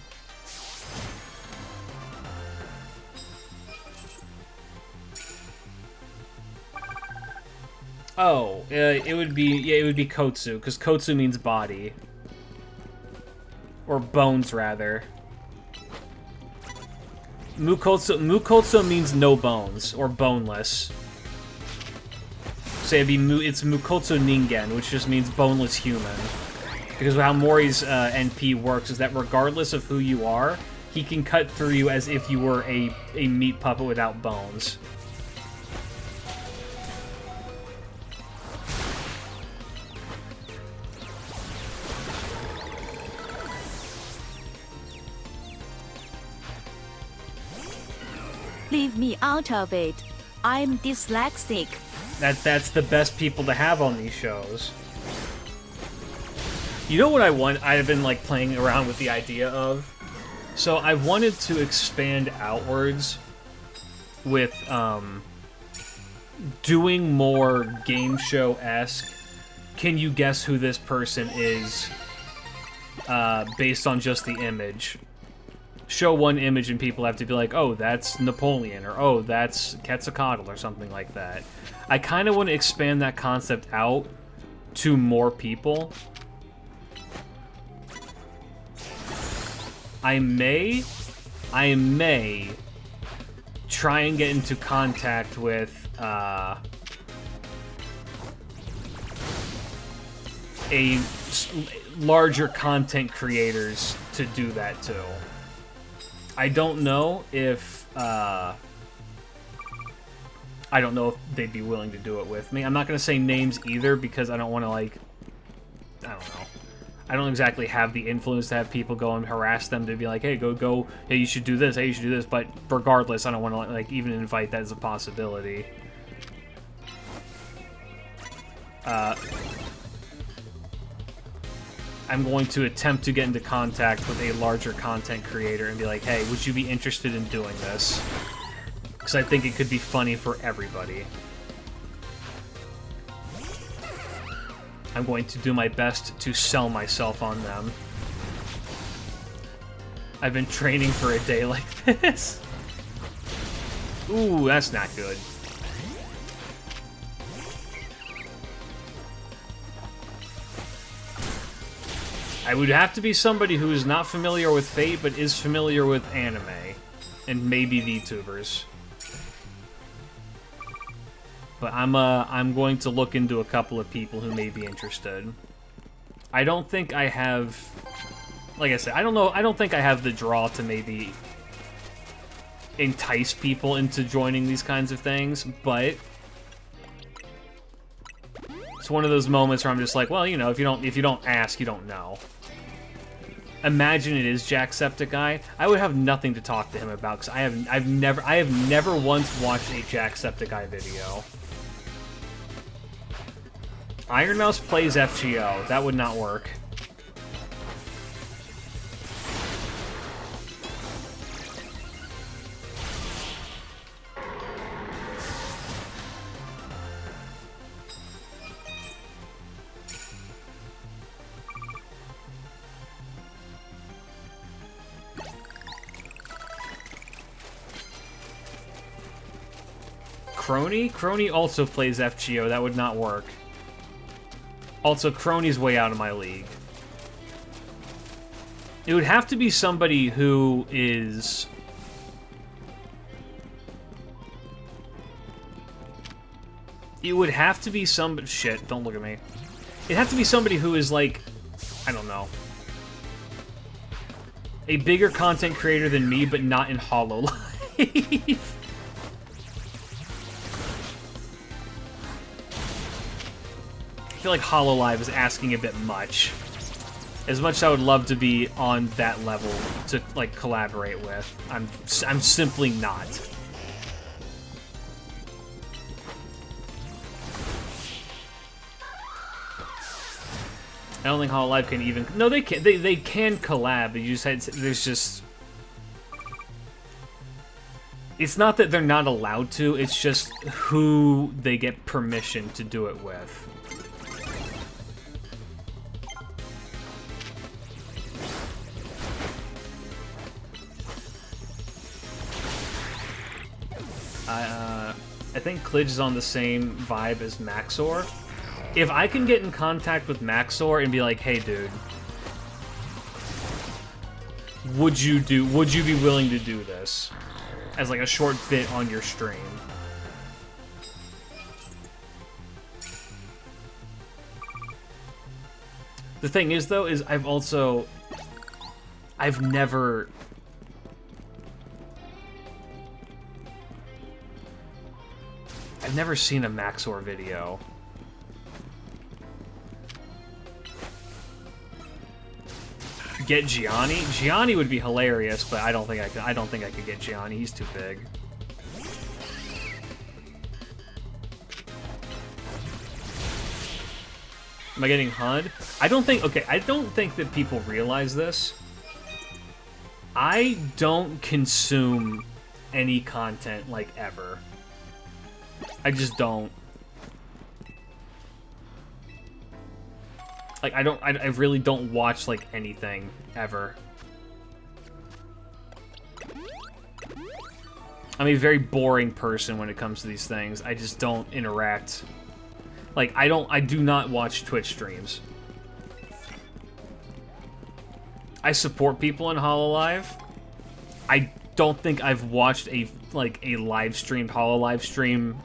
S1: Oh, it would be Kotsu, because Kotsu means body. Or bones, rather. Mukotsu means no bones, or boneless. So it's Mukotsu Ningen, which just means boneless human. Because how Mori's NP works is that regardless of who you are, he can cut through you as if you were a meat puppet without bones.
S4: Leave me out of it. I'm dyslexic.
S1: That's the best people to have on these shows. You know what I want? I've been like playing around with the idea of. So I wanted to expand outwards with doing more game show-esque. Can you guess who this person is based on just the image? Show one image and people have to be like, oh, that's Napoleon, or oh, that's Quetzalcoatl, or something like that. I kind of want to expand that concept out to more people. I may try and get into contact with larger content creators to do that too. I don't know if they'd be willing to do it with me. I'm not gonna say names either because I don't want to I don't know. I don't exactly have the influence to have people go and harass them to be like, hey, go, hey, you should do this, hey, you should do this. But regardless, I don't want to like even invite that as a possibility. I'm going to attempt to get into contact with a larger content creator and be like, hey, would you be interested in doing this? Because I think it could be funny for everybody. I'm going to do my best to sell myself on them. I've been training for a day like this. Ooh, that's not good. I would have to be somebody who is not familiar with Fate, but is familiar with anime. And maybe VTubers. But I'm going to look into a couple of people who may be interested. I don't think I have... Like I said, I don't think I have the draw to maybe entice people into joining these kinds of things, but... It's one of those moments where I'm just like, well, you know, if you don't ask, you don't know. Imagine it is Jacksepticeye. I would have nothing to talk to him about because I have never once watched a Jacksepticeye video. Iron Mouse plays FGO. That would not work. Crony? Crony also plays FGO. That would not work. Also, Crony's way out of my league. It would have to be somebody who is... It would have to be somebody... Shit, don't look at me. It'd have to be somebody who is, like, I don't know. A bigger content creator than me, but not in HoloLive. I feel like HoloLive is asking a bit much. As much as I would love to be on that level to, like, collaborate with, I'm simply not. I don't think HoloLive can even... No, they can. They can collab, but you just had... There's just... It's not that they're not allowed to, it's just who they get permission to do it with. I think Klidge is on the same vibe as Maxor. If I can get in contact with Maxor and be like, hey dude, would you be willing to do this as like a short bit on your stream? The thing is though, is I've never seen a Maxor video. Get Gianni? Gianni would be hilarious, but I don't think I could get Gianni. He's too big. Am I getting HUD? I don't think that people realize this. I don't consume any content, like, ever. I just don't. Like, I really don't watch, like, anything, ever. I'm a very boring person when it comes to these things. I just don't interact. Like, I do not watch Twitch streams. I support people in HoloLive. I don't think I've watched a live-streamed HoloLive stream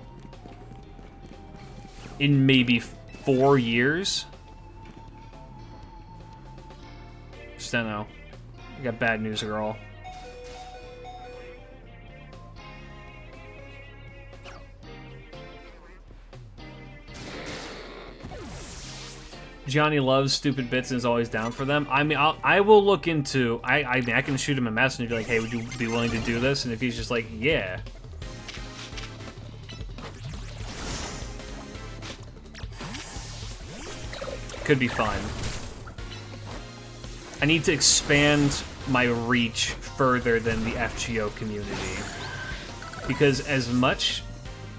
S1: in maybe 4 years. Just don't know. I got bad news, girl. Johnny loves stupid bits and is always down for them. I mean, I will look into... I mean, I can shoot him a message and be like, hey, would you be willing to do this? And if he's just like, yeah. Could be fun. I need to expand my reach further than the FGO community. Because as much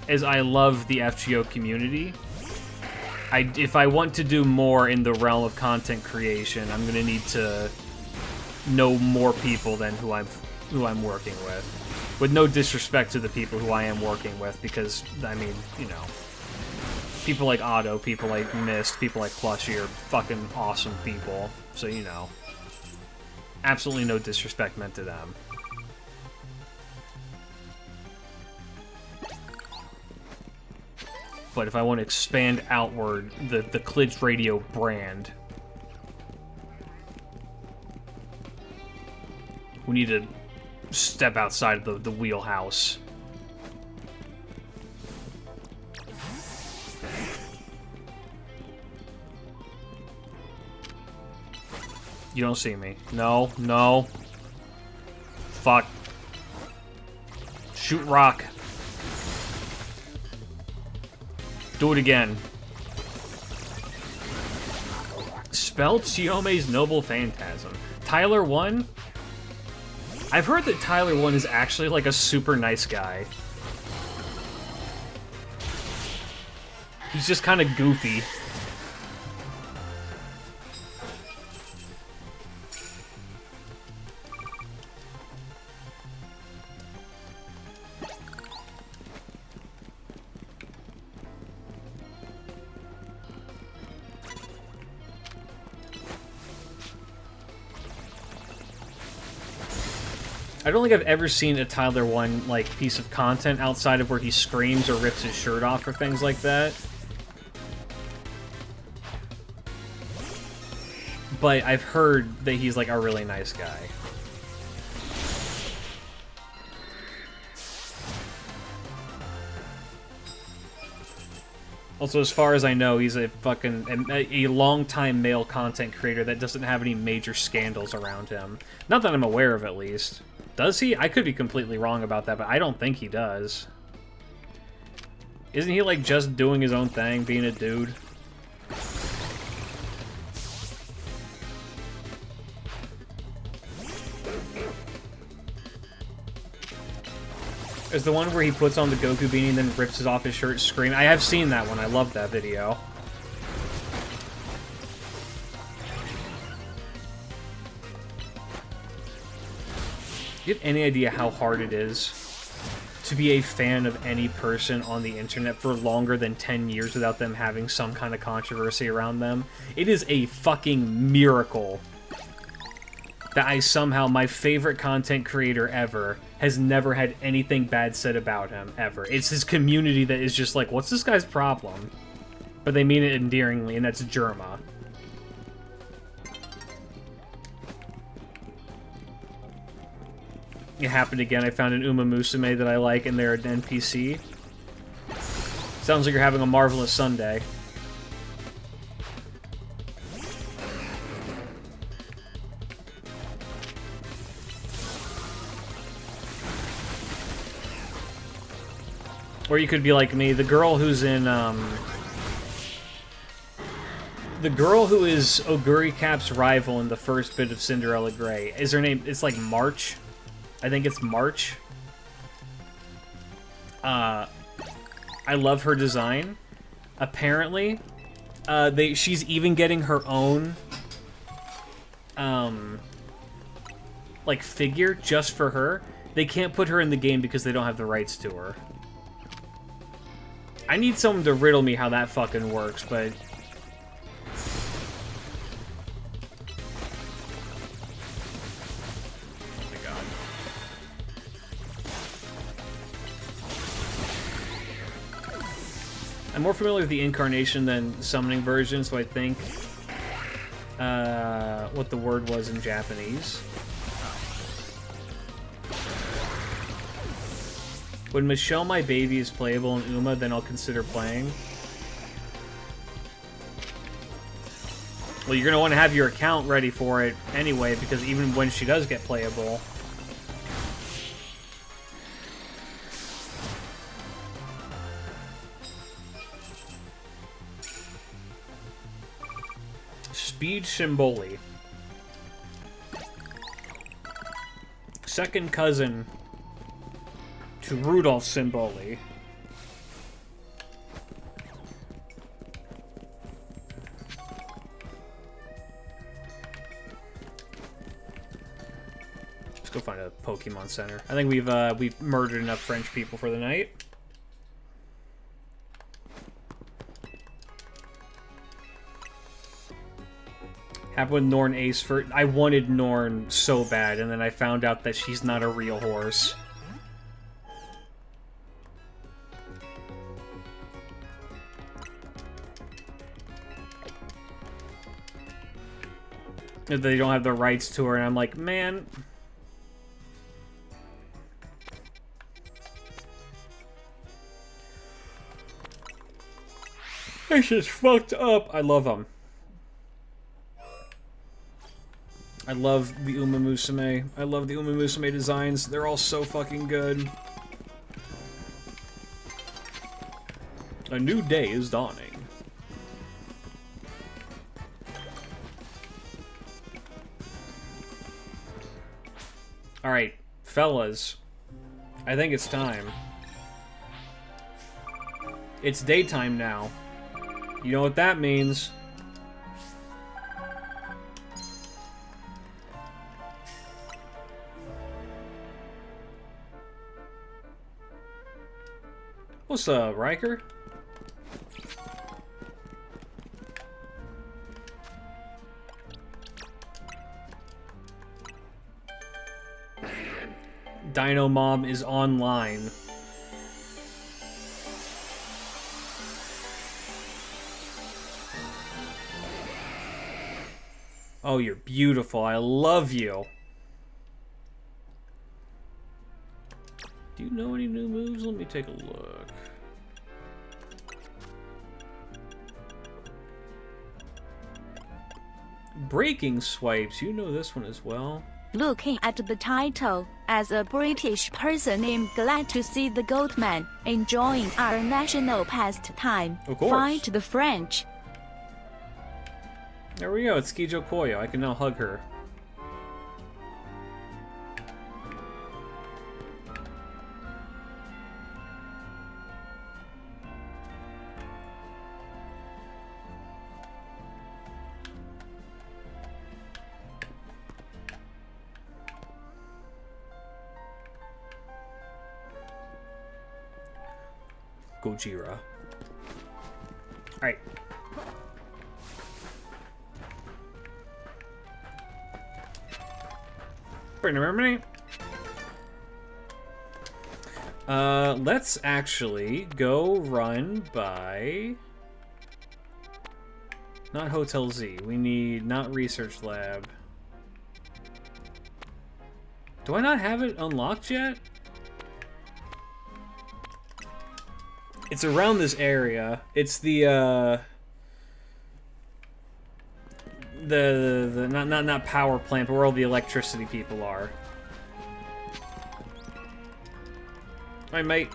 S1: as I love the FGO community... if I want to do more in the realm of content creation, I'm gonna need to know more people than who I'm working with. With no disrespect to the people who I am working with, because I mean, you know, people like Otto, people like Mist, people like Plushy are fucking awesome people. So you know, absolutely no disrespect meant to them. But if I want to expand outward the Klidge Radio brand, we need to step outside of the wheelhouse. You don't see me. No, no. Fuck. Shoot rock. Do it again. Spell Chiome's Noble Phantasm. Tyler 1? I've heard that Tyler 1 is actually like a super nice guy. He's just kind of goofy. I don't think I've ever seen a Tyler 1 like piece of content outside of where he screams or rips his shirt off or things like that. but I've heard that he's like a really nice guy. Also, as far as I know, he's a fucking a long-time male content creator that doesn't have any major scandals around him. Not that I'm aware of, at least. Does he? I could be completely wrong about that, but I don't think he does. Isn't he, like, just doing his own thing, being a dude? There's the one where he puts on the Goku beanie and then rips off his shirt screaming. I have seen that one. I love that video. Do you have any idea how hard it is to be a fan of any person on the internet for longer than 10 years without them having some kind of controversy around them? It is a fucking miracle that I somehow, my favorite content creator ever, has never had anything bad said about him, ever. It's his community that is just like, what's this guy's problem? But they mean it endearingly, and that's Germa. It happened again. I found an Uma Musume that I like, and they're an NPC. Sounds like you're having a marvelous Sunday. Or you could be like me, the girl who's in, the girl who is Oguri Cap's rival in the first bit of Cinderella Grey. Is her name, it's like March? I think it's March. I love her design. Apparently, she's even getting her own, like, figure just for her. They can't put her in the game because they don't have the rights to her. I need someone to riddle me how that fucking works, but... Oh my god. I'm more familiar with the incarnation than summoning version, so I think... what the word was in Japanese. When Michelle My Baby is playable in Uma, then I'll consider playing. Well, you're going to want to have your account ready for it anyway, because even when she does get playable... Speed Shimboli. Second cousin to Rudolph Simboli. Let's go find a Pokemon Center. I think we've murdered enough French people for the night. Happened with Norn Ace for... I wanted Norn so bad, and then I found out that she's not a real horse. They don't have the rights to her, and I'm like, man... This is fucked up. I love them. I love the Uma Musume. I love the Uma Musume designs. They're all so fucking good. A new day is dawning. Alright, fellas. I think it's time. It's daytime now. You know what that means. What's up, Riker? Dino Mom is online. Oh, you're beautiful. I love you. Do you know any new moves? Let me take a look. Breaking swipes. You know this one as well.
S4: Looking at the title, as a British person, I'm glad to see the Goatman enjoying our national pastime.
S1: Of course.
S4: Fight the French.
S1: There we go. It's Kijo Koyo. I can now hug her. Gojira. Alright. Let's actually go run by... Not Hotel Z. We need not Research Lab. Do I not have it unlocked yet? It's around this area. It's the not power plant, but where all the electricity people are. Hi, mate.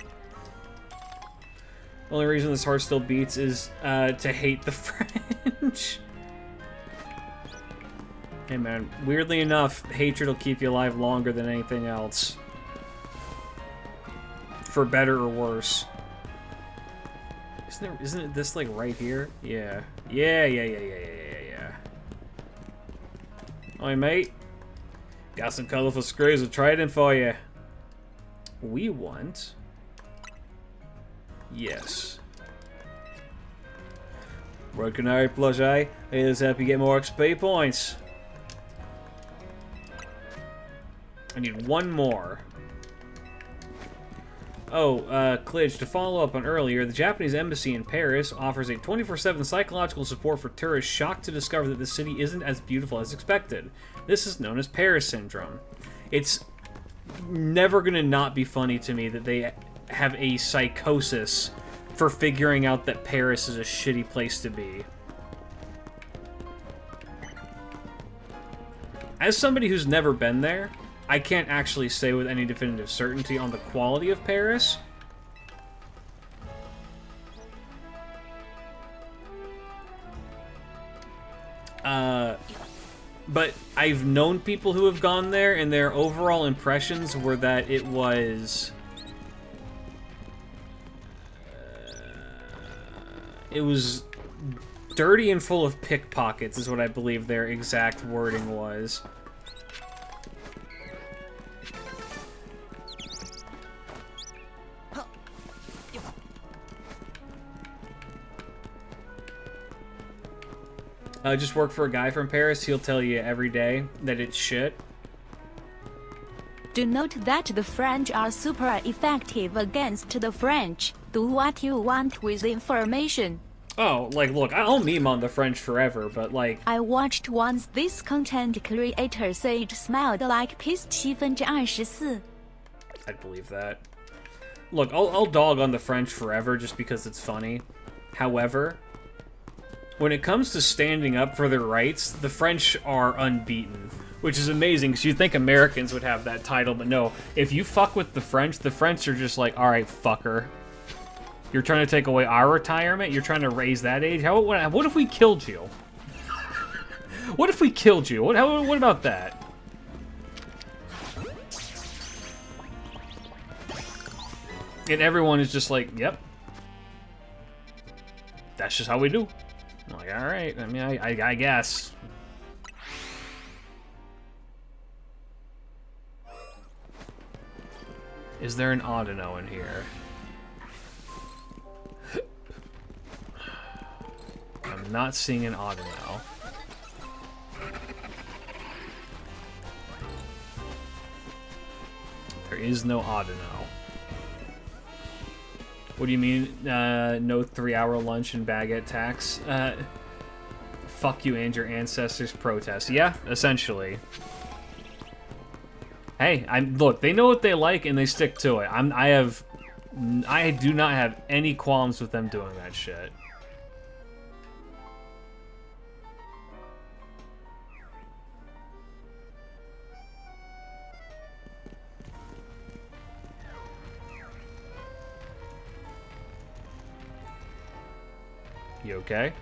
S1: Only reason this heart still beats is to hate the French. Hey man, weirdly enough, hatred will keep you alive longer than anything else. For better or worse. Isn't it this like right here? Yeah. Yeah. Hi mate. Got some colorful screws with trident for you. We want... Yes. Working hard, plush eye. Let's help you get more XP points. I need one more. Oh, Klidge, to follow up on earlier, the Japanese embassy in Paris offers a 24/7 psychological support for tourists shocked to discover that the city isn't as beautiful as expected. This is known as Paris syndrome. It's never gonna not be funny to me that they have a psychosis for figuring out that Paris is a shitty place to be. As somebody who's never been there, I can't actually say with any definitive certainty on the quality of Paris. But I've known people who have gone there, and their overall impressions were that it was... it was dirty and full of pickpockets, is what I believe their exact wording was. Just work for a guy from Paris. He'll tell you every day that it's shit.
S4: Do note that the French are super effective against the French. Do what you want with information.
S1: Oh, like, look, I'll meme on the French forever, but, like...
S4: I watched once this content creator say it smelled like Pt.4.
S1: I'd believe that. Look, I'll dog on the French forever just because it's funny. However... when it comes to standing up for their rights, the French are unbeaten. Which is amazing, because you'd think Americans would have that title, but no. If you fuck with the French are just like, alright, fucker. You're trying to take away our retirement? You're trying to raise that age? What if we killed you? What if we killed you? What about that? And everyone is just like, yep. That's just how we do. I'm like, alright, I mean, I guess. Is there an Audino in here? I'm not seeing an Audino. There is no Audino. What do you mean, no 3-hour lunch and baguette tax? fuck you and your ancestors protest. Yeah, essentially. Hey, look, they know what they like and they stick to it. I do not have any qualms with them doing that shit. You okay?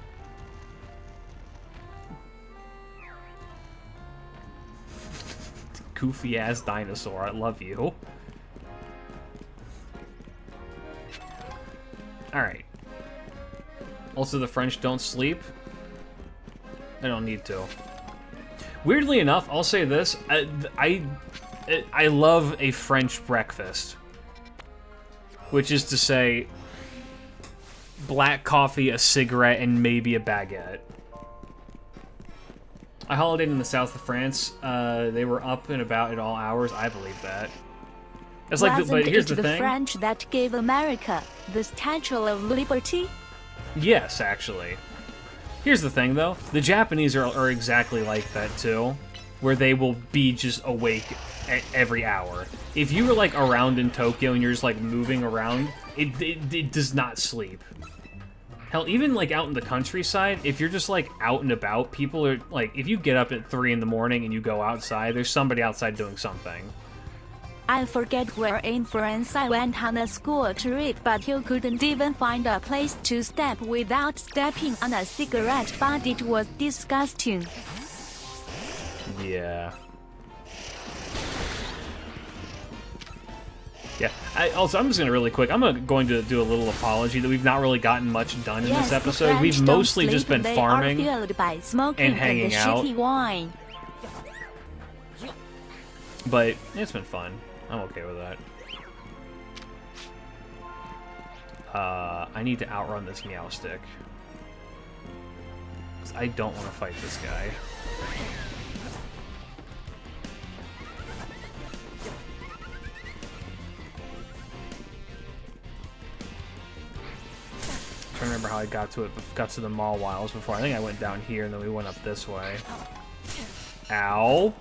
S1: Goofy ass dinosaur, I love you. Alright. Also, the French don't sleep. I don't need to. Weirdly enough, I'll say this. I love a French breakfast. Which is to say, black coffee, a cigarette, and maybe a baguette. I holidayed in the south of France. They were up and about at all hours. I believe that. It's like, but here's the thing.
S4: French that gave America the Statue of Liberty?
S1: Yes, actually. Here's the thing, though. The Japanese are exactly like that, too. Where they will be just awake at every hour. If you were, like, around in Tokyo and you're just, like, moving around, it does not sleep. Hell, even, like, out in the countryside, if you're just, like, out and about, people are, like, if you get up at 3 in the morning and you go outside, there's somebody outside doing something.
S4: I forget where in France I went on a school trip, but you couldn't even find a place to step without stepping on a cigarette butt. It was disgusting.
S1: Yeah. Yeah. I'm just gonna really quick. I'm going to do a little apology that we've not really gotten much done in this episode. We've mostly just been farming and hanging out.
S4: Wine.
S1: But it's been fun. I'm okay with that. I need to outrun this Meowstick. 'Cause I don't want to fight this guy. I'm trying to remember how I got to the mall wilds before. I think I went down here and then we went up this way. Ow.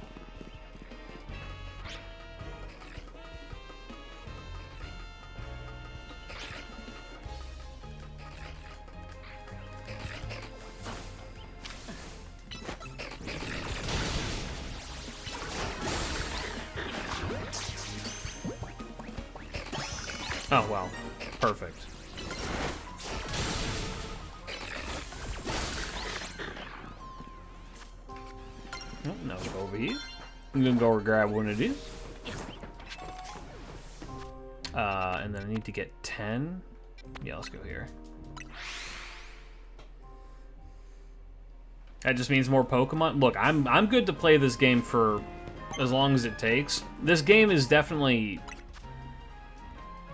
S1: Oh, well. Perfect. Oh, now go over here. I'm gonna go grab one of these. And then I need to get 10. Yeah, let's go here. That just means more Pokemon. Look, I'm good to play this game for as long as it takes. This game is definitely...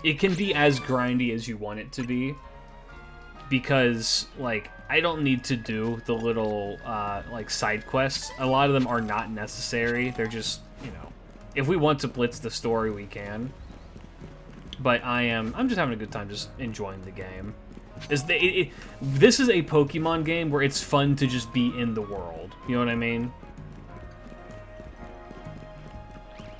S1: It can be as grindy as you want it to be. Because, like, I don't need to do the little, like, side quests. A lot of them are not necessary. They're just, you know... If we want to blitz the story, we can. But I'm just having a good time just enjoying the game. This is a Pokemon game where it's fun to just be in the world. You know what I mean?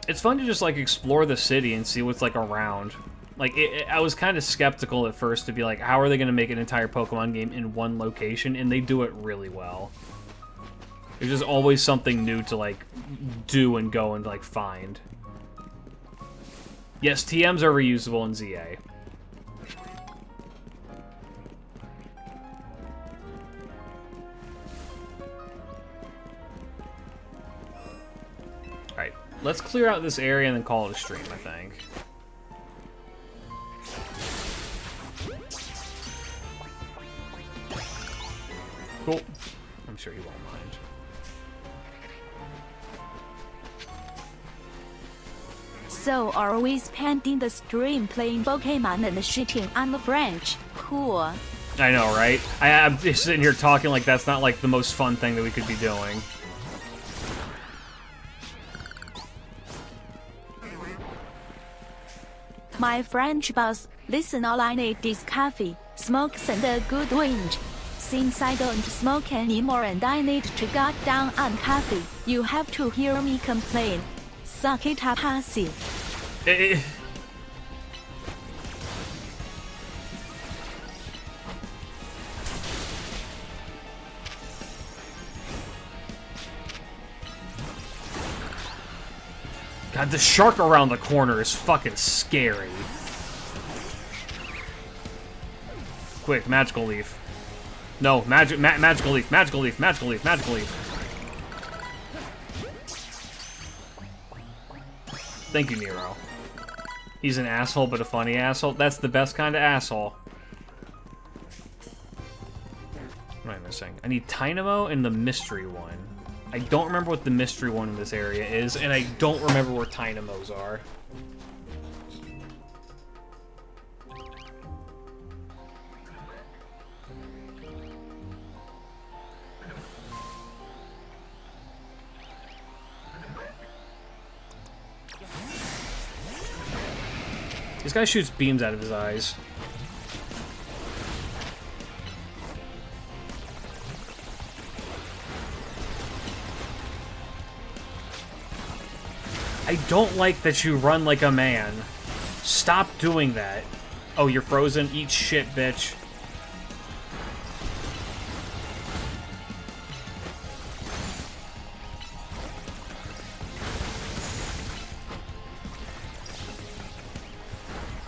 S1: It's fun to just, like, explore the city and see what's, like, around. Like, I was kind of skeptical at first to be like, how are they going to make an entire Pokemon game in one location? And they do it really well. There's just always something new to, like, do and go and, like, find. Yes, TMs are reusable in ZA. Alright, let's clear out this area and then call it a stream, I think. Cool. I'm sure he won't mind.
S4: So are we spending the stream playing Pokemon and shitting on the French? Cool.
S1: I know, right? I'm just sitting here talking like that's not like the most fun thing that we could be doing.
S4: My French boss, listen, all I need is coffee, smokes, and a good wind. since I don't smoke anymore and I need to cut down on coffee. You have to hear me complain. Suck it up, pussy.
S1: God, the shark around the corner is fucking scary. Quick, magical leaf. No, magical leaf, magical leaf, magical leaf, magical leaf. Thank you, Nero. He's an asshole, but a funny asshole. That's the best kind of asshole. What am I missing? I need Tynamo and the mystery one. I don't remember what the mystery one in this area is, and I don't remember where Tynamos are. This guy shoots beams out of his eyes. I don't like that you run like a man. Stop doing that. Oh, you're frozen? Eat shit, bitch.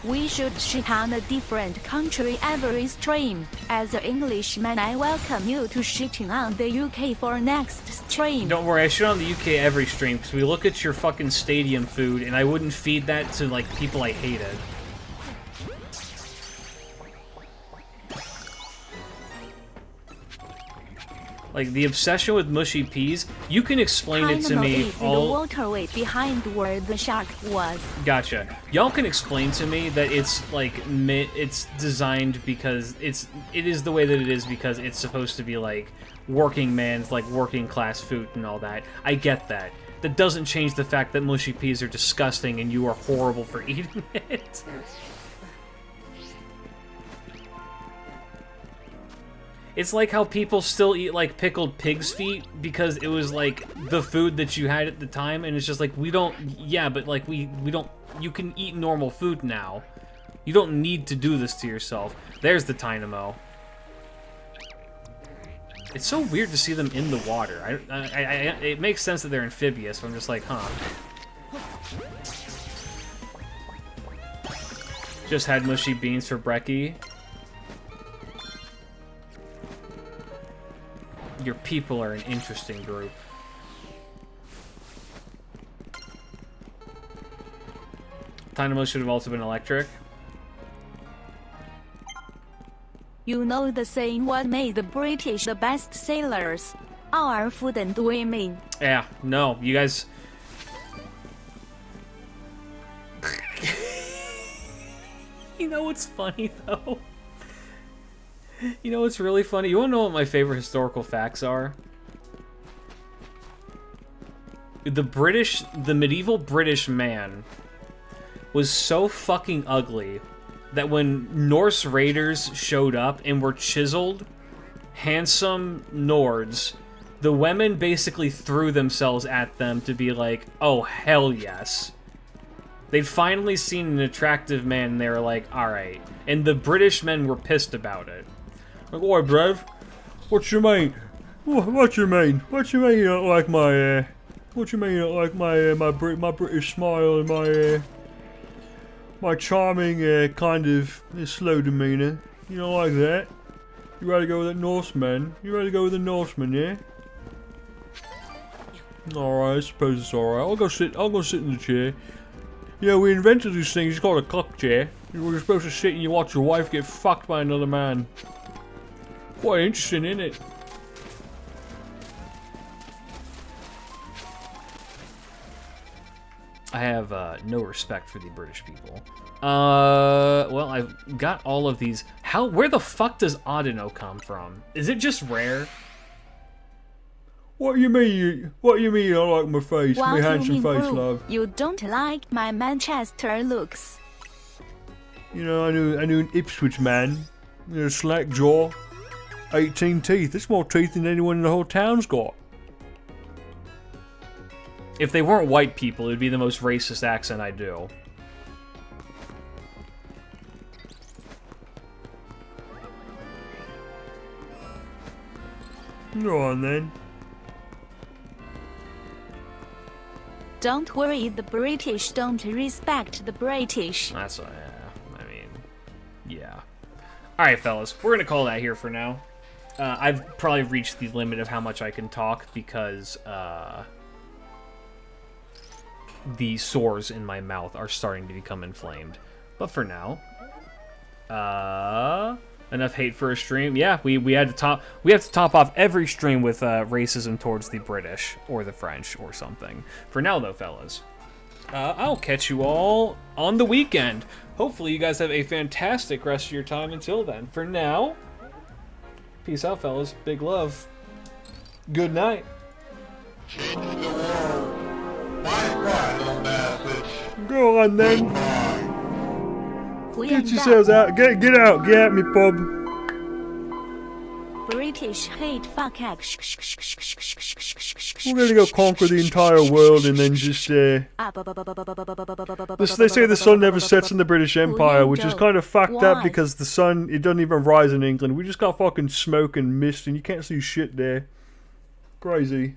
S4: We should shit on a different country every stream. As an Englishman, I welcome you to shitting on the UK for next stream.
S1: Don't worry, I shit on the UK every stream, because we look at your fucking stadium food, and I wouldn't feed that to, like, people I hated. Like, the obsession with mushy peas, you can explain it to me
S4: all... the waterway behind where the shark was.
S1: Gotcha. Y'all can explain to me that it's, like, it's designed because it is the way that it is because it's supposed to be, like, working man's, like, working class food and all that. I get that. That doesn't change the fact that mushy peas are disgusting and you are horrible for eating it. It's like how people still eat, like, pickled pig's feet because it was, like, the food that you had at the time, and it's just like, we don't... Yeah, but, like, we don't... You can eat normal food now. You don't need to do this to yourself. There's the Tynamo. It's so weird to see them in the water. It makes sense that they're amphibious, but I'm just like, huh. Just had mushy beans for brekkie. Your people are an interesting group. Dynamo should have also been electric.
S4: You know the saying, what made the British the best sailors? Our food and women.
S1: Yeah, no, you guys... You know what's funny, though? You know what's really funny? You wanna know what my favorite historical facts are? The medieval British man was so fucking ugly that when Norse raiders showed up and were chiseled, handsome Nords, the women basically threw themselves at them to be like, oh, hell yes. They'd finally seen an attractive man and they were like, alright. And the British men were pissed about it. Like, oi, bruv, what you mean? What you mean? What you mean you don't like my, what you mean you don't like my, my British smile and my, my charming, kind of slow demeanour? You don't like that? You rather go with that Norseman? You rather go with the Norseman, yeah? Alright, I suppose it's alright. I'll go sit in the chair. You know, we invented these things, it's called a cock chair. You're supposed to sit and you watch your wife get fucked by another man. Quite interesting, isn't it? I have no respect for the British people. Well, I've got all of these. Where the fuck does Audino come from? Is it just rare? What do you mean? What do you mean? I like my face, my handsome face, love.
S4: You don't like my Manchester looks.
S2: You know, I knew an Ipswich man, you know, slack jaw. 18 teeth. That's more teeth than anyone in the whole town's got.
S1: If they weren't white people, it would be the most racist accent I do.
S2: Go on then.
S4: Don't worry, the British don't respect the British.
S1: That's, I mean, yeah. Alright, fellas, we're gonna call that here for now. I've probably reached the limit of how much I can talk because, the sores in my mouth are starting to become inflamed. But for now, enough hate for a stream. Yeah, we have to top off every stream with racism towards the British or the French or something. For now, though, fellas, I'll catch you all on the weekend. Hopefully, you guys have a fantastic rest of your time until then. For now, peace out, fellas. Big love. Good night.
S2: Go on then.
S4: We
S2: Get
S4: end
S2: yourselves
S4: up
S2: out. Get out. Get at me, Bob.
S4: British hate fuck act.
S2: We're gonna go conquer the entire world and then just, they say the sun never sets in the British Empire, which is kind of fucked up because the sun, it doesn't even rise in England. We just got fucking smoke and mist and you can't see shit there. Crazy.